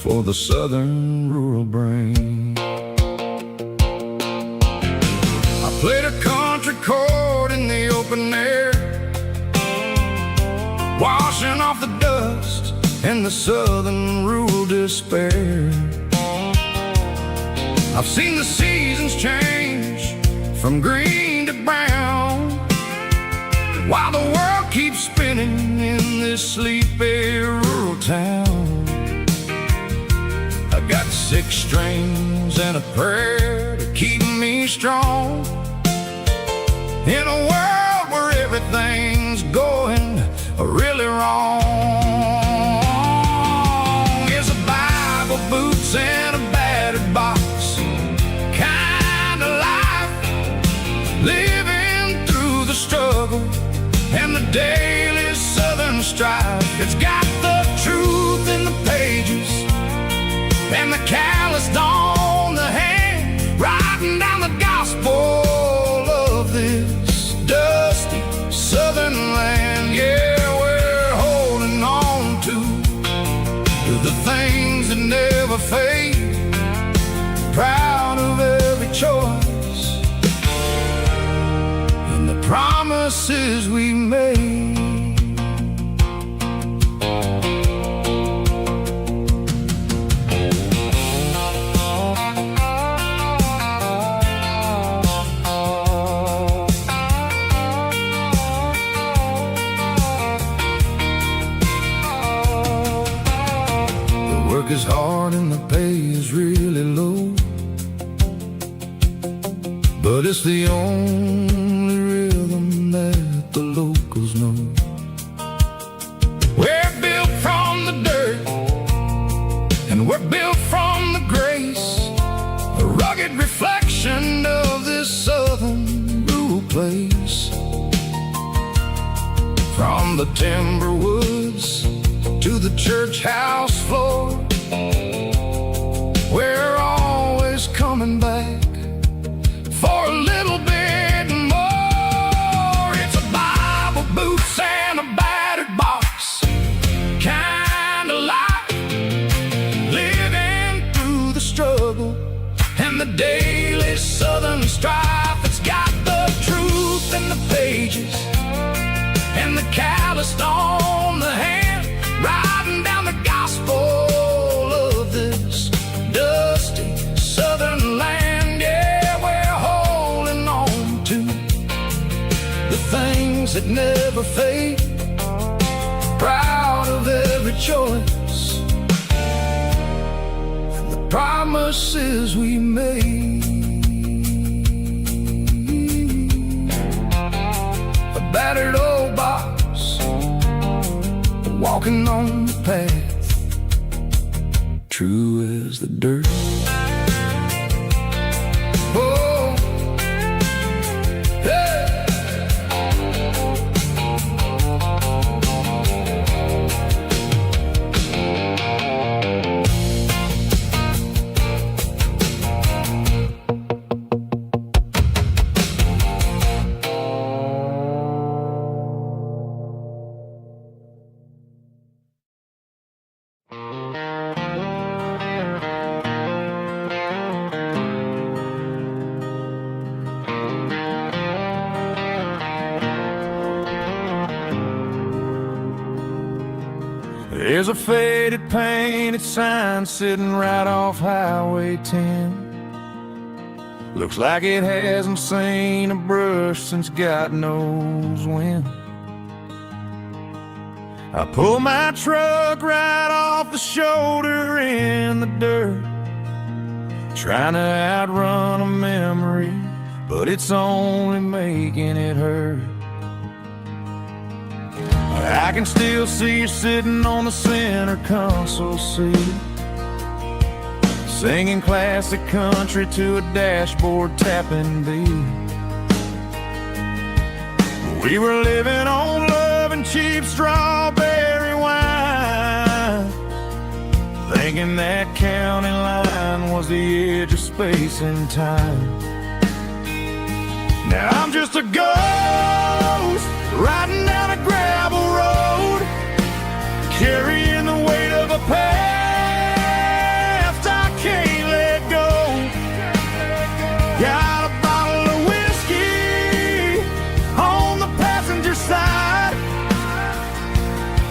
for the southern rural brain. I played a country chord in the open air, washing off the dust and the southern rural despair. I've seen the seasons change from green to brown, while the world keeps spinning in this sleepy rural town. I got 6 strings and a prayer to keep me strong, in a world where everything's going really wrong. It's a Bible, boots, and a battered box kind of life, living through the struggle and the daily southern strife. It's got the truth in the pages and the calloused on the hand, writing down the gospel of this dusty southern land. Yeah, we're holding on to the things that never fade, proud of every choice and the promises we made. The work is hard and the pay is really low, but it's the only rhythm that the locals know. We're built from the dirt and we're built from the grace, a rugged reflection of this southern rural place. From the timber woods to the church house floor, we're always coming back for a little bit more. It's a Bible, boots, and a battered box kind of life, living through the struggle and the daily southern strife. It's got the truth in the pages and the calloused on the hand, writing down the gospel of this dusty southern land. Yeah, we're holding on to the things that never fade, proud of every choice and the promises we made. A battered old box, walking on the path, true as the dirt. Oh, hey. There's a faded painted sign sitting right off Highway 10. Looks like it hasn't seen a brush since God knows when. I pull my truck right off the shoulder in the dirt, trying to outrun a memory, but it's only making it hurt. I can still see you sitting on the center console seat, singing classic country to a dashboard tapping beat. We were living on love and cheap strawberry wine, thinking that county line was the edge of space and time. Now I'm just a ghost riding down a gravel road, carrying the weight of a past I can't let go. Got a bottle of whiskey on the passenger side,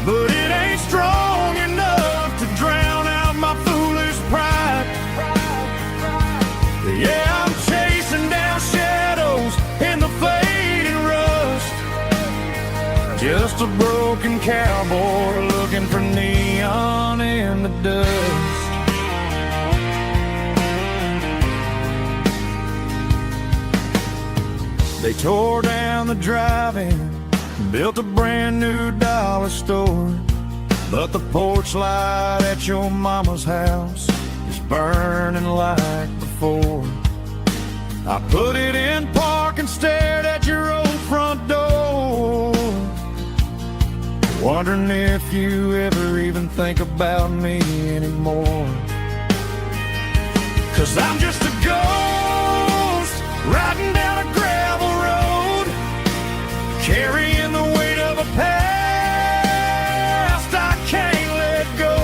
but it ain't strong enough to drown out my foolish pride. Yeah, I'm chasing down shadows in the fading rust, just a broken cowboy looking for neon in the dust. They tore down the drive-in, built a brand new dollar store, but the porch light at your mama's house is burning like before. I put it in park and stared at your old front door, wondering if you ever even think about me anymore. 'Cause I'm just a ghost riding down a gravel road, carrying the weight of a past I can't let go.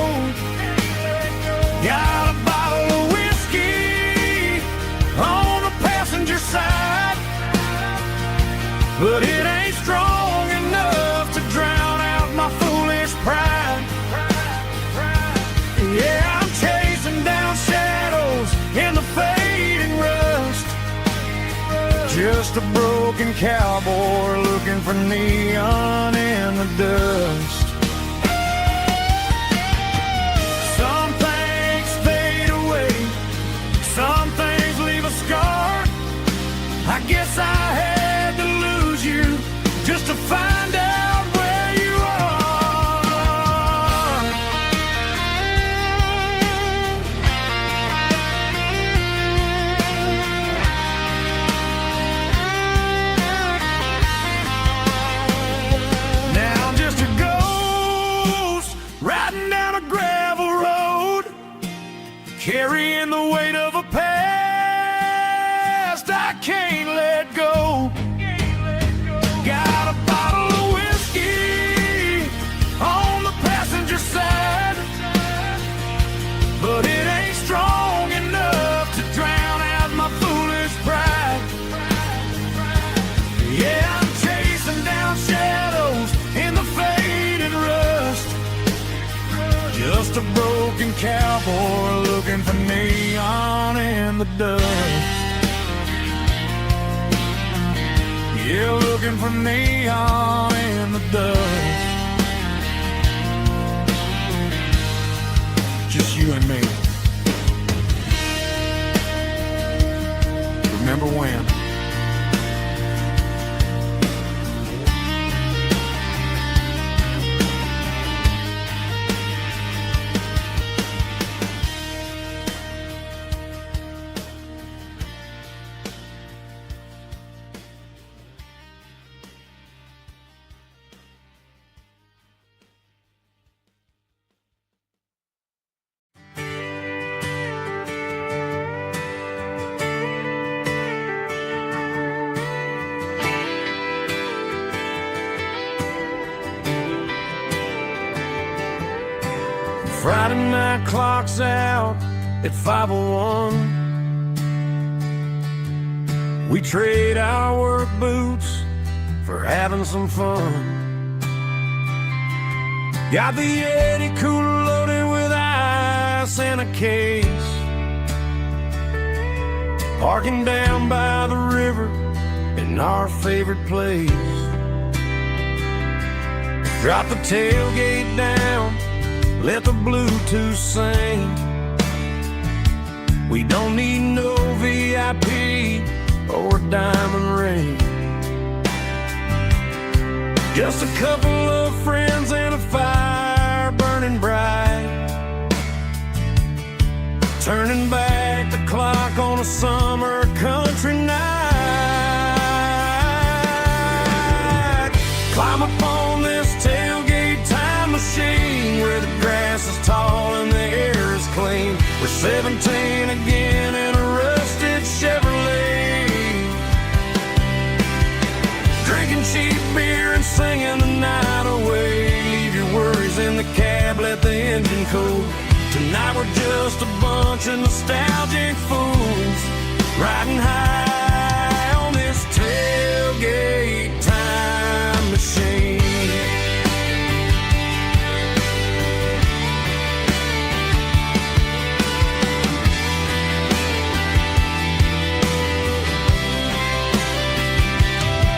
Got a bottle of whiskey on the passenger side, but it ain't strong enough to drown out my foolish pride. Yeah, I'm chasing down shadows in the fading rust, just a broken cowboy looking for neon in the dust. Some things fade away, some things leave a scar. I guess I had to lose you just to find out where you are. Now I'm just a ghost riding down a gravel road, carrying the weight of a past I can't let go. Got a bottle of whiskey on the passenger side, but it ain't strong enough to drown out my foolish pride. Yeah, I'm chasing down shadows in the fading rust, just a broken cowboy looking for neon in the dust. Yeah, looking for neon in the dust. Just you and me. Remember when? Friday night clock's out at 5:01. We trade our work boots for having some fun. Got the Yeti cooler loaded with ice and a case. parking down by the river in our favorite place. Drop the tailgate down, let the Bluetooth sing. We don't need no VIP or a diamond ring. Just a couple of friends and a fire burning bright, turning back the clock on a summer country night. Climb up on this tailgate time machine where the grass is tall and the air is clean. We're 17 again in a rusted Chevrolet, drinking cheap beer and singing the night away. Leave your worries in the cab, let the engine cool. Tonight we're just a bunch of nostalgic fools riding high on this tailgate time machine.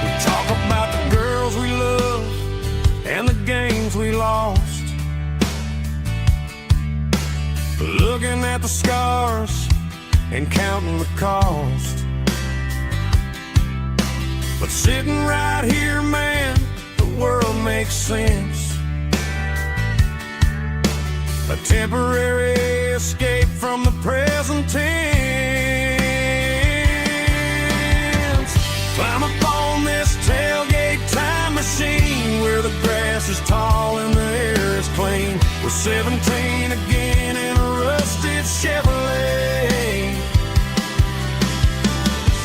We talk about the girls we love and the games we lost, looking at the scars and counting the cost. But sitting right here, man, the world makes sense. A temporary escape from the present tense. Climb up on this tailgate time machine where the grass is tall and the air is clean. We're 17 again in a rusted Chevrolet,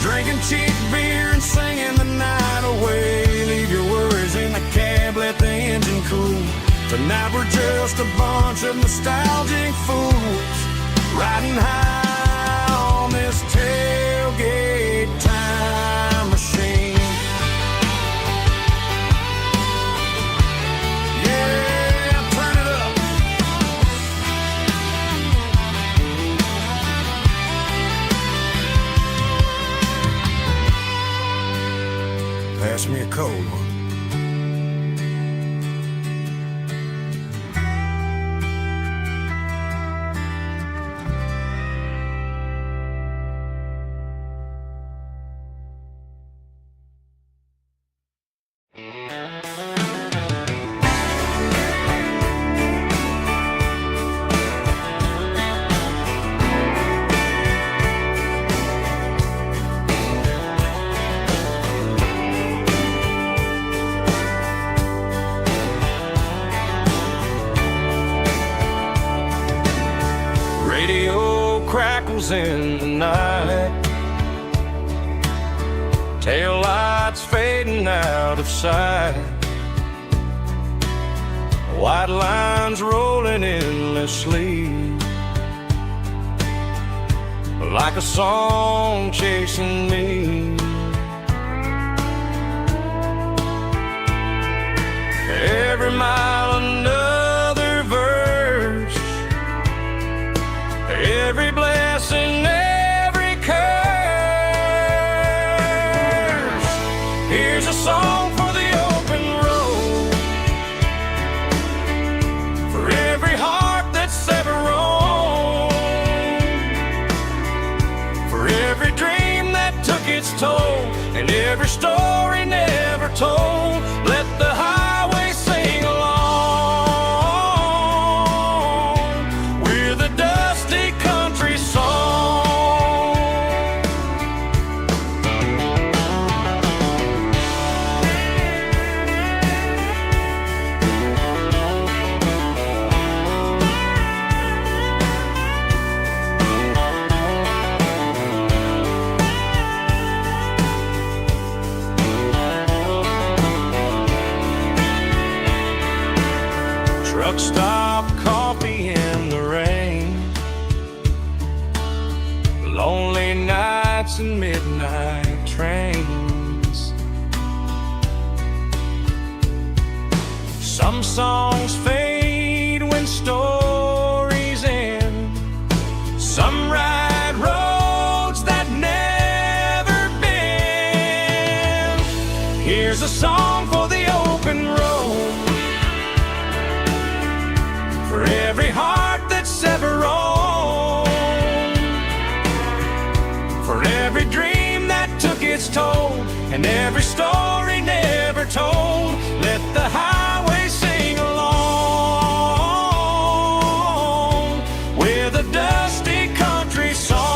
drinking cheap beer and singing the night away. Leave your worries in the cab, let the engine cool. Tonight we're just a bunch of nostalgic fools riding high on this tailgate time machine. Yeah, turn it up. Pass me a cold one. In the night, tail lights fading out of sight, white lines rolling endlessly, like a song chasing me. Every mile another verse, every blessing, every curse. Here's a song for the open road, for every heart that's ever roamed, for every dream that took its toll, and every story never told. Let the highway sing along with a dusty country song. Truck stop, coffee in the rain, lonely nights and midnight trains. Some songs fade when stories end, some ride roads that never Here's a song for the open road, for every heart that's ever roamed, for every dream that took its toll, and every story never told. Let the highway sing along with a dusty country song.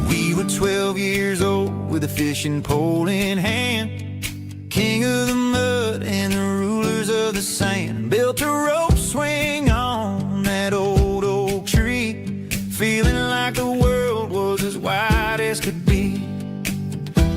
We were 12 years old with a fishing pole in hand, king of the mud and the rulers of the sand. Built a rope swing on that old oak tree, feeling like the world was as wide as could be.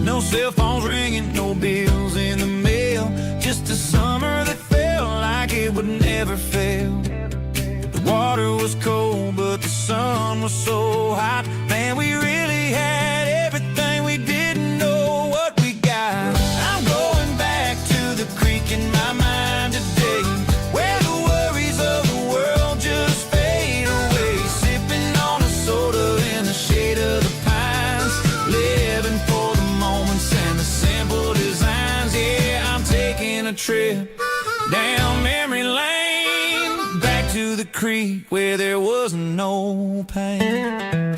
No cell phones ringing, no bills in the mail, just a summer that felt like it would never fail. The water was cold, but the sun was so hot. Man, we really had everything, we didn't know what we got. I'm going back to the creek in my mind today, where the worries of the world just fade away. Sipping on a soda in the shade of the pines, living for the moments and the simple designs. Yeah, I'm taking a trip down memory lane, back to the creek where there was no pain.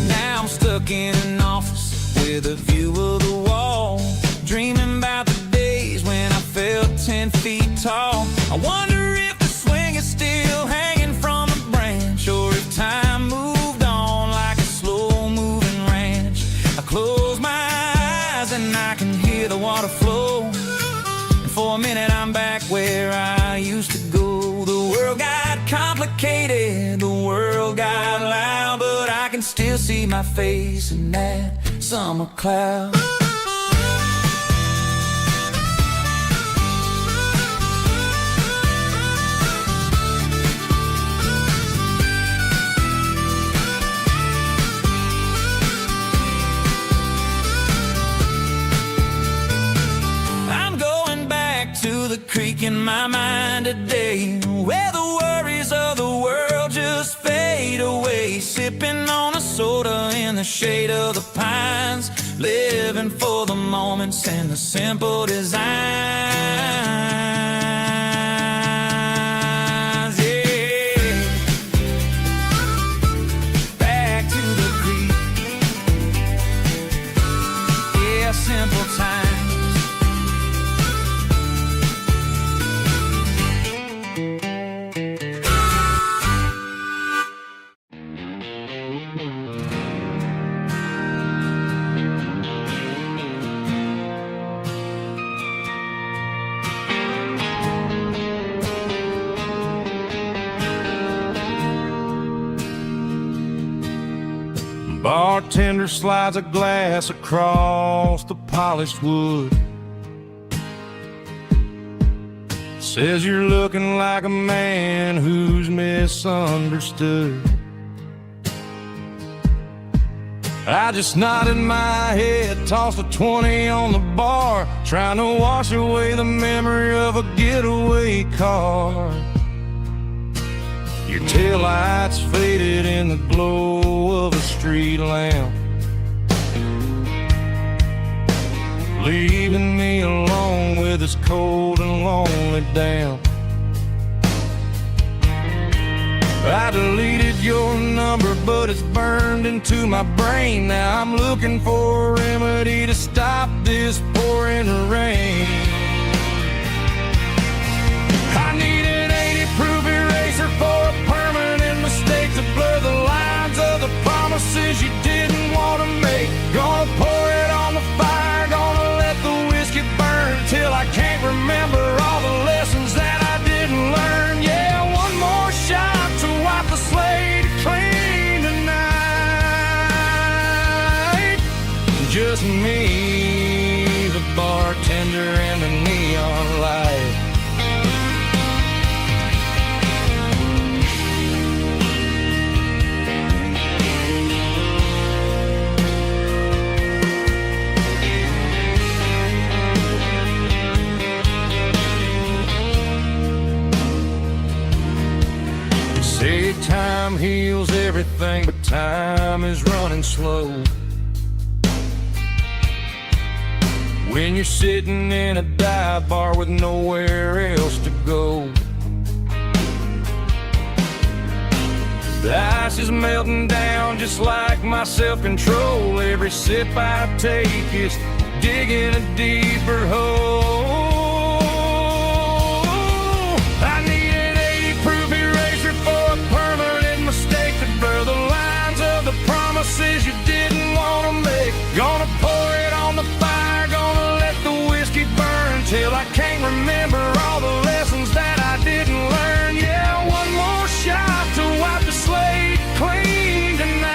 Now I'm stuck in an office with a view of the wall, dreaming about the days when I felt 10 feet tall. I wonder if the swing is still hanging from a branch, or if time moved on like a slow-moving ranch. I close my eyes and I can hear the water flow, and for a minute I'm back where I used to go. The world got complicated, the world got loud, but I can still see my face in that summer cloud. I'm going back to the creek in my mind today, where the worries of the world just fade away. Sipping on a soda in the shade of the pines, living for the moments and the simple designs. Yeah, back to the creek. Yeah, simple times. Bartender slides a glass across the polished wood, says you're looking like a man who's misunderstood. I just nodded my head, tossed a 20 on the bar, trying to wash away the memory of a getaway car. Your taillights faded in the glow of a street lamp. this cold and lonely damn. I deleted your number, but it's burned into my brain. Now I'm looking for a remedy to stop this pouring rain. I need an 80-proof eraser for a permanent mistake to blur the lines of the promises you didn't want to make. Gonna pour it on the fire, gonna let the whiskey burn till I can't remember all the lessons that I didn't learn. Yeah, one more shot to wipe the slate clean tonight. Just me, the bartender, and the neon light. Say time heals everything, but time is running slow. When you're sitting in a dive bar with nowhere else to go, the ice is melting down just like my self-control. Every sip I take is digging a deeper hole. I need an 80-proof eraser for a permanent mistake to blur the lines of the promises you didn't want to make. Gonna pour it on the fire, gonna let the whiskey burn till I can't remember all the lessons that I didn't learn. Yeah, one more shot to wipe the slate clean tonight.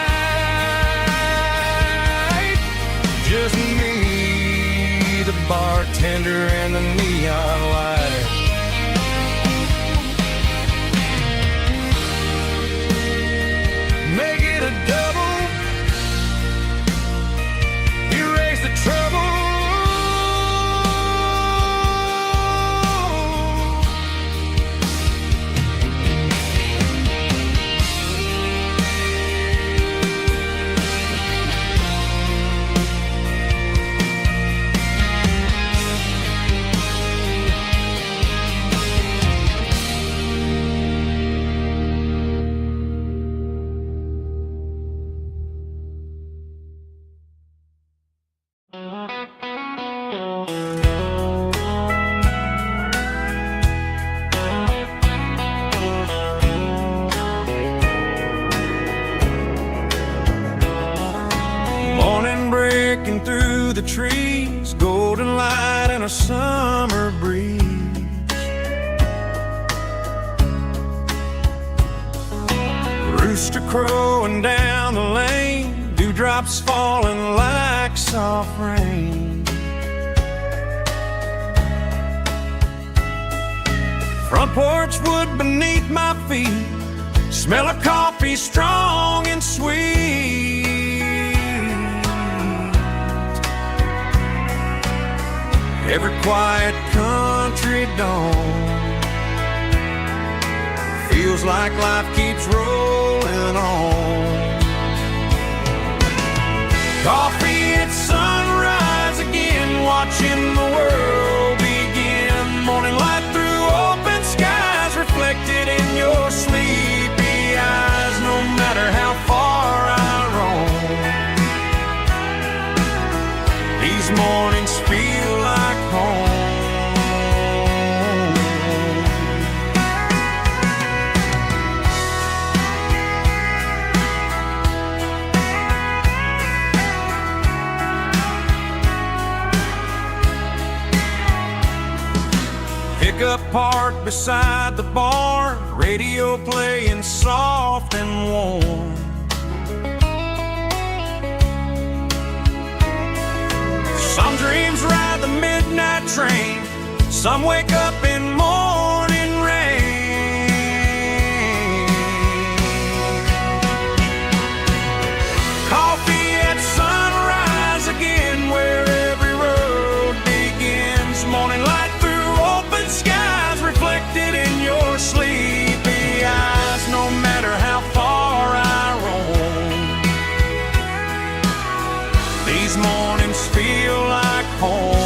Just me, the bartender, and the neon light. Make it a double, erase the trouble. Morning breaking through the trees, golden light and a summer breeze. Rooster crowing down the lane, dewdrops falling like soft rain. Front porch wood beneath my feet, smell of coffee strong and sweet. Every quiet country dawn feels like life keeps rolling on. Coffee at sunrise again, watching the world begin. Morning light through open skies, reflected in your sleepy eyes. No matter how far I roam, these mornings feel like home. Pickup parked beside the barn, radio playing soft and warm. Some dreams ride the midnight train, some wake up in morning rain. Coffee at sunrise again, where every road begins. Morning light through open skies, reflected in your sleepy eyes. No matter how far I roam, these mornings feel like home.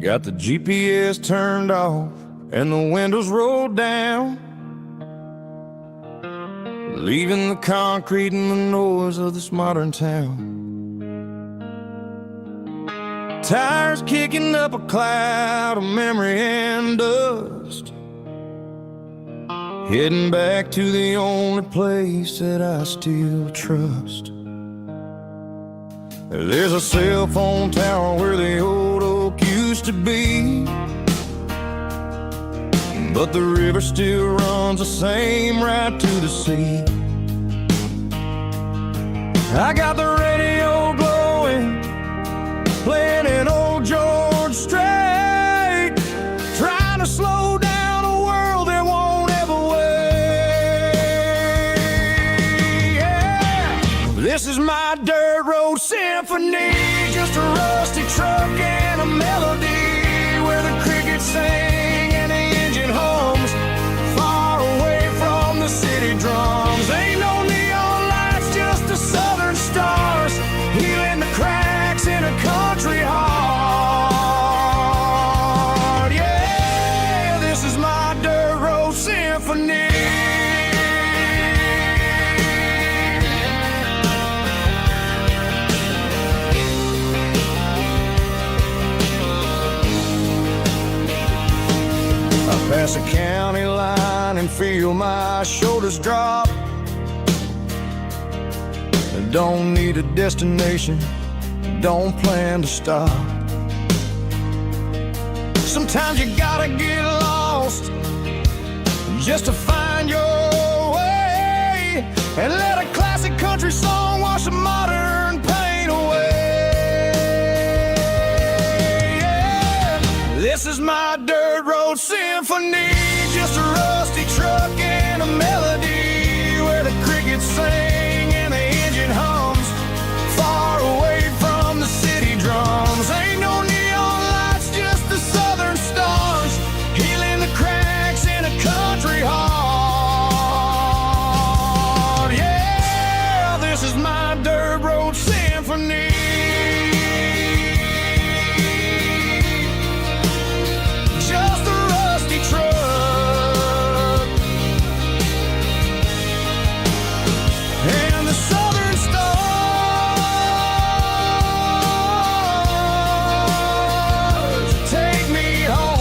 Got the GPS turned off and the windows rolled down, leaving the concrete and the noise of this modern town. Tires kicking up a cloud of memory and dust, heading back to the only place that I still trust. There's a cell phone tower where the old oak used to be, but the river still runs the same right to the sea. I got the radio glowing, playing an old George Strait, trying to slow down a world that won't ever wait. Yeah. This is my dirt road symphony, just a rusty truck and a melody where the crickets sing and the engine hums, far away from the city drums. Ain't no neon lights, just the southern stars, healing the cracks in a country heart. Yeah, this is my dirt road symphony. I pass a county line and feel my shoulders drop. I don't need a destination, don't plan to stop. Sometimes you gotta get lost just to find your way, and let a classic country song wash a modern pain away. Yeah. This is my dirt road symphony, just a rusty truck and a melody where the crickets sing and the engine hums, far away from the city drums. Ain't no neon lights, just the southern stars, healing the cracks in a country heart. Yeah, this is my dirt road symphony. Just a rusty truck and the southern stars take me home.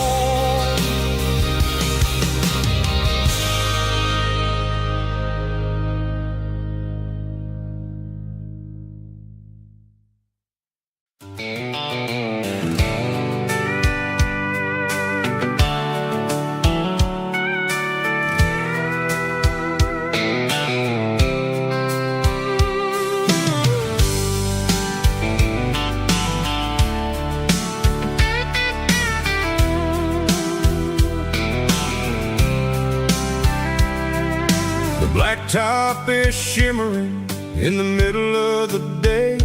The blacktop is shimmering in the middle of the day.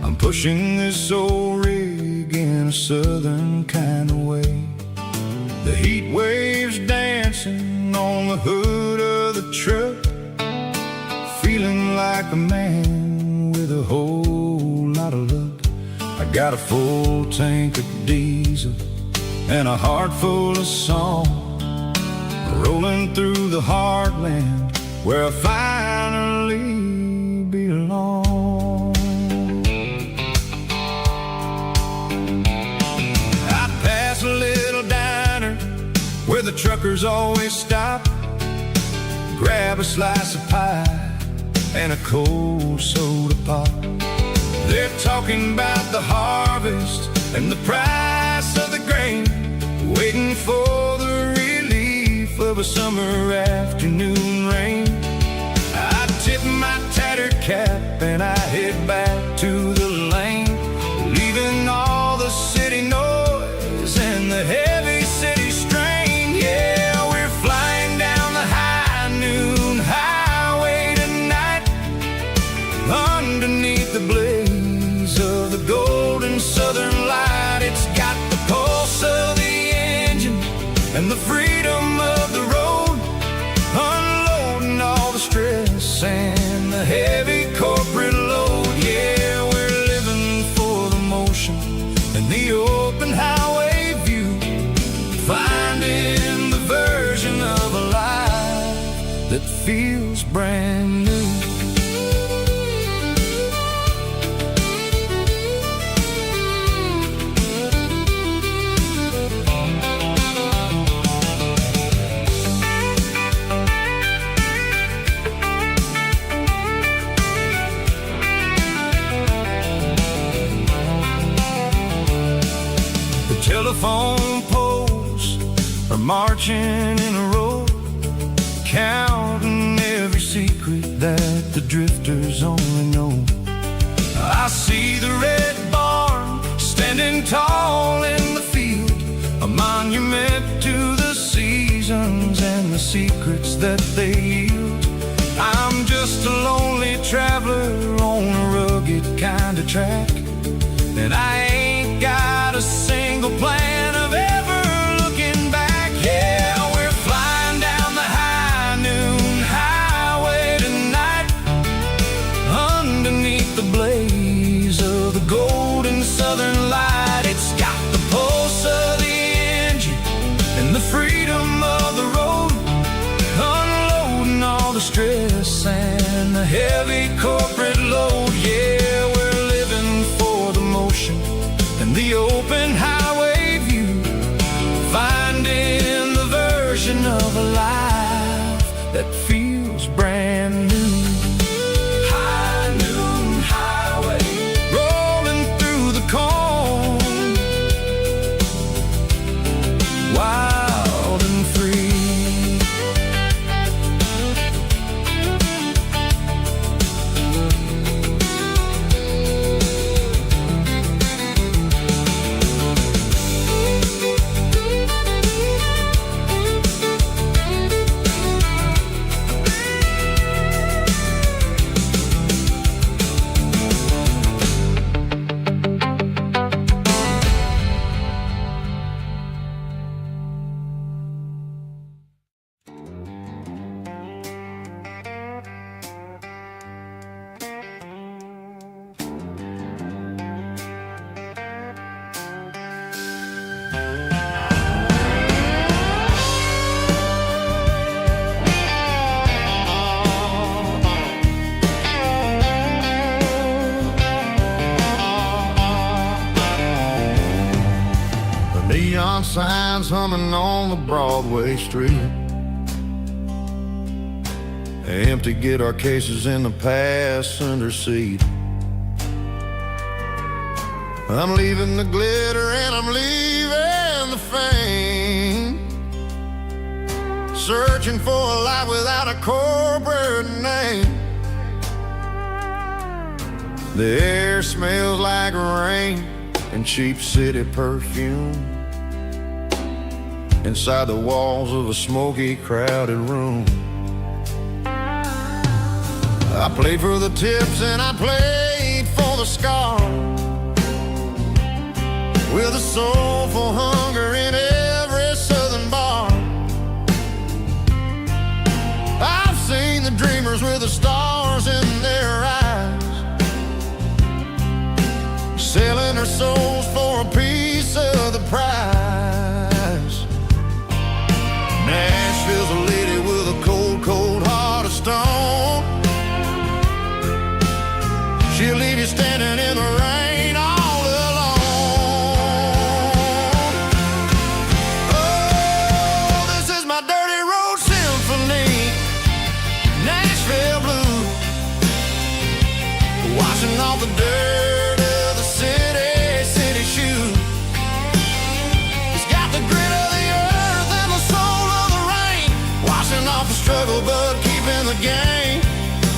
I'm pushing this old rig in a southern kind of way. The heat waves dancing on the hood of the truck, feeling like a man with a whole lot of luck. I got a full tank of diesel and a heart full of song, rolling through the heartland where I finally belong. I pass a little diner where the truckers always stop, grab a slice of pie and a cold soda pop. They're talking about the harvest and the price of the grain, waiting for the relief of a summer afternoon rain. I tip my tattered cap and I head back to the lane, leaving all the city noise and the heavy city strain. Yeah, we're flying down the high noon highway tonight, underneath the blaze of the golden southern light. It's got the pulse of the engine and the freedom of the road, unloading feels brand new. Telephone poles are marching in a row, counting every secret that the drifters only know. I see the red barn standing tall in the field, a monument to the seasons and the secrets that they yield. I'm just a lonely traveler on a rugged kind of track, and I ain't got a single plan of ever looking back. Yeah, we're flying down the high noon highway tonight, underneath the blaze of the golden southern light. It's got the pulse of the engine and the freedom of the road, unloading all the stress and the heavy corporate load. Yeah, we're living for the motion and the open highway view, finding the version of a life that feels brand new. High noon highway, rolling through the corn, wild and free. Neon signs humming on the Broadway street, empty guitar cases in the passenger seat. I'm leaving the glitter and I'm leaving the fame, searching for a life without a corporate name. The air smells like rain and cheap city perfume inside the walls of a smoky, crowded room. I played for the tips and I played for the scar, with a soulful hunger in every southern bar. I've seen the dreamers with the stars in their eyes, selling their souls for a piece of the prize. Nashville's a lady with a cold, cold heart of stone. She'll leave you standing in the rain all alone. Oh, this is my dirty road symphony, Nashville blues, washing off the dirt of the city shoes. It's got the grit of the earth and the soul of the rain, washing off the struggle but keeping the game.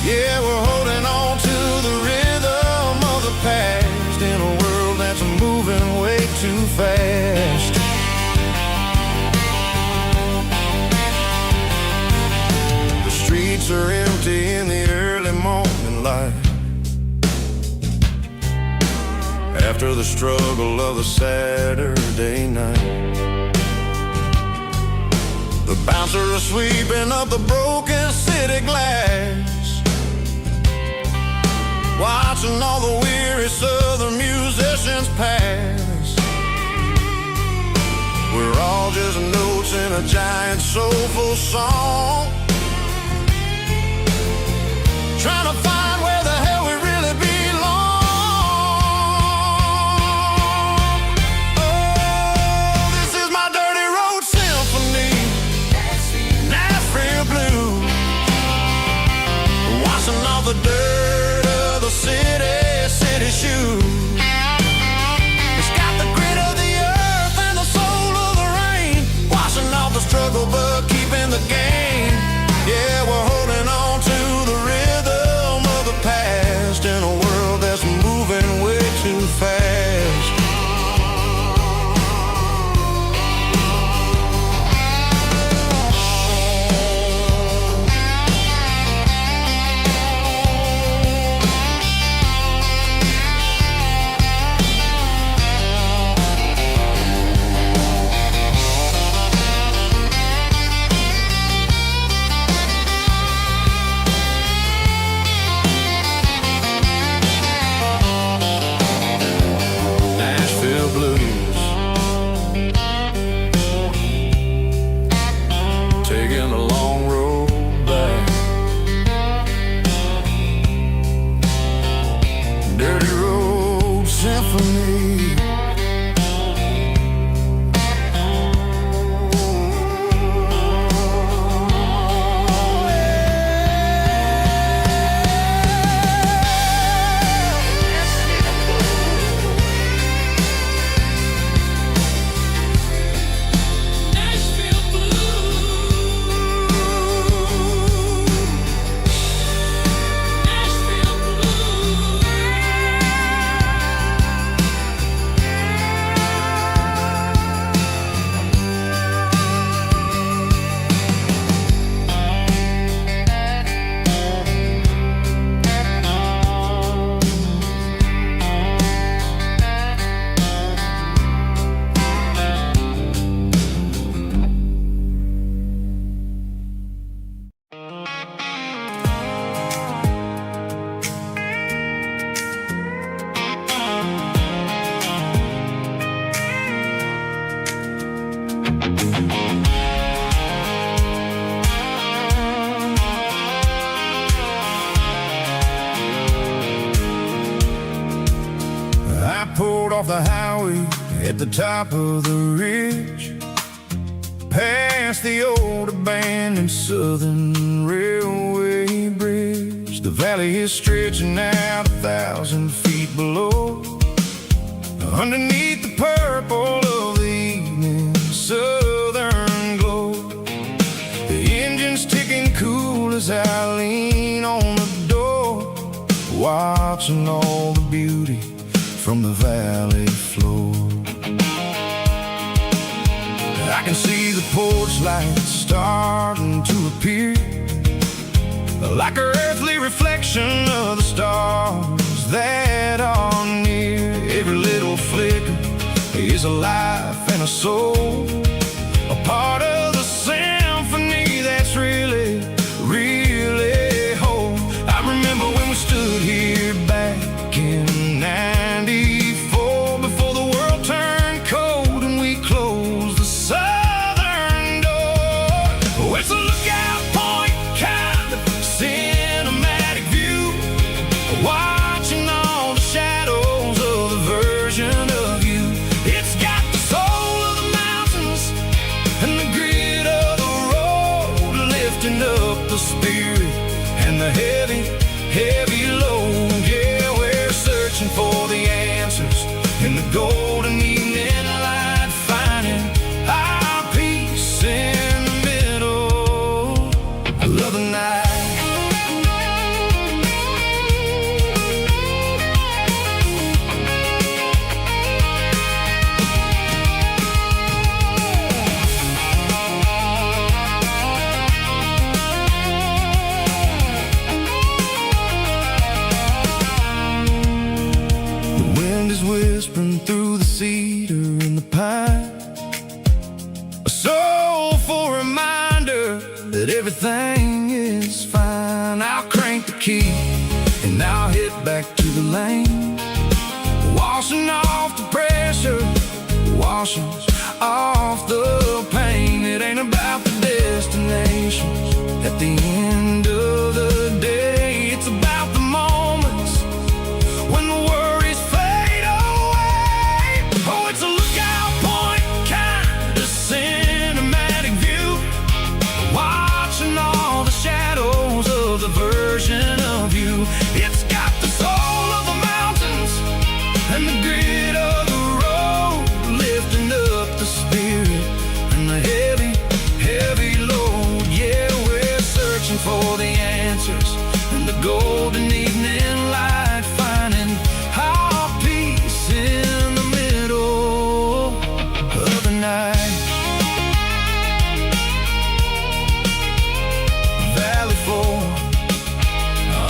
Yeah, we're holding on to the rhythm of the past in a world that's moving way too fast. The streets are empty in the early morning light, after the struggle of the Saturday night. The bouncer is sweeping up the broken city glass, watching all the weary southern musicians pass. We're all just notes in a giant soulful song, trying to find where the hell we really belong. Oh, this is my dirty road symphony, Nashville blues, washing off the dirt of the city shoes. It's got the grit of the earth and the soul of the rain, washing off the struggle but keeping the game. Yeah, we're holding on to the rhythm of the past in a world that's moving way too fast. Off the highway at the top of the ridge, past the old abandoned Southern Railway bridge. The valley is stretching out 1,000 feet below, underneath the purple of the evening southern glow. The engine's ticking cool as I lean on the door, watching all the beauty from the valley floor. I can see the porch lights starting to appear, like an earthly reflection of the stars that are near. Every little flicker is a life and a soul, a part of the symphony that's really, really whole. I remember when we stood here back in '94, before the world turned cold and we closed the southern door. Oh, it's a lookout point, kind of cinematic view, watching all the shadows of the version of you. It's got the soul of the mountains and the grit of the road, lifting up the spirit and the heavy, heavy load. Yeah, we're searching for the answers in the golden evening light, finding our peace in the middle of the night. The wind is whispering through the cedar and the pine, a soulful reminder that everything is fine. I'll crank the key and I'll hit back to the lane, washing off the pressure, washing off the pain. It ain't about the destinations at the end of the day, it's for the answers in the golden evening light, finding our peace in the middle of the night. Valley floor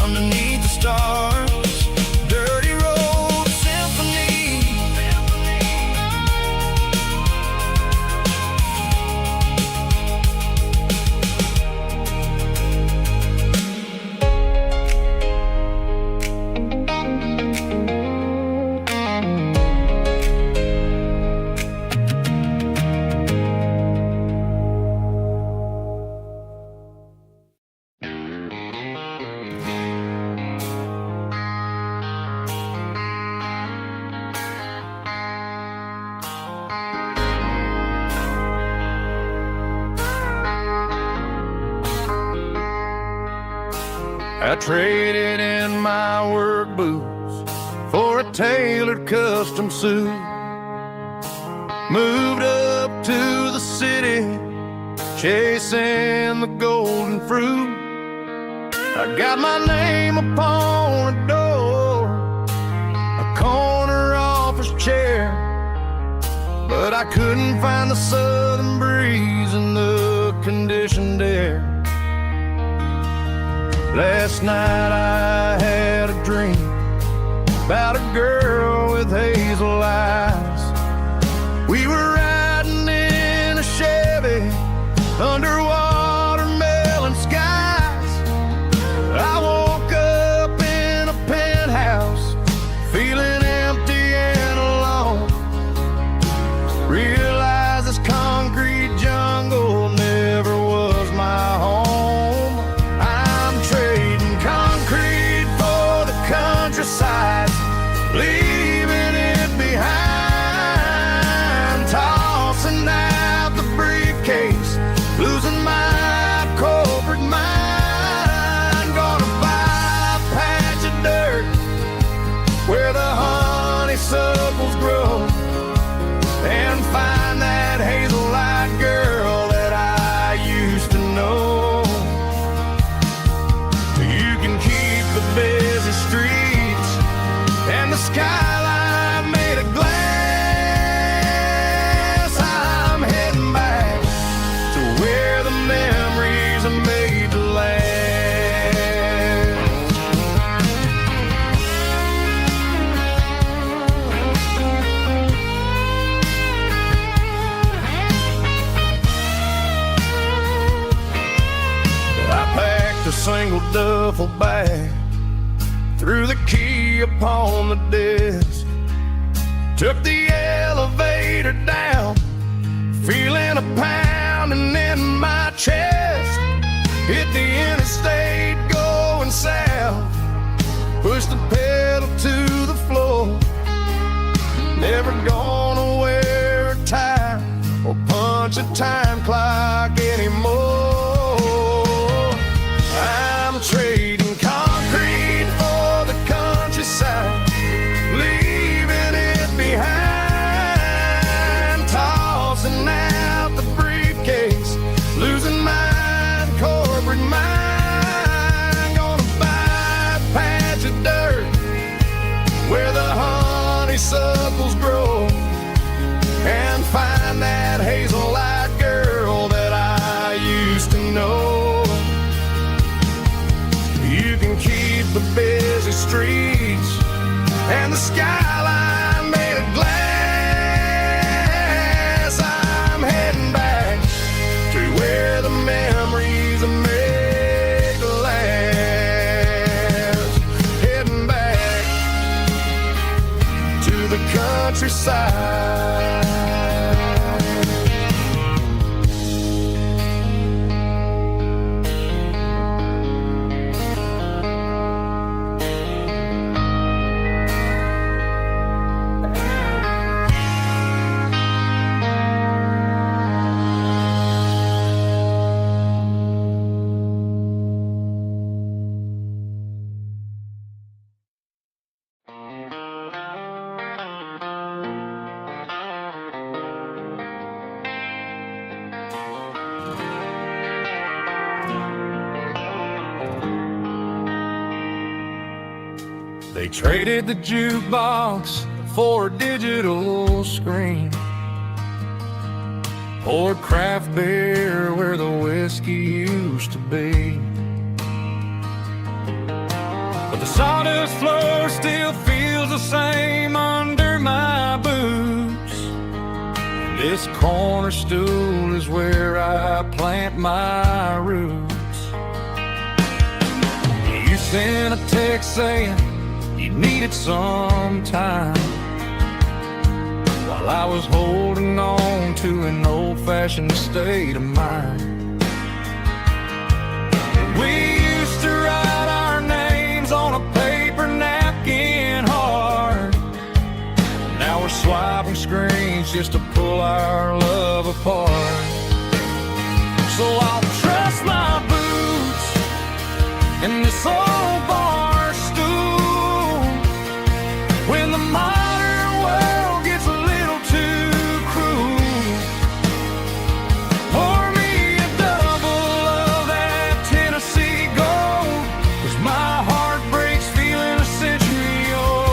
underneath the stars, dirty road symphony. I traded in my work boots for a tailored custom suit. Moved up to the city, chasing the golden fruit. I got my name upon a door, a corner office chair, but I couldn't find the southern breeze in the conditioned air. Last night I had a dream about a girl with hazel eyes. We were riding in a Chevy under watermelon skies. I woke up in a penthouse feeling empty and alone. Realized this concrete jungle never was my home. Countryside, leaving it behind, tossing out the briefcase, losing my corporate mind. Gonna buy a patch of dirt where the honeysuckles grow and find that hazel-eyed girl that I used to know. You can keep the busy streets and the skyline made of glass. I'm heading back to where the memories are made to last. I packed a single duffel bag, threw the key upon the desk, took the elevator down, feeling a pounding in my chest. Hit the interstate going south, pushed the pedal to the floor. Never gonna wear a tie or punch a time clock anymore. I'm trading concrete for the countryside, leaving it behind, tossing out the briefcase, losing my corporate mind. Gonna buy a patch of dirt where the honeysuckles grow and find that hazel-eyed girl that I used to know. You can keep the busy streets and the skyline made of glass. I'm heading back to where the memories are made to last. Heading back to the countryside. They traded the jukebox for a digital screen, poured craft beer where the whiskey used to be. But the sawdust floor still feels the same under my boots. This corner stool is where I plant my roots. You sent a text saying you needed some time, while I was holding on to an old-fashioned state of mind. We used to write our names on a paper napkin hard. Now we're swiping screens just to pull our love apart. So I'll trust my boots in this old bar stool when the modern world gets a little too cruel. Pour me a double of that Tennessee Gold, 'cause my heart breaks feeling a century old.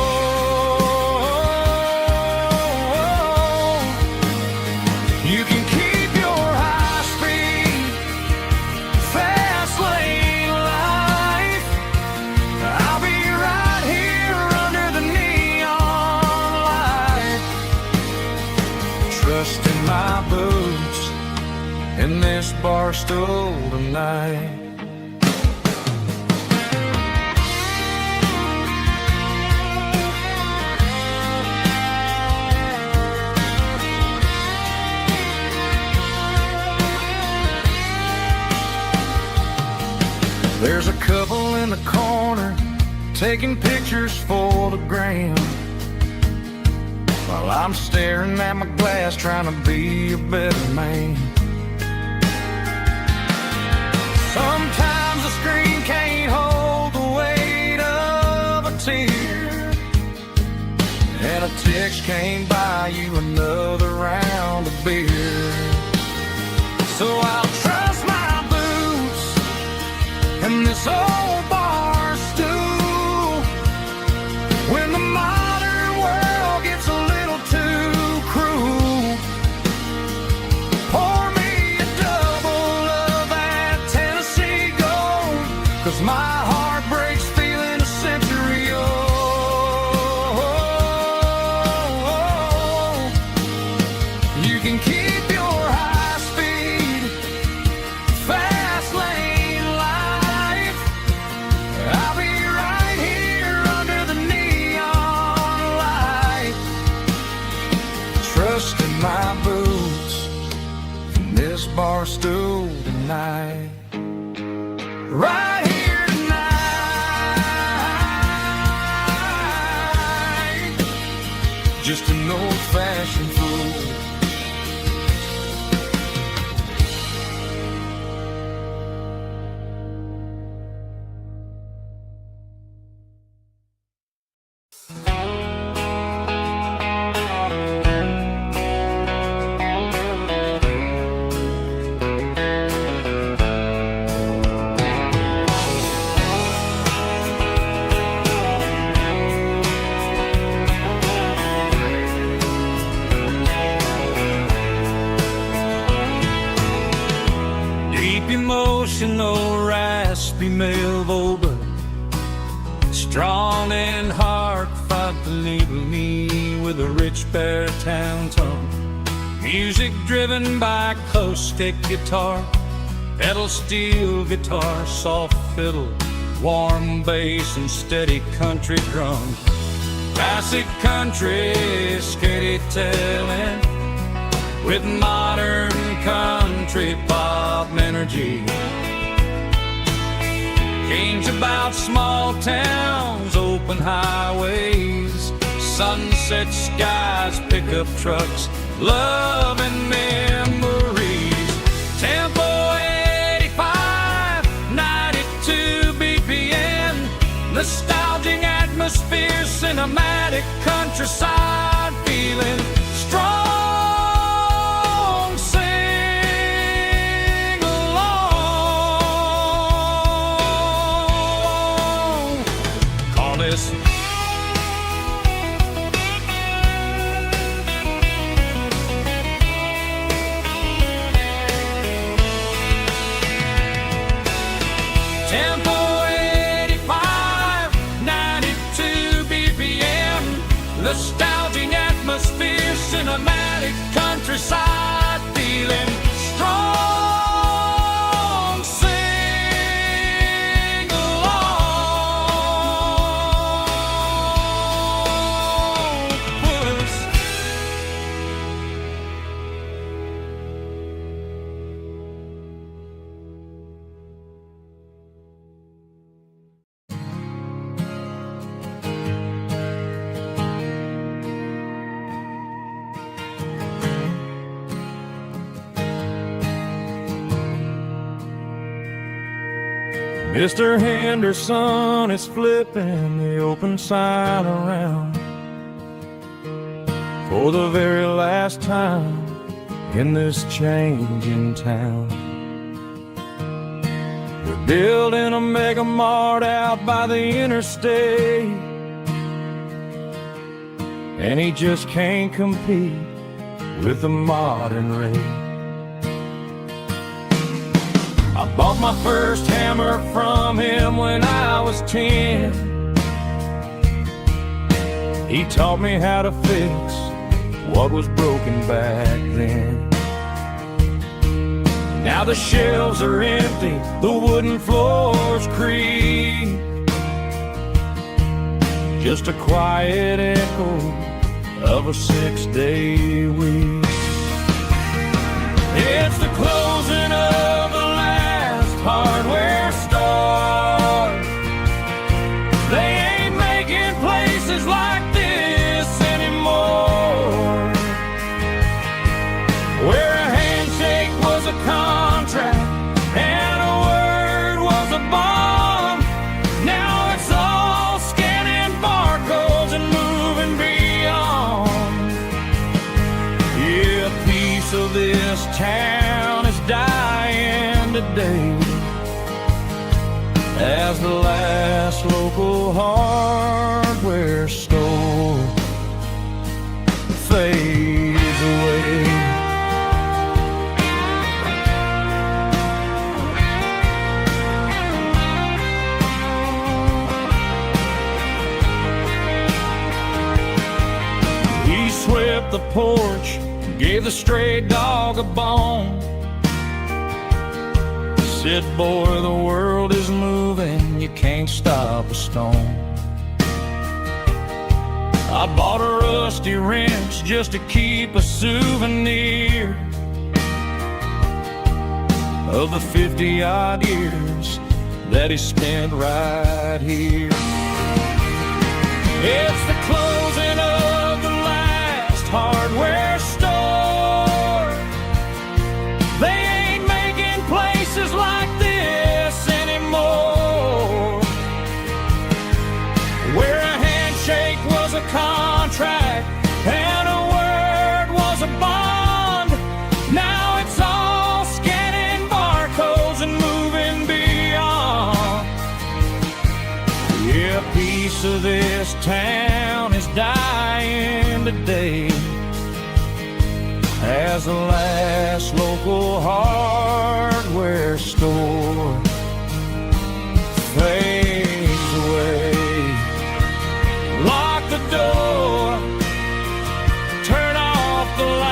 You can keep your high-speed fast lane life. I'll be right here under the neon light, trusting my boots in this bar stool tonight. There's a couple in the corner taking pictures for the gram, while I'm staring at my glass trying to be a better man. Sometimes the screen can't hold the weight of a tear, and a text can't buy you another round of beer. So I'll trust my boots in this old bar stool when the modern world gets a little too cruel. Pour me a double of that Tennessee Gold, 'cause my heart breaks feeling a century old. You can keep your high-speed fast lane life. I'll be right here under the neon light, trusting my boots in this bar stool tonight. Right here tonight, just an old-fashioned fool. Deep emotional, raspy male vulva, strong in heart, fight to leave me with a rich baritone tone. Music driven by acoustic guitar, pedal steel guitar, soft fiddle, warm bass and steady country drums. Classic country skitty-tailing with modern country pop energy. Games about small towns, open highways, sunset skies, pickup trucks, love and memories. Tempo 85, 92 BPM, nostalgic atmosphere, cinematic countryside feeling, strong, sing along. Call this nostalgic atmosphere, cinematic countryside feeling strong. Sing along with us. Mr. Henderson is flipping the open sign around for the very last time in this changing town. We're building a mega mart out by the interstate, and he just can't compete with the modern rate. I bought my first hammer from him when I was 10. He taught me how to fix what was broken back then. Now the shelves are empty, the wooden floors creak, just a quiet echo of a 6-day week. It's the closing of the last hardware store. They ain't making places like this anymore, where a handshake was a contract and a word was a bond. Now it's all scanning barcodes and moving beyond. Yeah, a piece of this town is dying today as the last local hardware store fades away. He swept the porch, gave the stray dog a bone, said, boy, the world is moving, you can't stop a stone. I bought a rusty wrench just to keep a souvenir of the 50-odd years that he spent right here. It's the closing of the last hardware store. They ain't making places like this anymore, where a handshake was a contract and a word was a bond. Now it's all scanning barcodes and moving beyond. Yeah, a piece of this town is dying today as the last local hardware store fades away. Lock the door, turn off the light.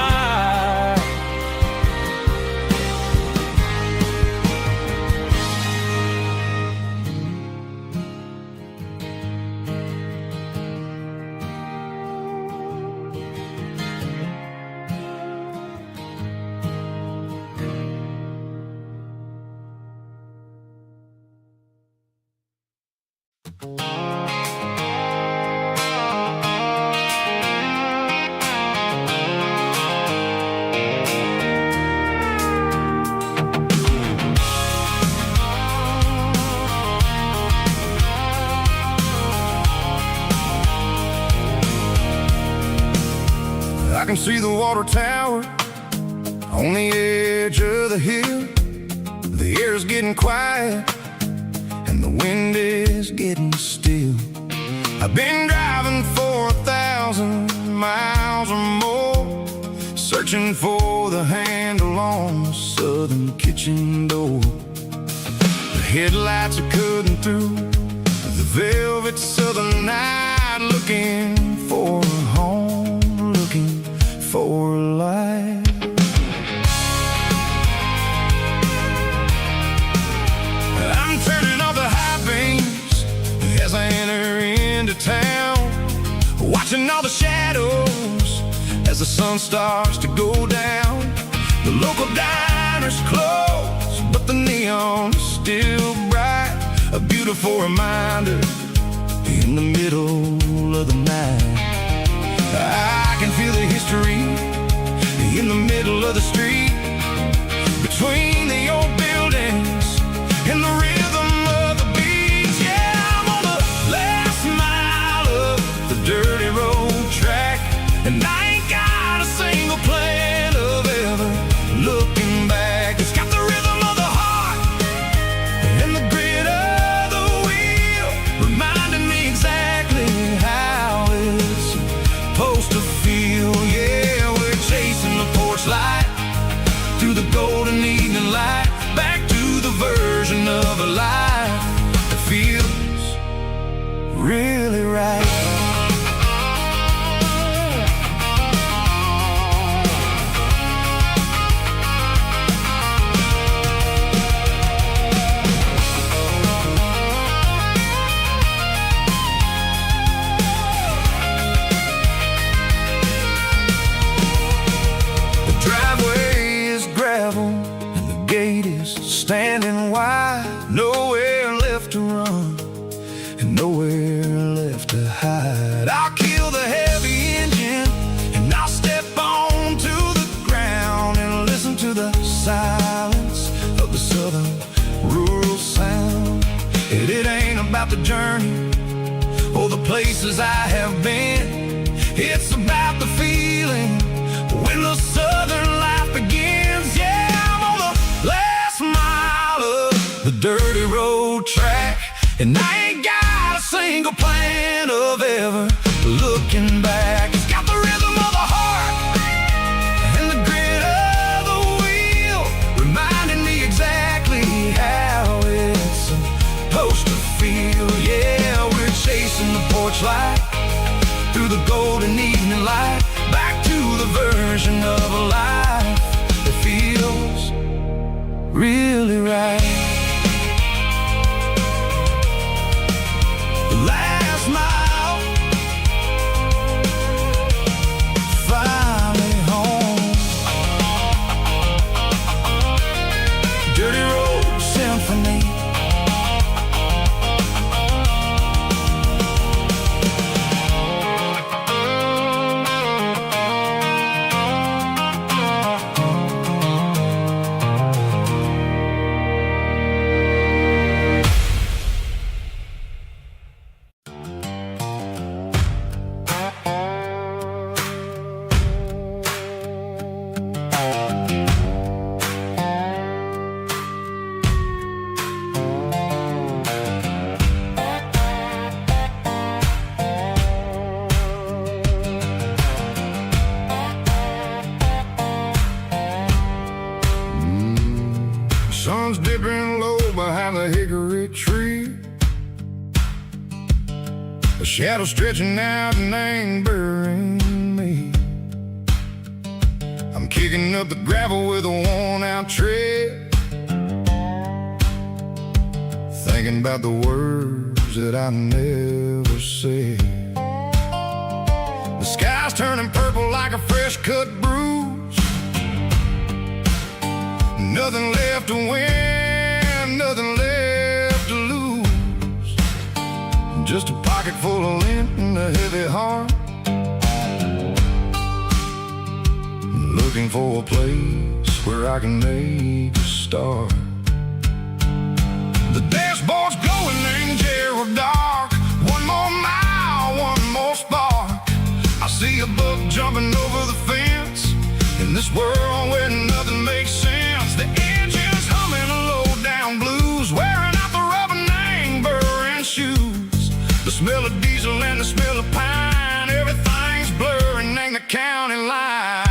I can see the water tower on the edge of the hill. The air's getting quiet and the wind is getting still. I've been driving for 1,000 miles or more, searching for the handle on the southern kitchen door. The headlights are cutting through the velvet southern night night looking for a home, looking for a life. I'm turning off the high beams as I enter into town, watching all the shadows as the sun starts to go down. The local diner's closed, but the neon is still bright, a beautiful reminder in the middle of the night. I can feel the history in the middle of the street, between the old buildings and the rhythm of the beats. Yeah, I'm on the last mile of the dirty road track, and I ain't got a single plan of ever looking back. It's got the rhythm of the heart and the grit of the wheel, reminding me exactly how it's supposed to feel. Yeah, we're chasing the porch light through the golden evening light, back to the version of a life that feels really right. Standing wide, nowhere left to run and nowhere left to hide. I'll kill the heavy engine and I'll step onto the ground and listen to the silence of the southern rural sound. It ain't about the journey or the places I have been, it's about the feeling when the southern life begins. Yeah, I'm on the last mile of the dirty road track, and I ain't got a single plan of ever looking back. It's got the rhythm of the heart and the grit of the wheel, reminding me exactly how it's supposed to feel. Yeah, we're chasing the porch light through the golden evening light, back to the version of a life that feels really right. The last mile, finally home. Dirty road symphony. Sun's dipping low behind the hickory tree, a shadow stretching out and angering me. I'm kicking up the gravel with a worn-out tread, thinking about the words that I never said. The sky's turning purple like a fresh-cut bruise, nothing left to win, nothing left to lose, just a pocket full of lint and a heavy heart, looking for a place where I can make a start. The dashboard's glowing in Gerald dark, one more mile, one more spark. I see a buck jumping over the fence in this world where nothing makes sense. The engine's humming a low-down blues, wearing out the rubber name burring shoes. The smell of diesel and the smell of pine, everything's blurring in the county line.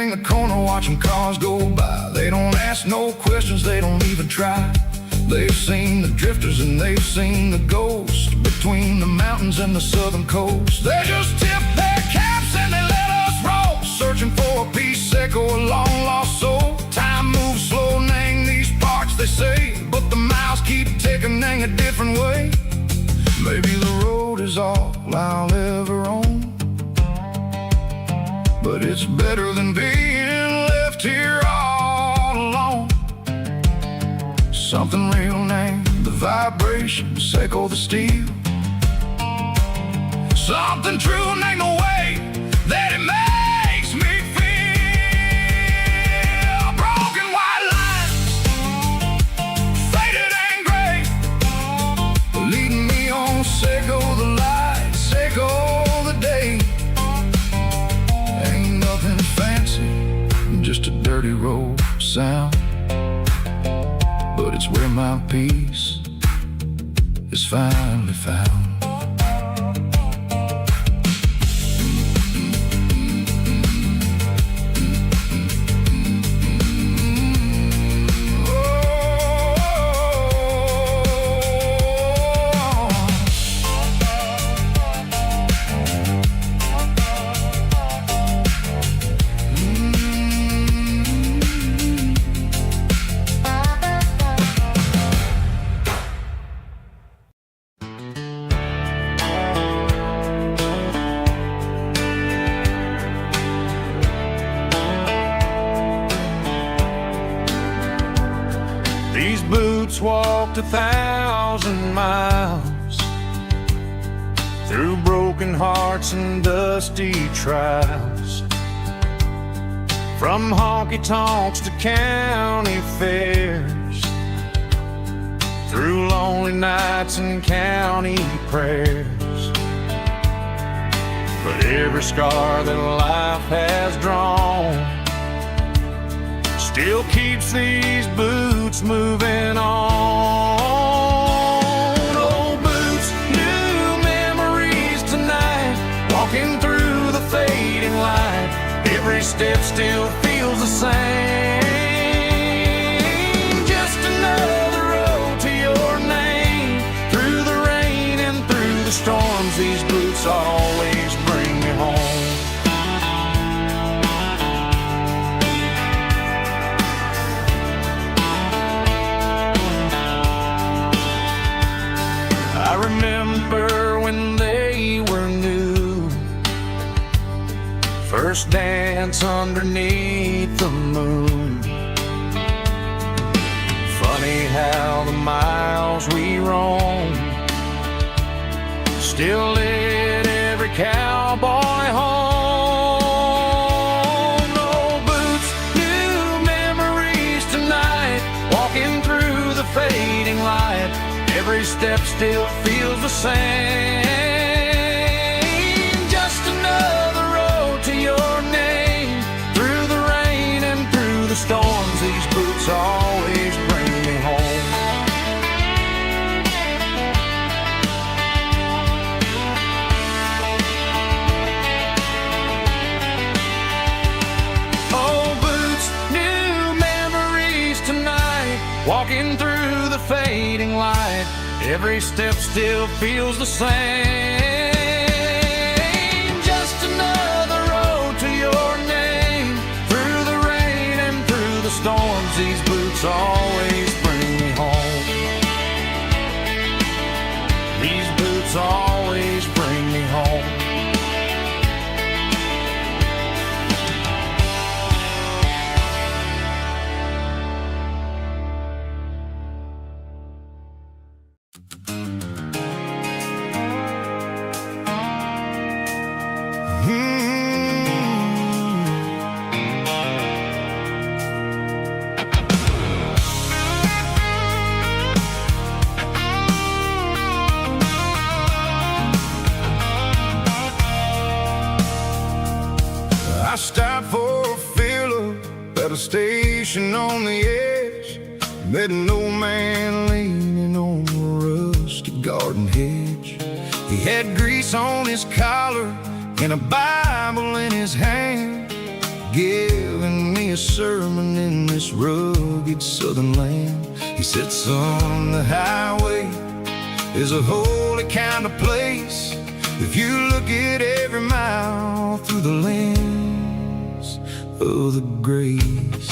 turning the corner, watching cars go by. They don't ask no questions, they don't even try. They've seen the drifters and they've seen the ghosts between the mountains and the southern coast. They just tip their caps and they let us roll, searching for a piece seco, a long lost soul. Time moves slow, nang these parts they say, but the miles keep ticking, nang a different way. Maybe the road is all I'll ever own, but it's better than being left here all alone. Something real named the vibration, seco the steel. Something true named the way that it makes me feel. Broken white lines, faded and gray, leading me on, seco the light, seco the day. Ain't nothing fancy, just a dirty road sound, but it's where my peace is finally found. These boots walked 1,000 miles through broken hearts and dusty trials, from honky-tonks to county fairs, through lonely nights and county prayers. But every scar that life has drawn still keeps these boots moving on. Old boots, new memories tonight, walking through the fading light. Every step still feels the same. Just another road to your name. Through the rain and through the storms, these boots always bring me home. I remember when they were new, first dance underneath the moon. Funny how the miles we roam still lit every cowboy home. Old boots, new memories tonight, walking through the fading light. Every step still feels the same. Just another road to your name. Through the rain and through the storms, these boots always bring me home. Old boots, new memories tonight, walking through the fading light. Every step still feels the same. Just another road to your name. Through the rain and through the storms, these boots always bring me home. These boots always bring me home. I stopped for a fill-up at a station on the edge. Met an old man leaning on a rusty garden hedge. He had grease on his collar and a Bible in his hand. giving me a sermon in this rugged southern land. He said, son, the highway is a holy kind of place if you look at every mile through the lens of the grace.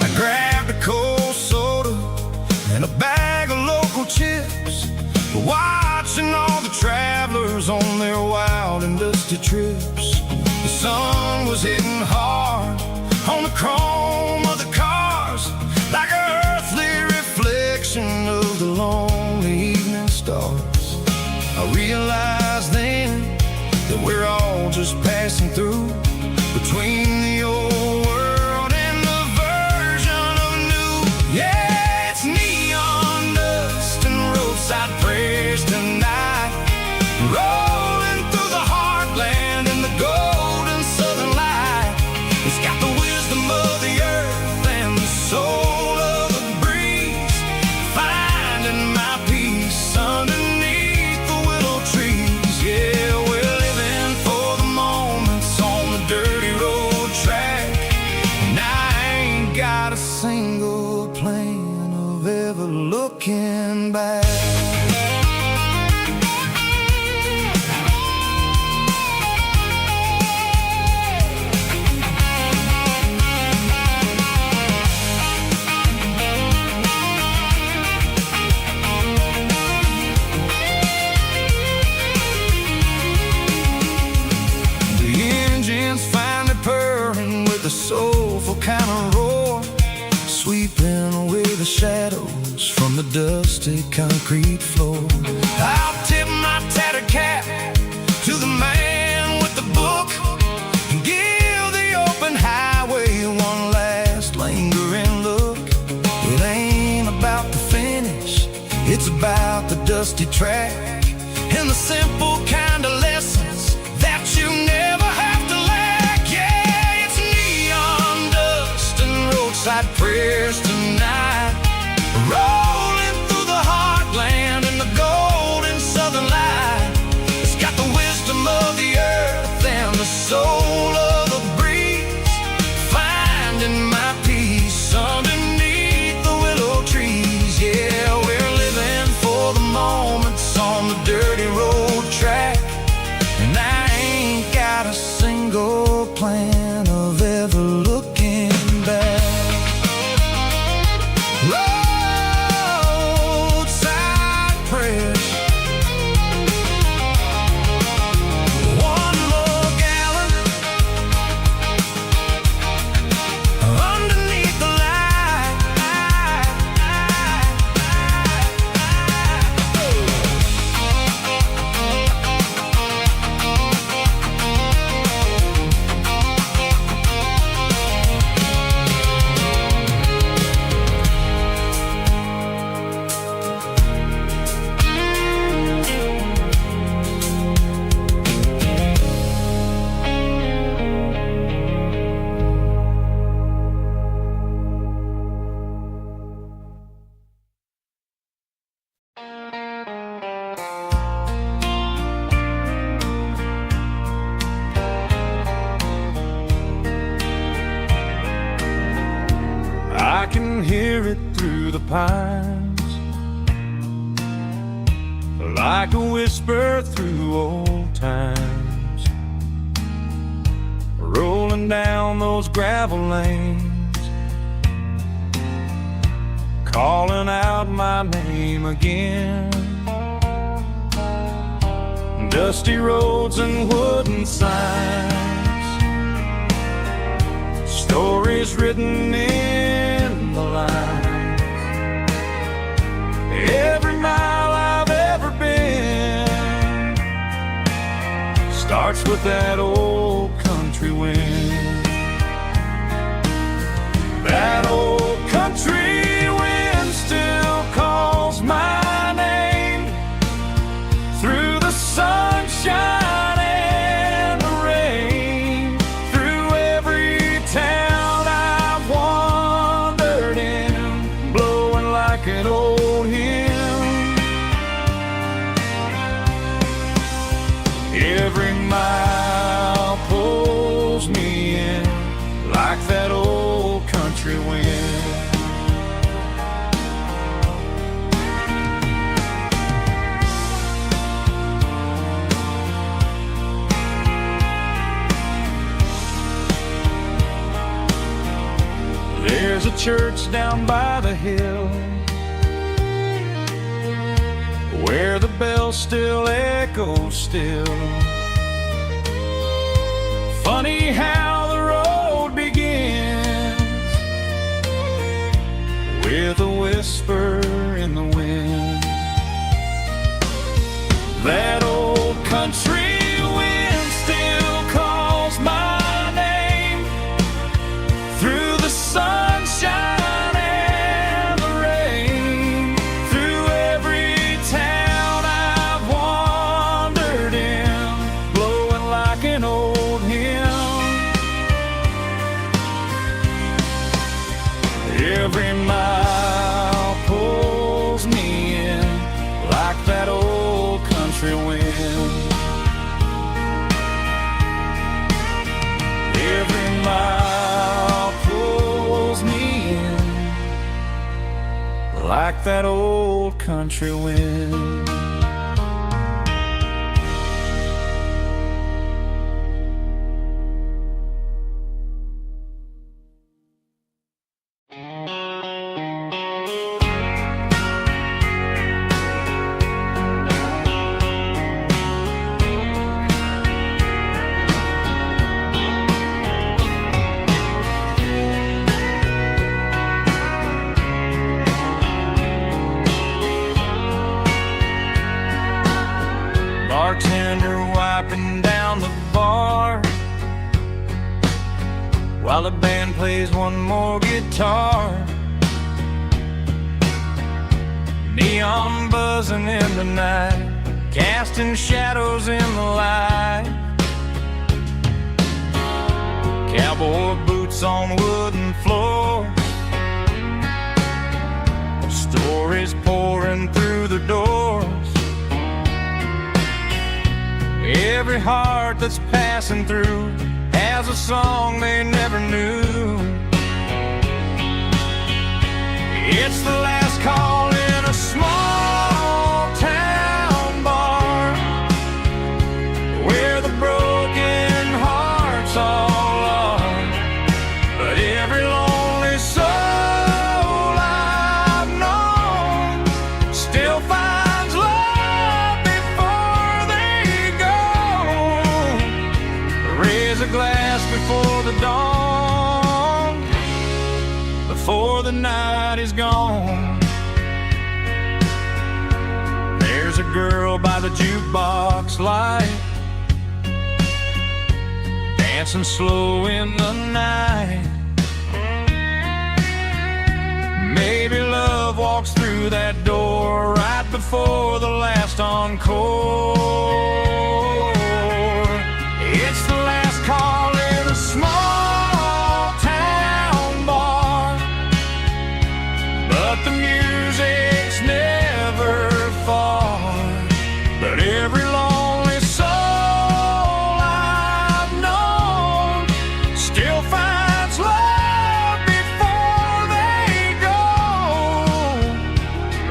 I grabbed a cold soda and a bag of local chips, watching all the travelers on their wild and dusty trips. The sun was hitting hard on the chrome of the cars, like an earthly reflection of the lonely evening stars. I realized then that we're all just passing through between the old world and the version of new. Yeah, it's neon dust and roadside prayers tonight, rolling through the heartland in the golden southern light. It's got the wisdom of the earth and the soul of the breeze, finding my peace underneath the willow trees. Yeah, we're living for the moments on the dirty road track, and I ain't got a single plan of ever looking back. A soulful kind of roar, sweeping away the shadows from the dusty concrete floor. I'll tip my tattered cap to the man with the book and give the open highway one last lingering look. It ain't about the finish, it's about the dusty track and the simple kind of lessons that you never have to lack. Yeah, it's neon dust and roadside prayers tonight, rolling through the heartland in the golden southern light. It's got the wisdom of the earth and the soul of the breeze, finding my peace underneath the willow trees. Yeah, we're living for the moments on the dirty road track, and I ain't got a single plan of ever looking back. Roadside prayers, one more gallon underneath the light. I can hear it through the pines, like a whisper through old times, rolling down those gravel lanes, calling out my name again. Dusty roads and wooden signs, stories written in the lines. Every mile I've ever been starts with that old country wind. That old country wind still calls my name through the sunshine and the rain, through every town I've wandered in, blowing like an old hymn. Every mile church down by the hill, where the bell still echoes still. Funny how the road begins with a whisper in the wind. That old country wind still calls my name through the sunshine and the rain, through every town I've wandered in, blowing like an old hymn. Every mile pulls me in like that old country wind. Every mile pulls me in like that old country wind. Bartender wiping down the bar while the band plays one more guitar. Neon buzzing in the night, casting shadows in the light. Cowboy boots on wooden floors, stories pouring through the doors. Every heart that's passing through has a song they never knew. It's the last call in a small town bar, where the broken hearts all are. But every lonely soul I've known still finds love before they go. Raise a glass before the dawn, before the night is gone. There's a girl by the jukebox light, dancing slow in the night. Maybe love walks through that door right before the last encore. It's the last call in a small town bar, but the music's never far. But every lonely soul I've known still finds love before they go.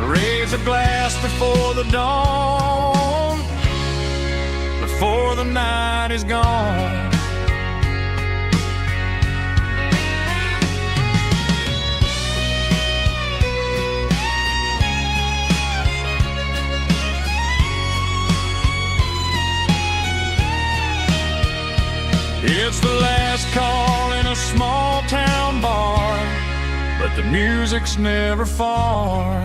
Raise a glass before the dawn, before the night is gone. It's the last call in a small town bar, but the music's never far.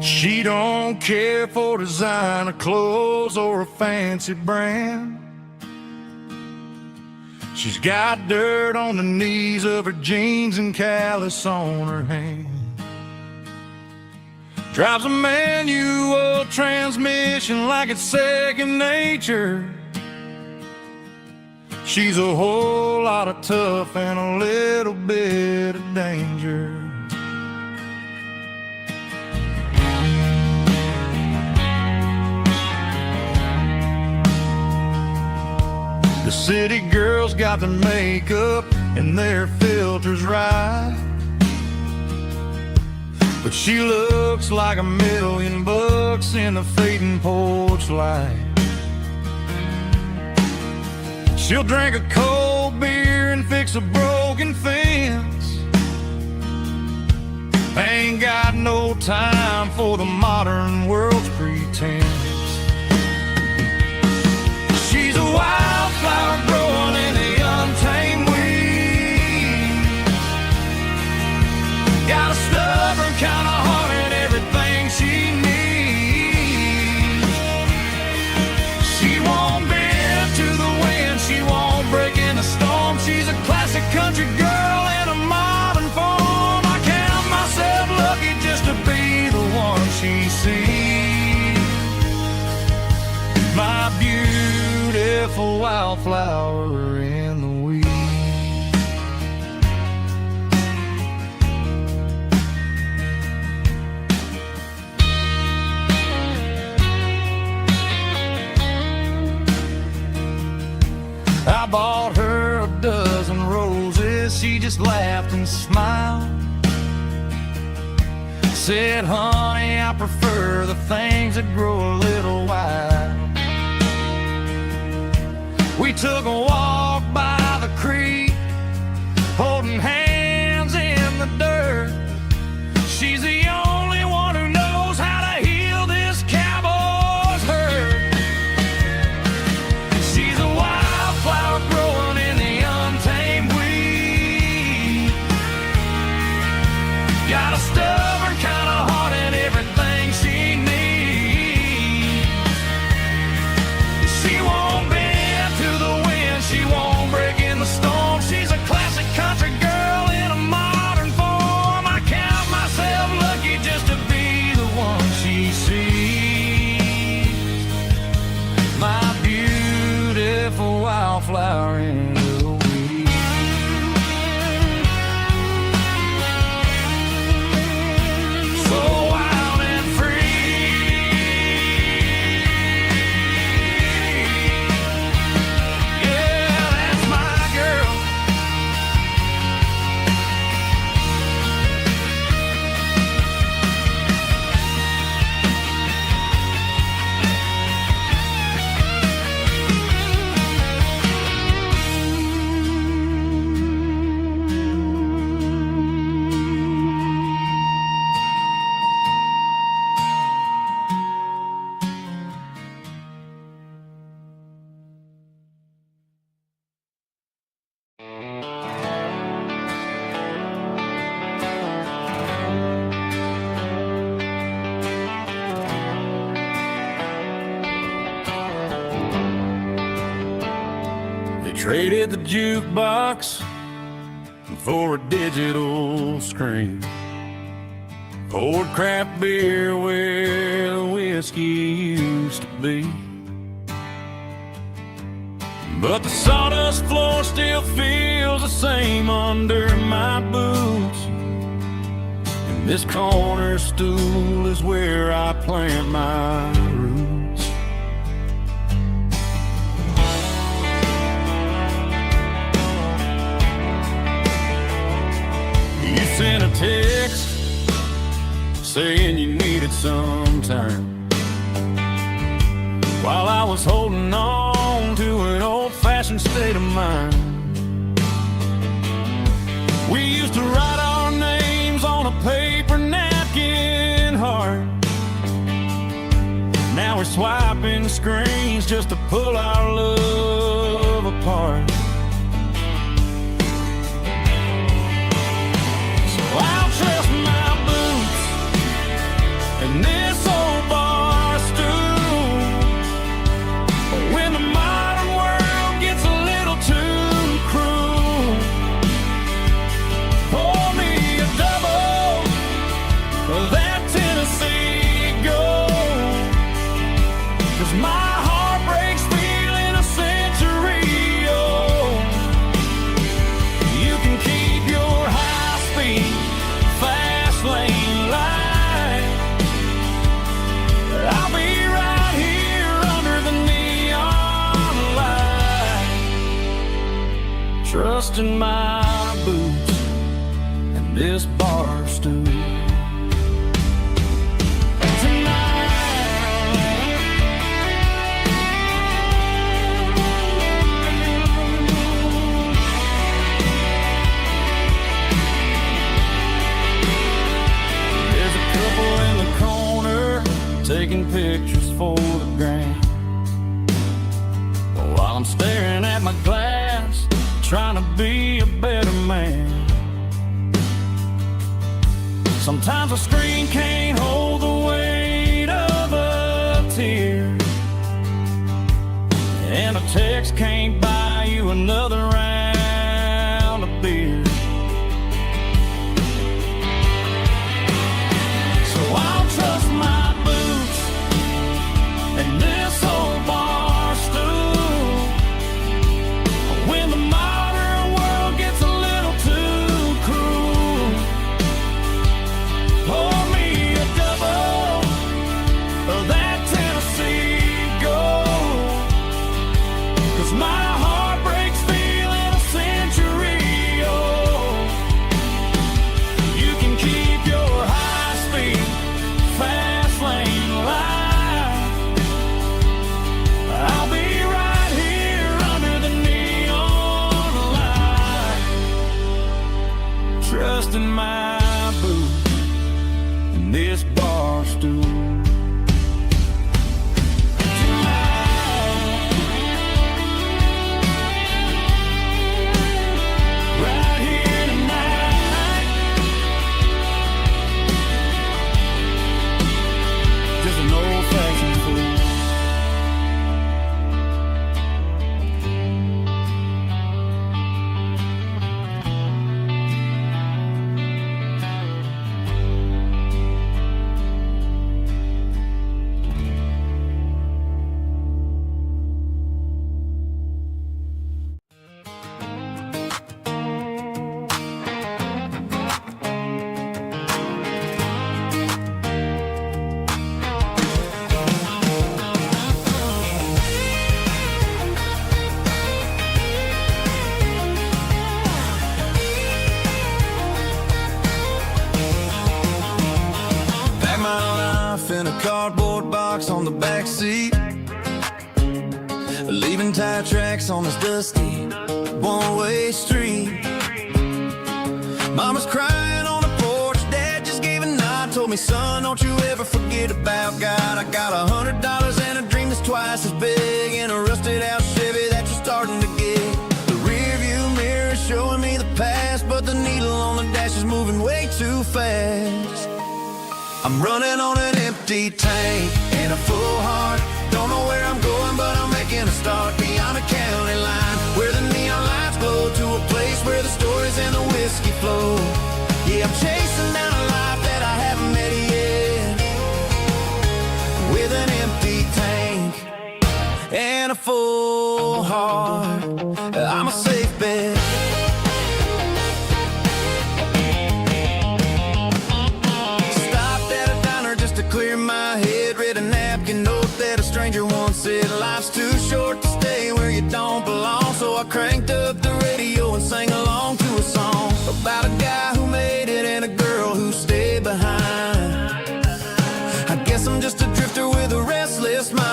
She don't care for designer clothes or a fancy brand. She's got dirt on the knees of her jeans and callus on her hands. Drives a manual transmission like it's second nature. She's a whole lot of tough and a little bit of danger. The city girls got their makeup and their filters right, but she looks like $1,000,000 in the fading porch light. She'll drink a cold beer and fix a broken fence. Ain't got no time for the modern world's pretense. She's a wildflower growing in the untamed weed. Got a stubborn kind of heart and everything she needs. She won't bend to the wind, she won't break in the storm. She's a classic country girl in a modern form. I count myself lucky just to be the one she sees. My beautiful wildflower in the weeds. I bought her a dozen roses, she just laughed and smiled. Said, honey, I prefer the things that grow a little wild. We took a walk by the creek, holding hands in the dirt. She's the only one who knows how to heal this cowboy's hurt. She's a wildflower growing in the untamed weed. Got a stubborn kind of heart and everything she needs. She won't bend to the wind, she won't break in the storm. She's a classic country girl in a modern form. I count myself lucky just to be the one she sees. My beautiful wildflower in the weeds. So wild and free. Yeah, that's my girl. They traded the jukebox for a digital screen. Poured craft beer where the whiskey used to be. But the sawdust floor still feels the same under my boots. And this corner stool is where I plant my roots. You sent a text saying you needed some time, while I was holding on to an old-fashioned state of mind. We used to write our names on a paper napkin heart. Now we're swiping screens just to pull our love apart. So I'll trust my boots and this old bar stool. When the modern world gets a little too cruel, pour me a double of that Tennessee 'cause my heart breaks feeling a century old. You can keep your high-speed, fast lane light. I'll be right here under the neon light, trusting my boots and this bar stool. Taking pictures for the gram, while I'm staring at my glass, trying to be a better man. Sometimes a screen can't hold the weight of a tear, and a text can't buy you another round of beer. So I'll trust my and this old bar stool when the modern world gets a little too cruel. Pour me a double of that Tennessee Gold, 'cause my heart breaks feeling a century old. You can keep your high-speed, fast lane light. I'll be right here under the neon light, trusting my boots and this bar stool. Right here tonight, just an old-fashioned fool. In a cardboard box on the back seat, leaving tire tracks on this dusty one-way street. Mama's crying on the porch, Dad just gave a nod, told me, son, don't you ever forget about God. I got $100 and a dream that's twice as big, and a rusted out Chevy that you're starting to get. The rear view mirror is showing me the past, but the needle on the dash is moving way too fast. I'm running on an empty tank and a full heart. Don't know where I'm going, but I'm making a start beyond the county line, where the neon lights glow, to a place where the stories and the whiskey flow. Yeah, I'm chasing down a life that I haven't met yet, with an empty tank and a full heart. I'm a safe bet. Clear my head, read a napkin note that a stranger once said, life's too short to stay where you don't belong. So I cranked up the radio and sang along to a song about a guy who made it and a girl who stayed behind. I guess I'm just a drifter with a restless mind.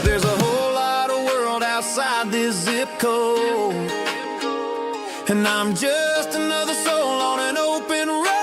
There's a whole lot of world outside this zip code, and I'm just another soul on an open road.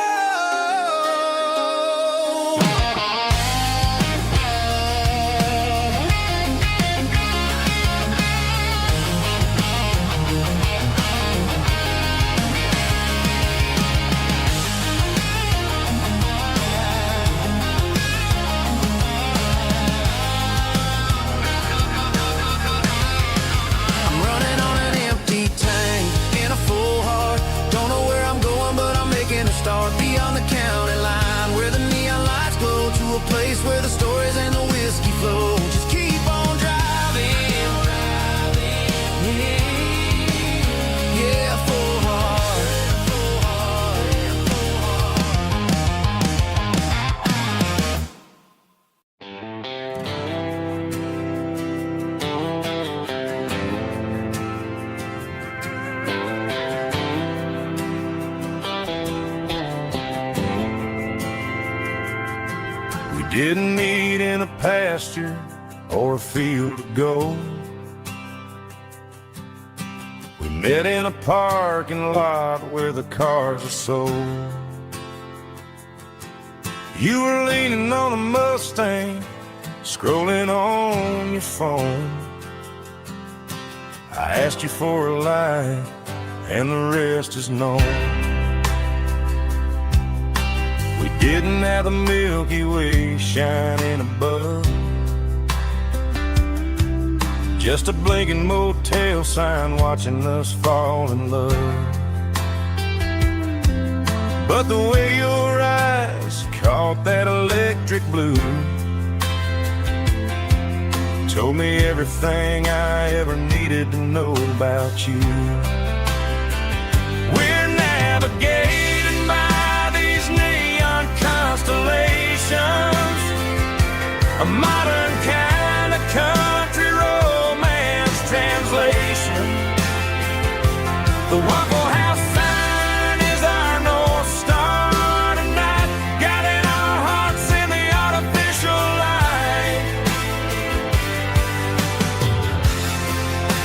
Start beyond the county line, where the neon lights glow, to a a place where the stories and the whiskey flow. Just keep on driving. Yeah, full heart. Didn't meet in a pasture or a field of gold. We met in a parking lot where the cars are sold. You were leaning on a Mustang, scrolling on your phone. I asked you for a light, and the rest is known. We didn't have the Milky Way shining above, just a blinking motel sign watching us fall in love. But the way your eyes caught that electric blue told me everything I ever needed to know about you. We're navigating by these neon constellations, a modern kind of country romance translation. The Waffle House sign is our North Star tonight, guiding our hearts in the artificial light.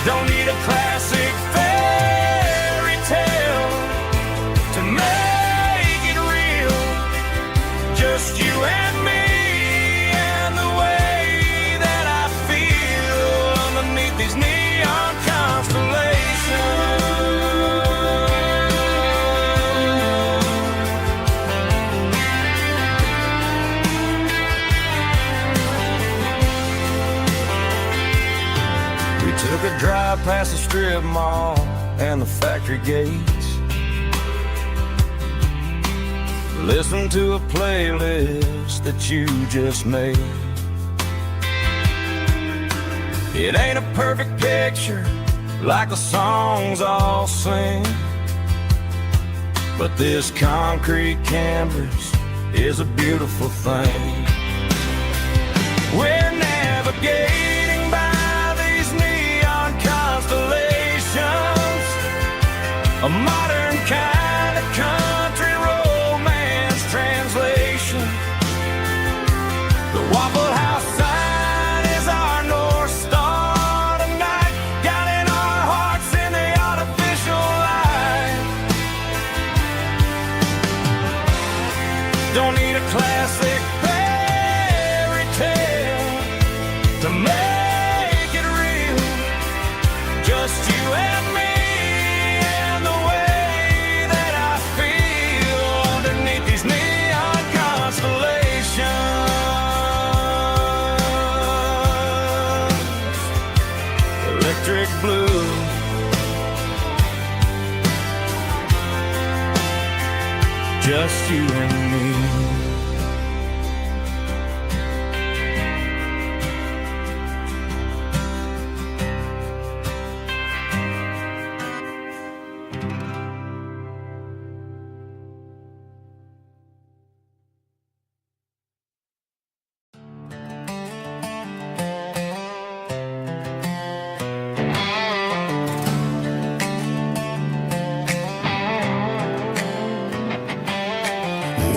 Don't need a classic fairy tale to make it real. Just you and me and the way that I feel underneath these neon constellations. We took a drive past the strip mall and the factory gates, listened to a playlist that you just made. It ain't a perfect picture like the songs all sing, but this concrete canvas is a beautiful thing. We're navigating by these neon constellations, a modern kind of country romance translation. The Waffle House sign is our North Star tonight, guiding our hearts in the artificial light. Don't need a classic fairy tale to make it real. Just you and me and the way that I feel underneath these neon constellations. Electric blue, just you and me.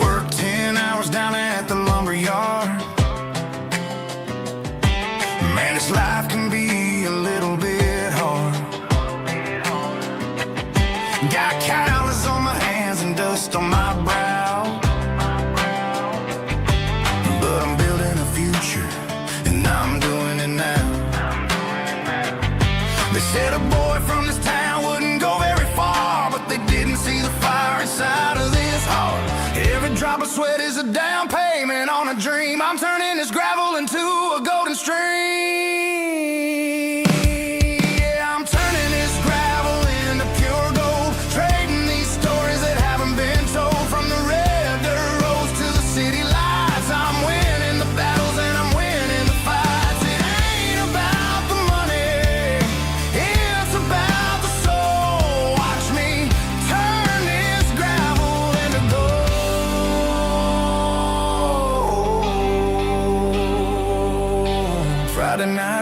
Work 10 hours down at the lumber yard. Man, this life can be a little bit hard. Got calluses on my hands and dust on my brow, but I'm building a future and I'm doing it now. They said a boy from this town wouldn't go very far, but they didn't see the fire inside of this heart. Every drop of sweat is a down payment on a dream. I'm turning this gravel into a golden stream. Yeah, I'm turning this gravel into pure gold, trading these stories that haven't been told. From the red dirt roads to the city lights, I'm winning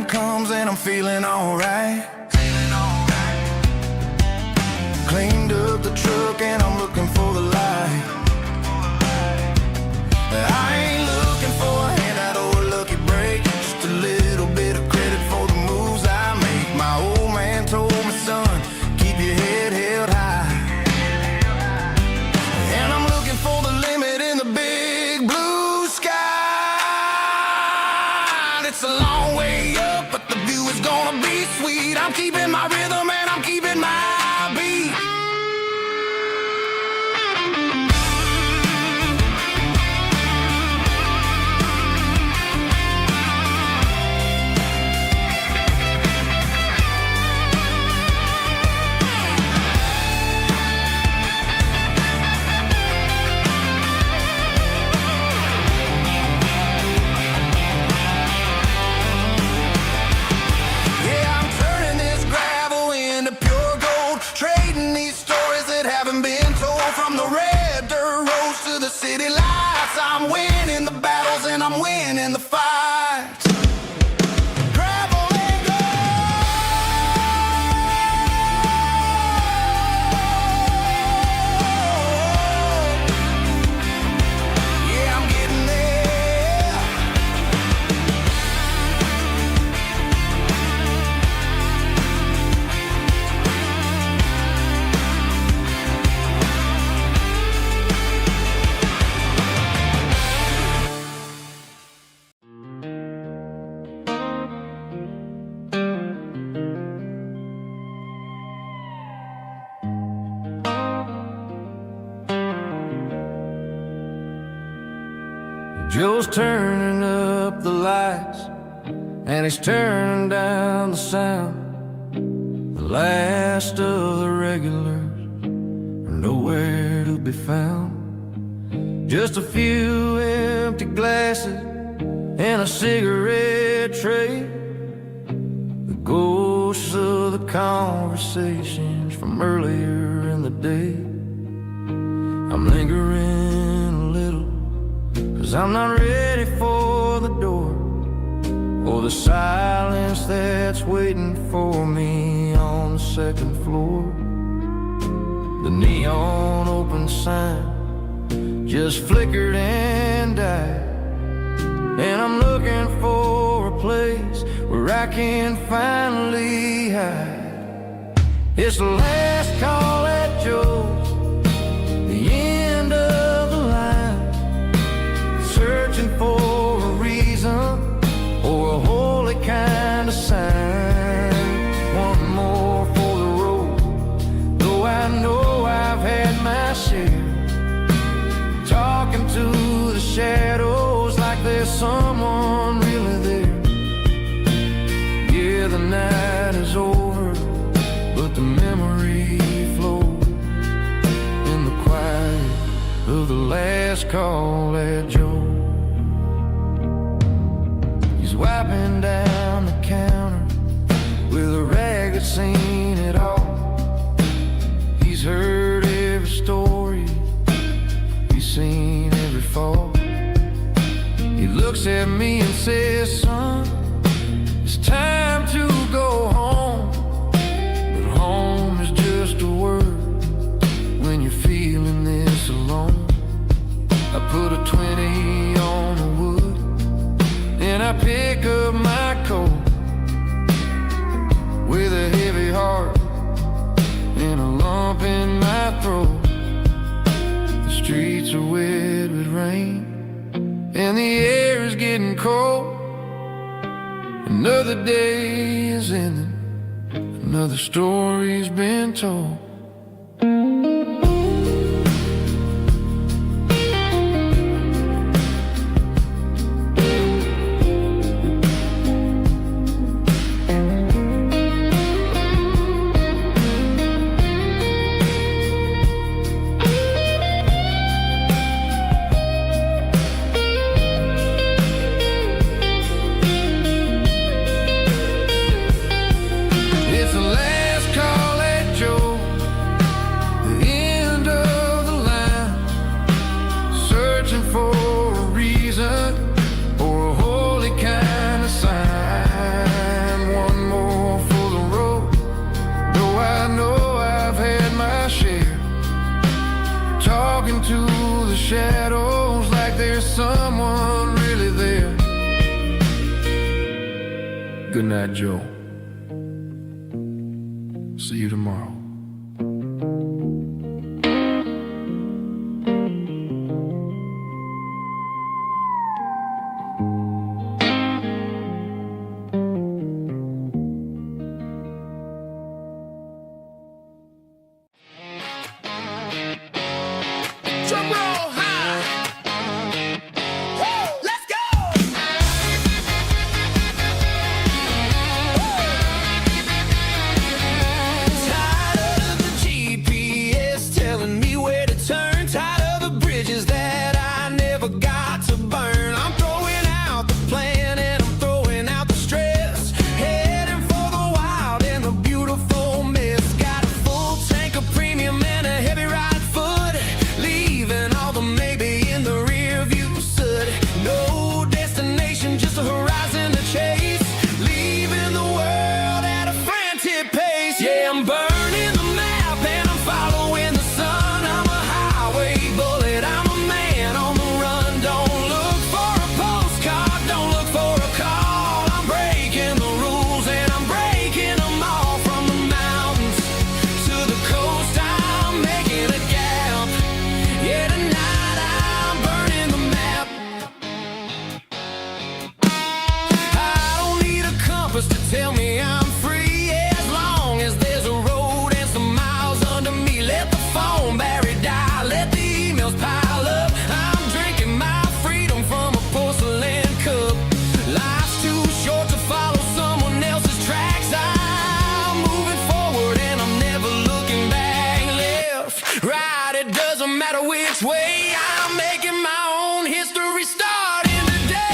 night comes and I'm feeling alright. Cleaned up the truck and I'm looking for the light. I ain't looking for a handout or a lucky break, just a little bit of credit for the moves I make. My old man told me, son, keep your head held high. And I'm looking for the limit in the big blue sky. It's a long way up, but the view is gonna be sweet. I'm keeping my rhythm and I'm keeping my beat. City lights, I'm winning the battles and I'm winning the fights. Gravel and gold. Yeah, I'm getting there. Joe's turning up the lights and he's turning down the sound. The last of the regulars are nowhere to be found. Just a few empty glasses and a cigarette tray. The ghosts of the conversations from earlier in the day. I'm lingering a little, 'cause I'm not ready for the door, or the silence that's waiting for me on the second floor. The neon open sign just flickered and died, and I'm looking for a place where I can finally hide. It's the last call at Joe's, the end of the line, searching for a reason or a holy kind of sign. One more for the road, though I know I've had my share. Talking to the shadows like there's someone really there. Yeah, the night is over, but the memory flows in the quiet of the last call at Joe. He's wiping down the counter with a rag that's seen it all. He's heard every story, he's seen every fall. He looks at me and says, son, it's time to go home. But home is just a word when you're feeling this alone. I put a 20 on the wood and I pick up my coat with a heavy heart and a lump in my throat. The streets are wet with rain and the air is getting cold. Another day is ending, another story's been told. It's the last call at Joe. shadows like there's someone really there. Good night, Joe. See you tomorrow. Tell me I'm free as long as there's a road and some miles under me. Let the phone battery die, let the emails pile up. I'm drinking my freedom from a porcelain cup. Life's too short to follow someone else's tracks. I'm moving forward and I'm never looking back. Left, right, it doesn't matter which way. I'm making my own history starting today.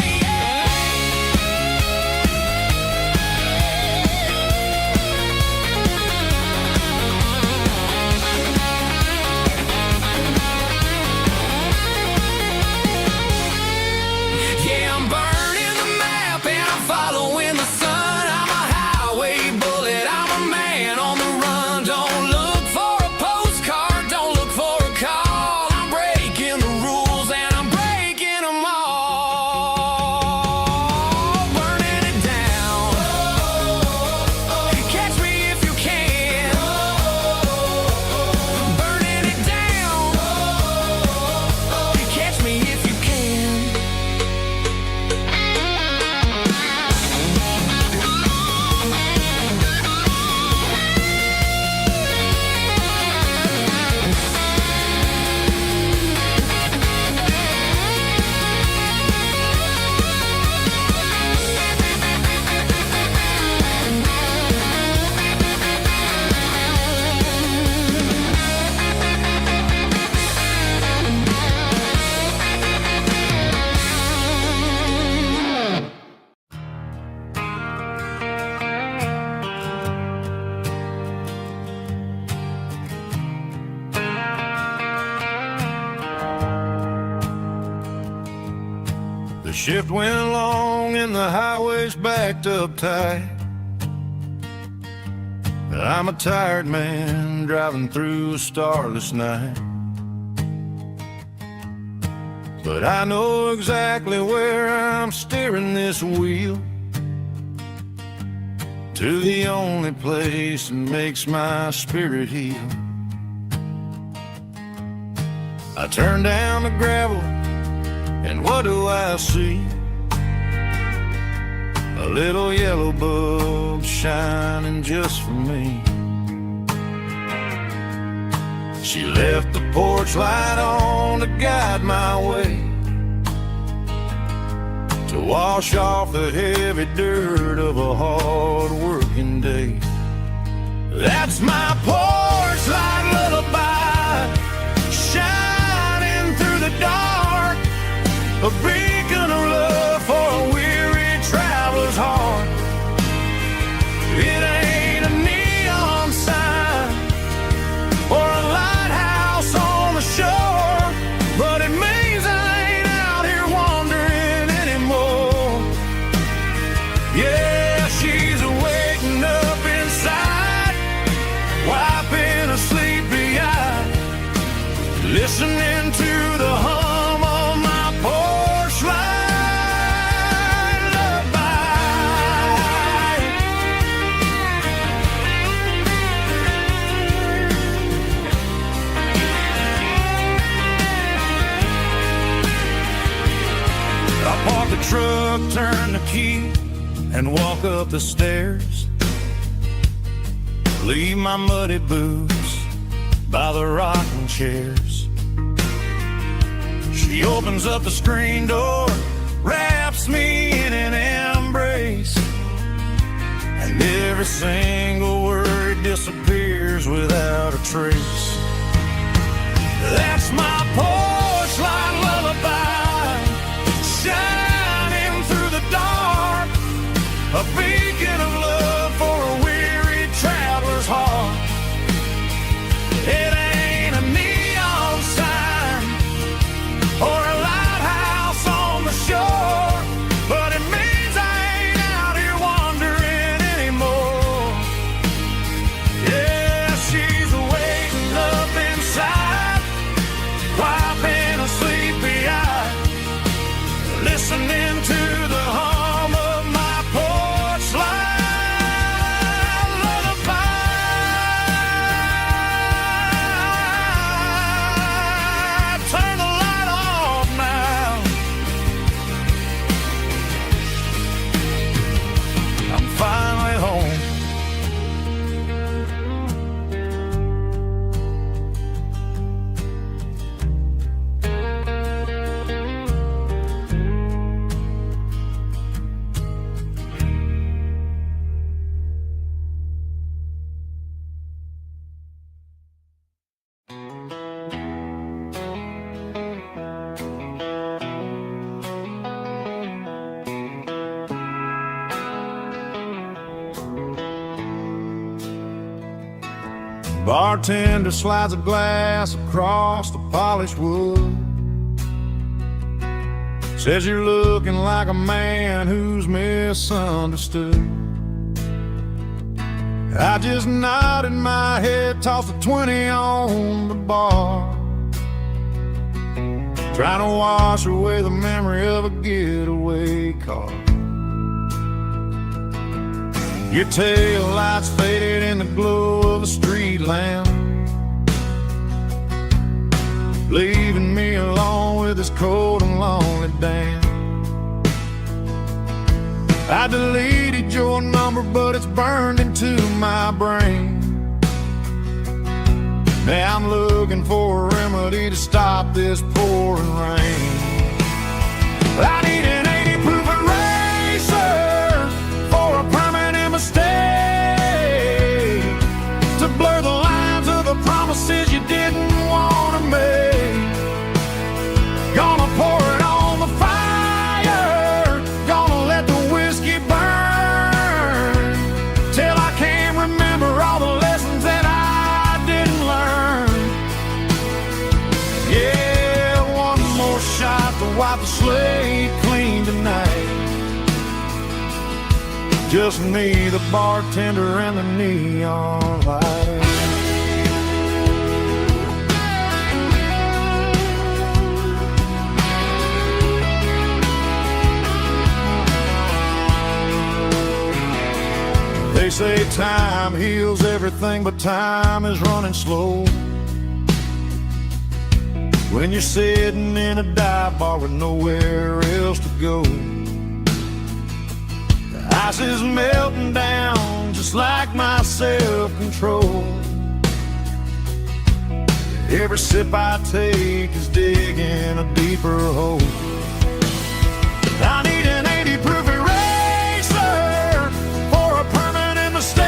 The shift went long and the highway's backed up tight. I'm a tired man driving through a starless night. But I know exactly where I'm steering this wheel, to the only place that makes my spirit heal. I turn down the gravel, and what do I see? A little yellow bulb shining just for me. She left the porch light on to guide my way, to wash off the heavy dirt of a hard-working day. That's my porch light lullaby, shining through the dark, a beacon of love for a weary traveler's heart. It ain't a neon sign or a lighthouse on the shore, but it means I ain't out here wandering anymore. Yeah, she's waking up inside, wiping her sleep behind. Park the truck, turn the key, and walk up the stairs. Leave my muddy boots by the rocking chairs. She opens up the screen door, wraps me in an embrace, and every single word disappears without a trace. That's my porch light lullaby, shining through the dark, a beacon of love for a weary traveler's heart. It ain't a neon sign or a lighthouse on the shore, but it means I ain't out here wandering anymore. Yeah, she's waiting up inside, wiping a sleepy eye, listening to the hum of my porch light lullaby. Turn the light off now. I'm finally home. Bartender slides a glass across the polished wood. Says you're looking like a man who's misunderstood. I just nodded my head, tossed a 20 on the bar, trying to wash away the memory of a getaway car. Your tail lights faded in the glow of a street lamp, leaving me alone with this cold and lonely damn. I deleted your number, but it's burned into my brain. Now I'm looking for a remedy to stop this pouring rain. I need an 80 proof eraser for a permanent mistake, to blur the lines of the promises you didn't want to make. Gonna pour it on the fire, gonna let the whiskey burn, till I can't remember all the lessons that I didn't learn. Yeah, one more shot to wipe the slate clean tonight. Just me, the bartender, and the neon light. They say time heals everything, but time is running slow when you're sitting in a dive bar with nowhere else to go. The ice is melting down just like my self-control. Every sip I take is digging a deeper hole. I need an 80 proof eraser for a permanent mistake,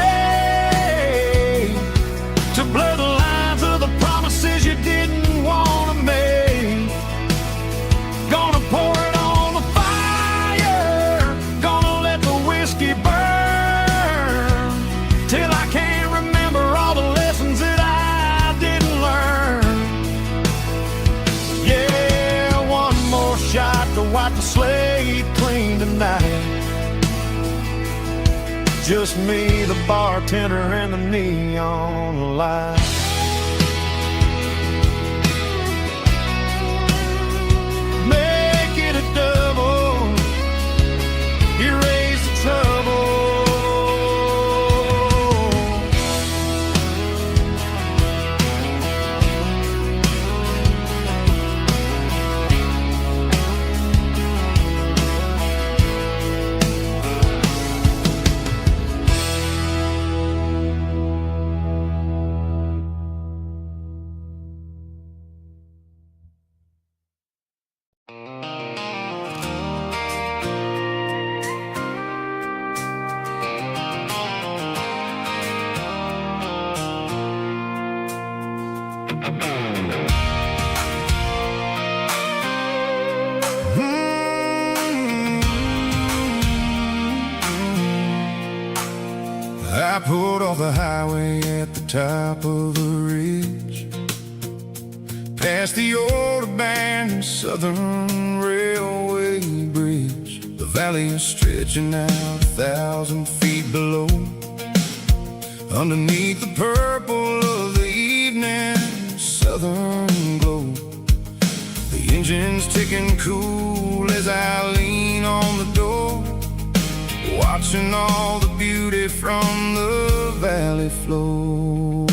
to blur the lines of the promises you didn't want to make. Gonna pour it on the fire, gonna let the whiskey burn, till I can't remember all the lessons that I didn't learn. Yeah, one more shot to wipe the slate clean tonight. Just me, the bartender, and the neon light. Make it a double, erase the trouble. I pulled off the highway at the top of a ridge, past the old abandoned Southern Railway bridge. The valley is stretching out 1,000 feet below, underneath the purple of the evening southern glow. The engine's ticking cool as I lean on the door, watching all the beauty from the valley flow.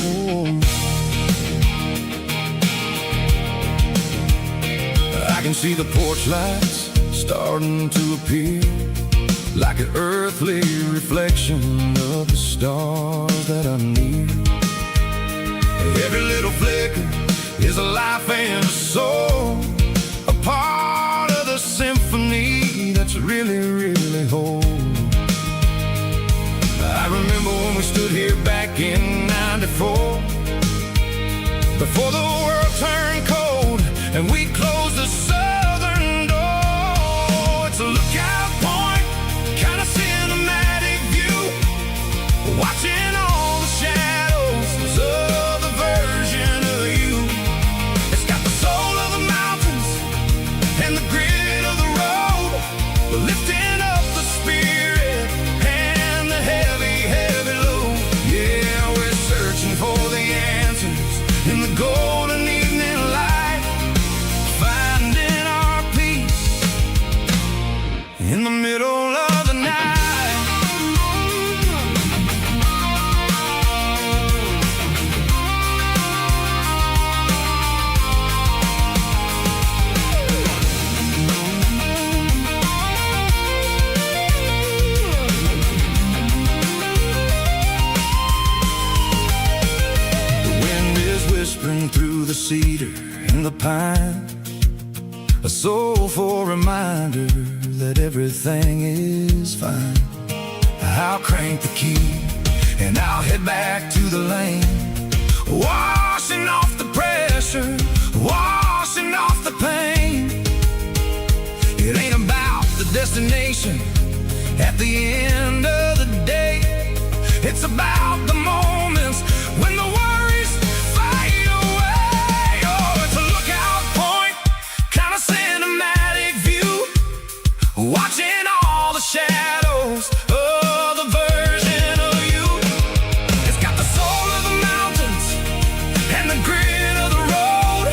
I can see the porch lights starting to appear, like an earthly reflection of the stars that are near. Every little flicker is a life and a soul, a part of the symphony that's really, really whole. I remember when we stood here back in '94, before the world turned cold and we closed the southern door. It's a lookout point, kind of cinematic view, watching all the shadows of the version of you. It's got the soul of the mountains and the grit of the road, lifting up the spirit and the heavy, heavy load. Yeah, we're searching for the answers in the golden evening light, finding our peace in the middle of the night. Whispering through the cedar and the pine, a soulful reminder that everything is fine. I'll crank the key and I'll head back to the lane, washing off the pressure, washing off the pain. It ain't about the destination at the end of the day, it's about the moments when the worries fade away. Oh, it's a lookout point, kind of cinematic view, watching all the shadows of the version of you. It's got the soul of the mountains and the grit of the road,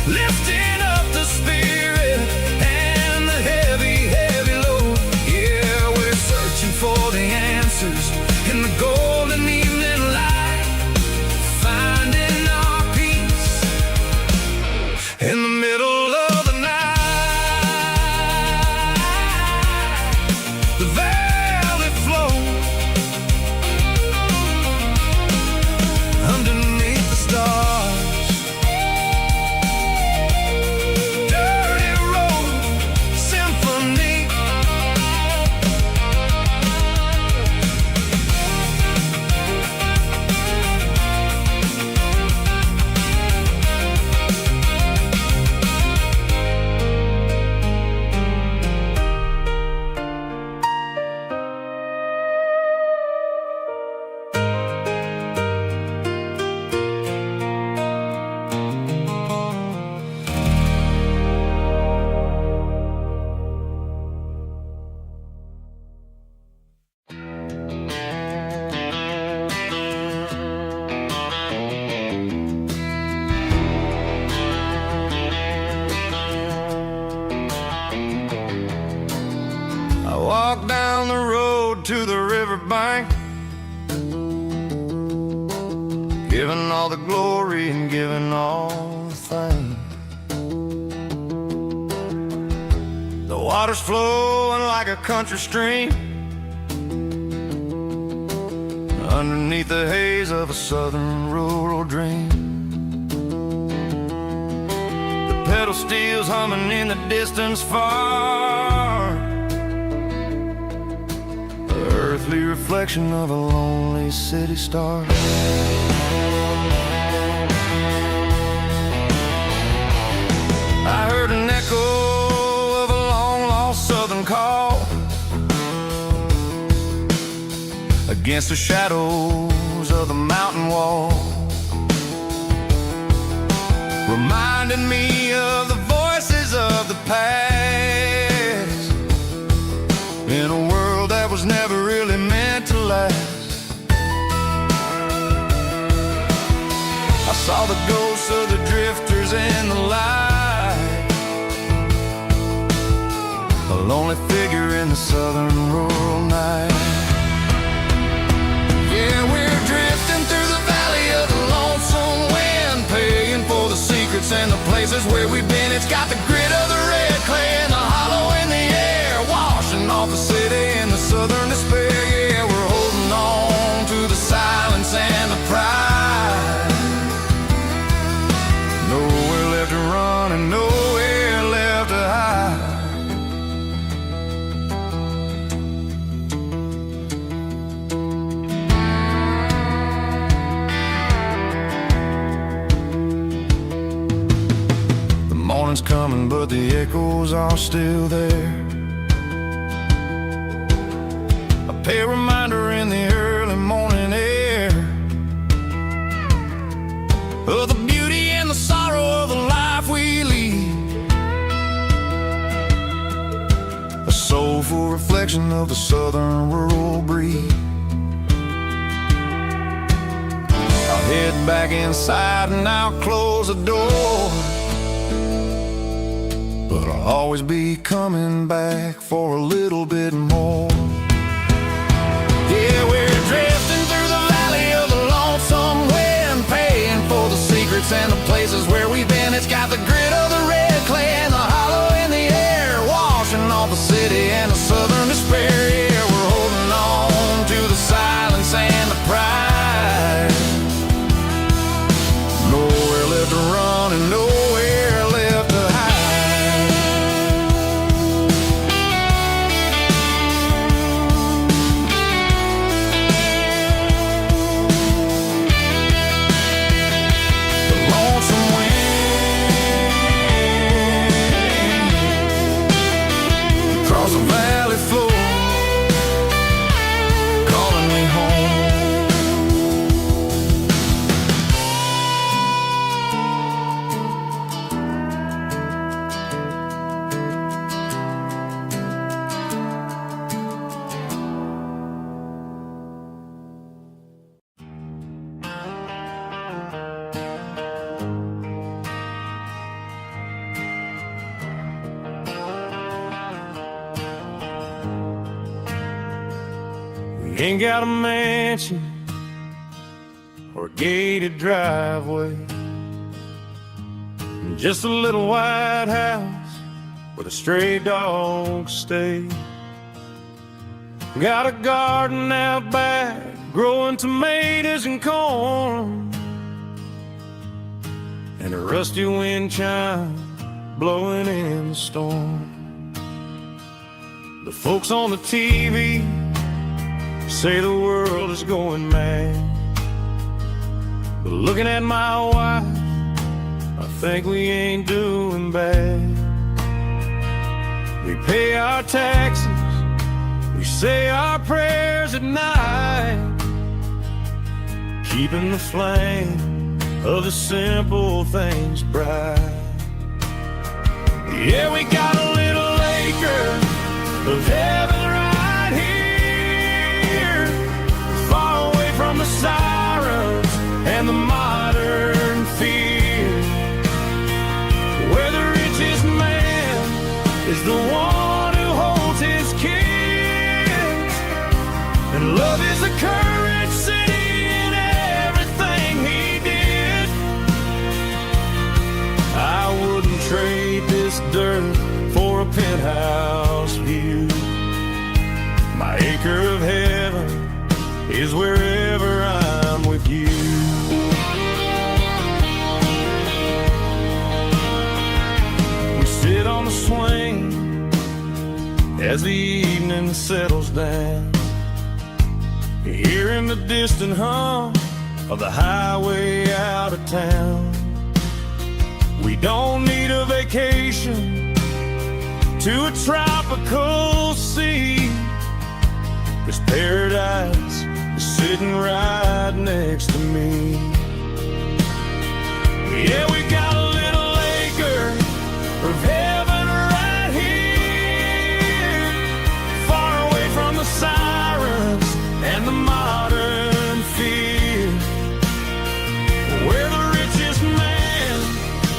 lifting up the spirit and the heavy, heavy load. Yeah, we're searching for the answers in the golden evening light, finding our peace in the middle of the night. The valley flow underneath the stars, dirty road symphony. I walk down the road to the riverbank, giving all the glory and giving all the thanks. The water's flowing like a country stream, underneath the haze of a southern rural dream. The pedal steel's humming in the distance far, earthly reflection of a lonely city star. I heard an echo of a long-lost southern call, against the shadows of the mountain wall, reminding me of the voices of the past, in a world that was never really meant to last. I saw the ghosts of the drifters in the light, a lonely figure in the southern rural night. Yeah, we're drifting through the valley of the lonesome wind, paying for the secrets and the places where we've been. It's got the grit of the red clay and the hollow in the air, washing off the city and the southern despair. Yeah, we're holding on to the silence and the pride. Nowhere left to run and nowhere left to hide. Morning's coming, but the echoes are still there. A pale reminder in the early morning air of the beauty and the sorrow of the life we lead, a soulful reflection of the southern rural breed. I'll head back inside and I'll close the door, but I'll always be coming back for a little bit more. Yeah, we're drifting through the valley of the lonesome wind, paying for the secrets and the places where we've been. It's got the grit of the red clay and the hollow in the air, washing off the city and the southern despair. Yeah, we're holding on to the silence and the pride. Nowhere left to run and nowhere left to hide. Ain't got a mansion or a gated driveway, just a little white house where the stray dogs stay. Got a garden out back growing tomatoes and corn, and a rusty wind chime blowing in the storm. The folks on the TV say the world is going mad, but looking at my wife, I think we ain't doing bad. We pay our taxes, we say our prayers at night, keeping the flame of the simple things bright. Yeah, we got a little acre of heaven right here, far away from the sirens and the modern fear, where the richest man is the one who holds his kids, and love is the courage city in everything he did. I wouldn't trade this dirt for a penthouse view. My acre of heaven is wherever I'm with you. We sit on the swing as the evening settles down, hearing the distant hum of the highway out of town. We don't need a vacation to a tropical sea, 'cause paradise is sitting right next to me. Yeah, we got a little acre of heaven right here, far away from the sirens and the modern fear, where the richest man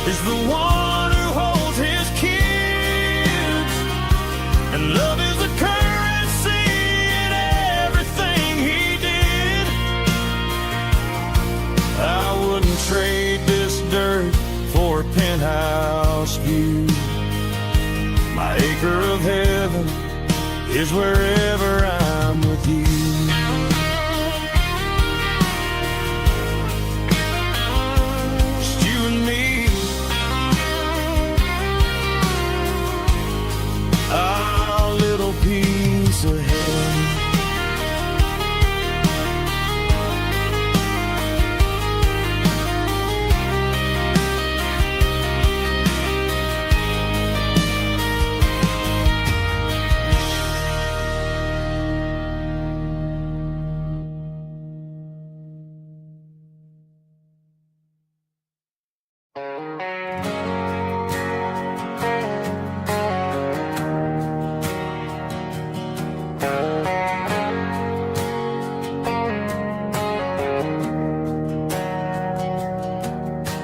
is the one who holds his kids, and love is the currency in everything he did. I wouldn't trade this dirt for a penthouse view. My acre of heaven is wherever I'm with you. Just you and me, our little piece of heaven.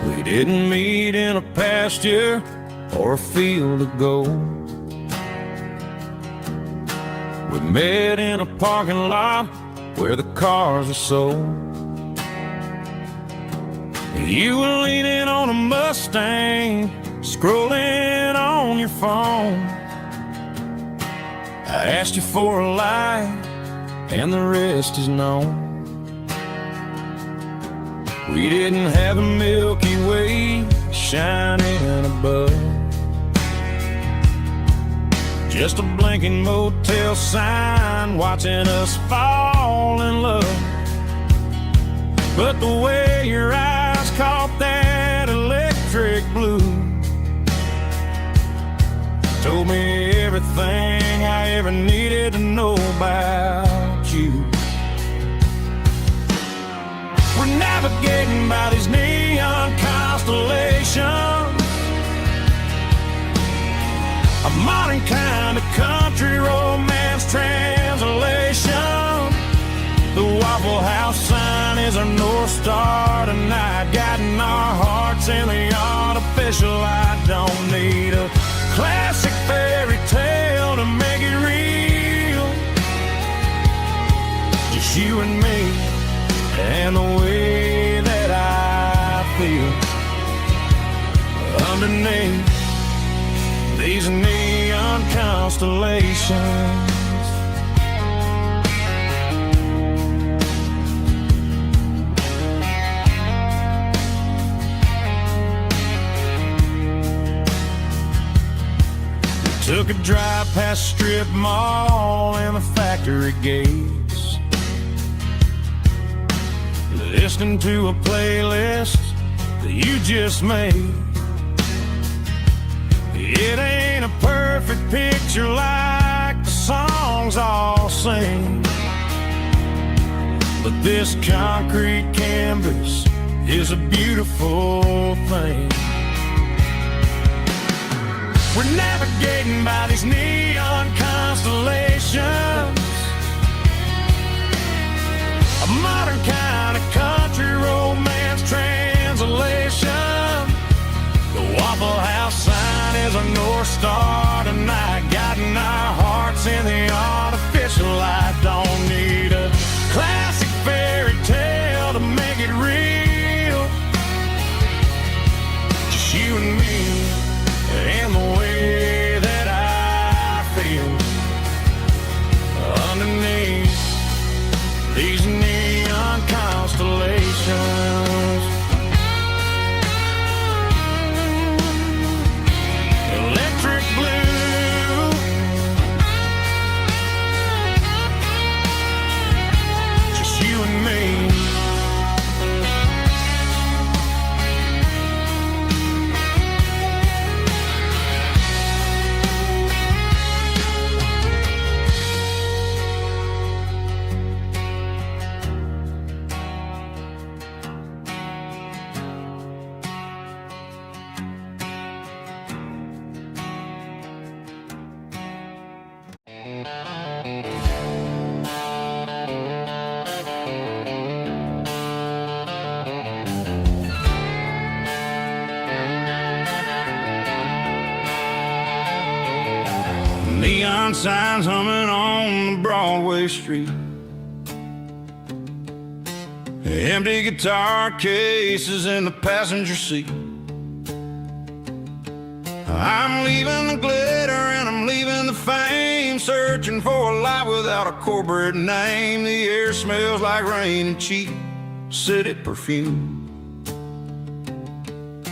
We didn't meet in a pasture or a field of gold. We met in a parking lot where the cars are sold. You were leaning on a Mustang, scrolling on your phone. I asked you for a light, and the rest is known. We didn't have a Milky Way shining above, just a blinking motel sign watching us fall in love. But the way your eyes caught that electric blue told me everything I ever needed to know about you. We're navigating by these neon constellations, a modern kind of country romance translation. The Waffle House sign is our North Star tonight, guiding our hearts in the artificial light. Don't need a classic fairy tale to make it real, just you and me and the way that I feel underneath these neon constellations. We took a drive past strip mall and the factory gates, listening to a playlist that you just made. It ain't a perfect picture like the songs all sing, but this concrete canvas is a beautiful thing. We're navigating by these neon constellations, a modern kind of country romance translation. The Waffle House sign is a North Star tonight, guiding our hearts in the artificial light. Don't need a classic fairy tale to make it real, just you and me and the way that I feel underneath these neon constellations. Electric blue, Neon signs humming on the Broadway street. Empty guitar cases in the passenger seat. I'm leaving the glitter and I'm leaving the fame, searching for a life without a corporate name. The air smells like rain and cheap city perfume.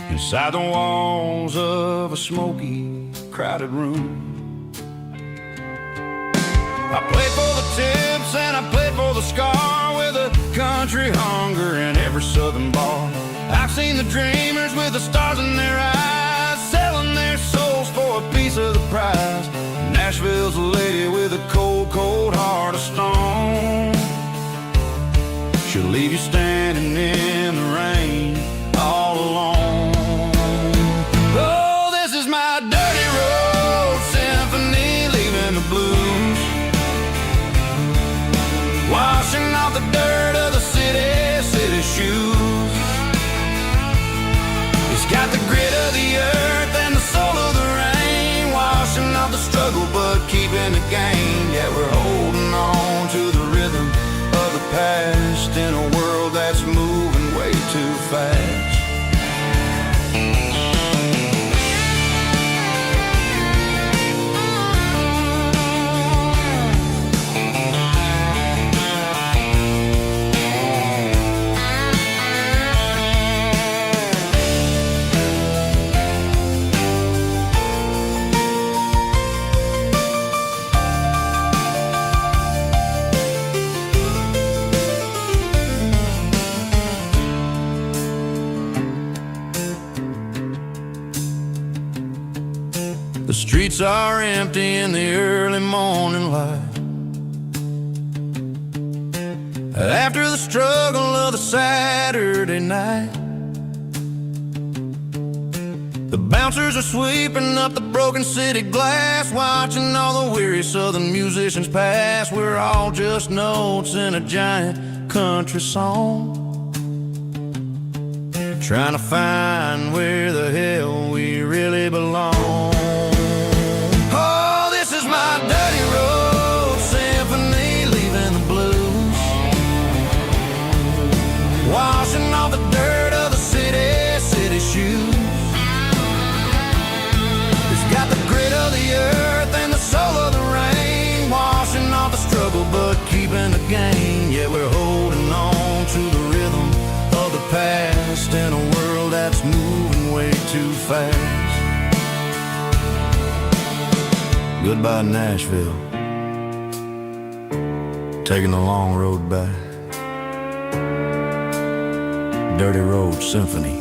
Inside the walls of a smoky, crowded room. I played for the tips and I played for the scar, with a country hunger in every southern bar. I've seen the dreamers with the stars in their eyes, selling their souls for a piece of the prize. Nashville's a lady with a cold, cold heart of stone. She'll leave you standing in the rain all alone. Oh, this is my dirty road symphony, leaving the blues, washing off the dirt of the city shoes. It's got the grit of the earth and the soul of the rain, washing off the struggle but keeping the gain. Yeah, we're holding on to the rhythm of the past in a world that's moving way too fast. The streets are empty in the early morning light, after the struggle of the Saturday night. The bouncers are sweeping up the broken city glass, watching all the weary southern musicians pass. We're all just notes in a giant country song, trying to find where the hell we really belong. My dirty road symphony, leaving the blues, washing off the dirt of the city shoes. It's got the grit of the earth and the soul of the rain, washing off the struggle but keeping the gain. Yeah, we're holding on to the rhythm of the past in a world that's moving way too fast. Goodbye, Nashville, taking the long road back. Dirty Road Symphony.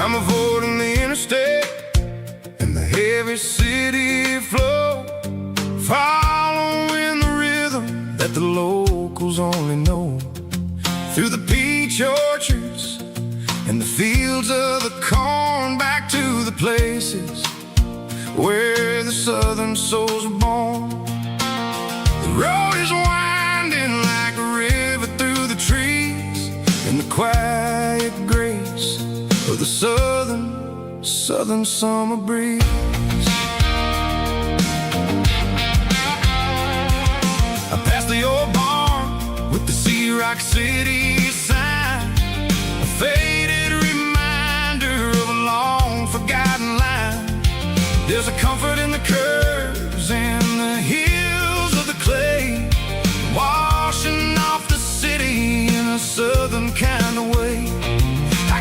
I'm avoiding the interstate and the heavy city flow, following the rhythm that the locals only know, through the peach orchards and the fields of the corn, back to the places where the southern souls were born. The road is winding like a river through the trees, in the quiet grace of the southern summer breeze. I passed the old barn with the Sea Rock City sign, a faded reminder of a long forgotten line. There's a comfort in the curves and the hills of the clay, washing off the city in a southern kind of way. I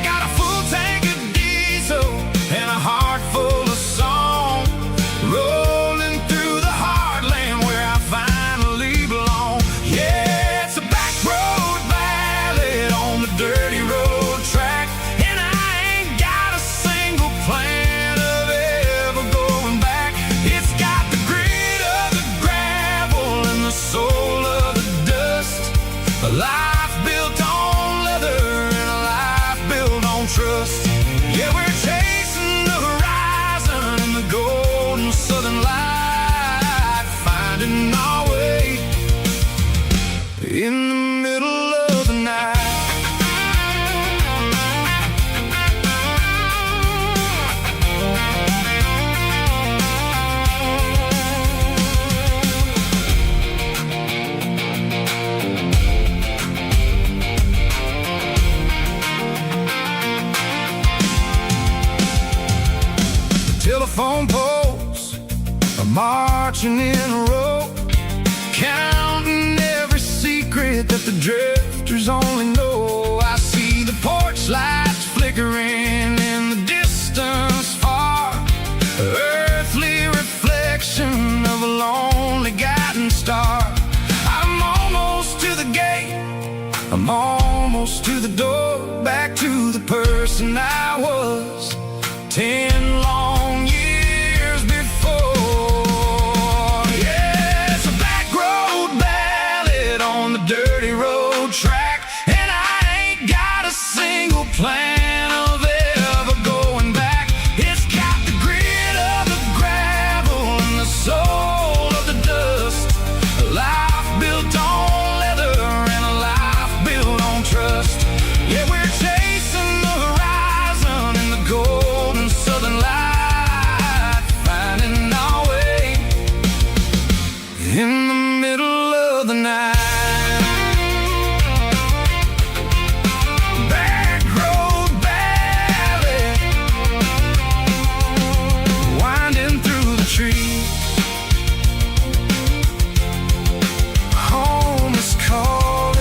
telephone poles are marching in a row, counting every secret that the drifters only know. I see the porch lights flickering in the distance far, earthly reflection of a lonely guiding star. I'm almost to the gate, I'm almost to the door, back to the person I was 10 long years before. Yeah, it's a back road ballad on the dirty road track, and I ain't got a single plan of ever going back. It's got the grit of the gravel and the soul of the dust, a life built on leather and a life built on trust. Yeah, we're chasing the horizon in the golden southern light, finding our way in the middle of the night. Back road ballad, winding through the trees. Home is calling.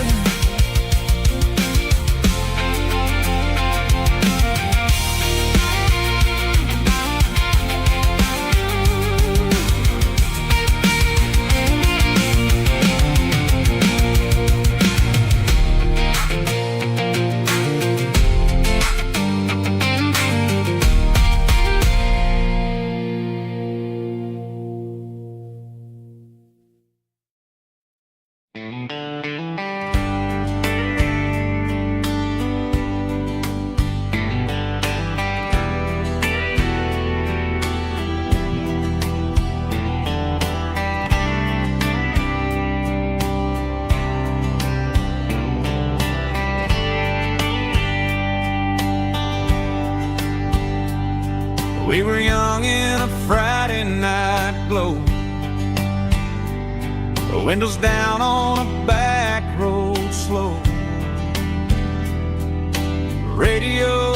We were young in a Friday night glow, the windows down on a back road slow, radio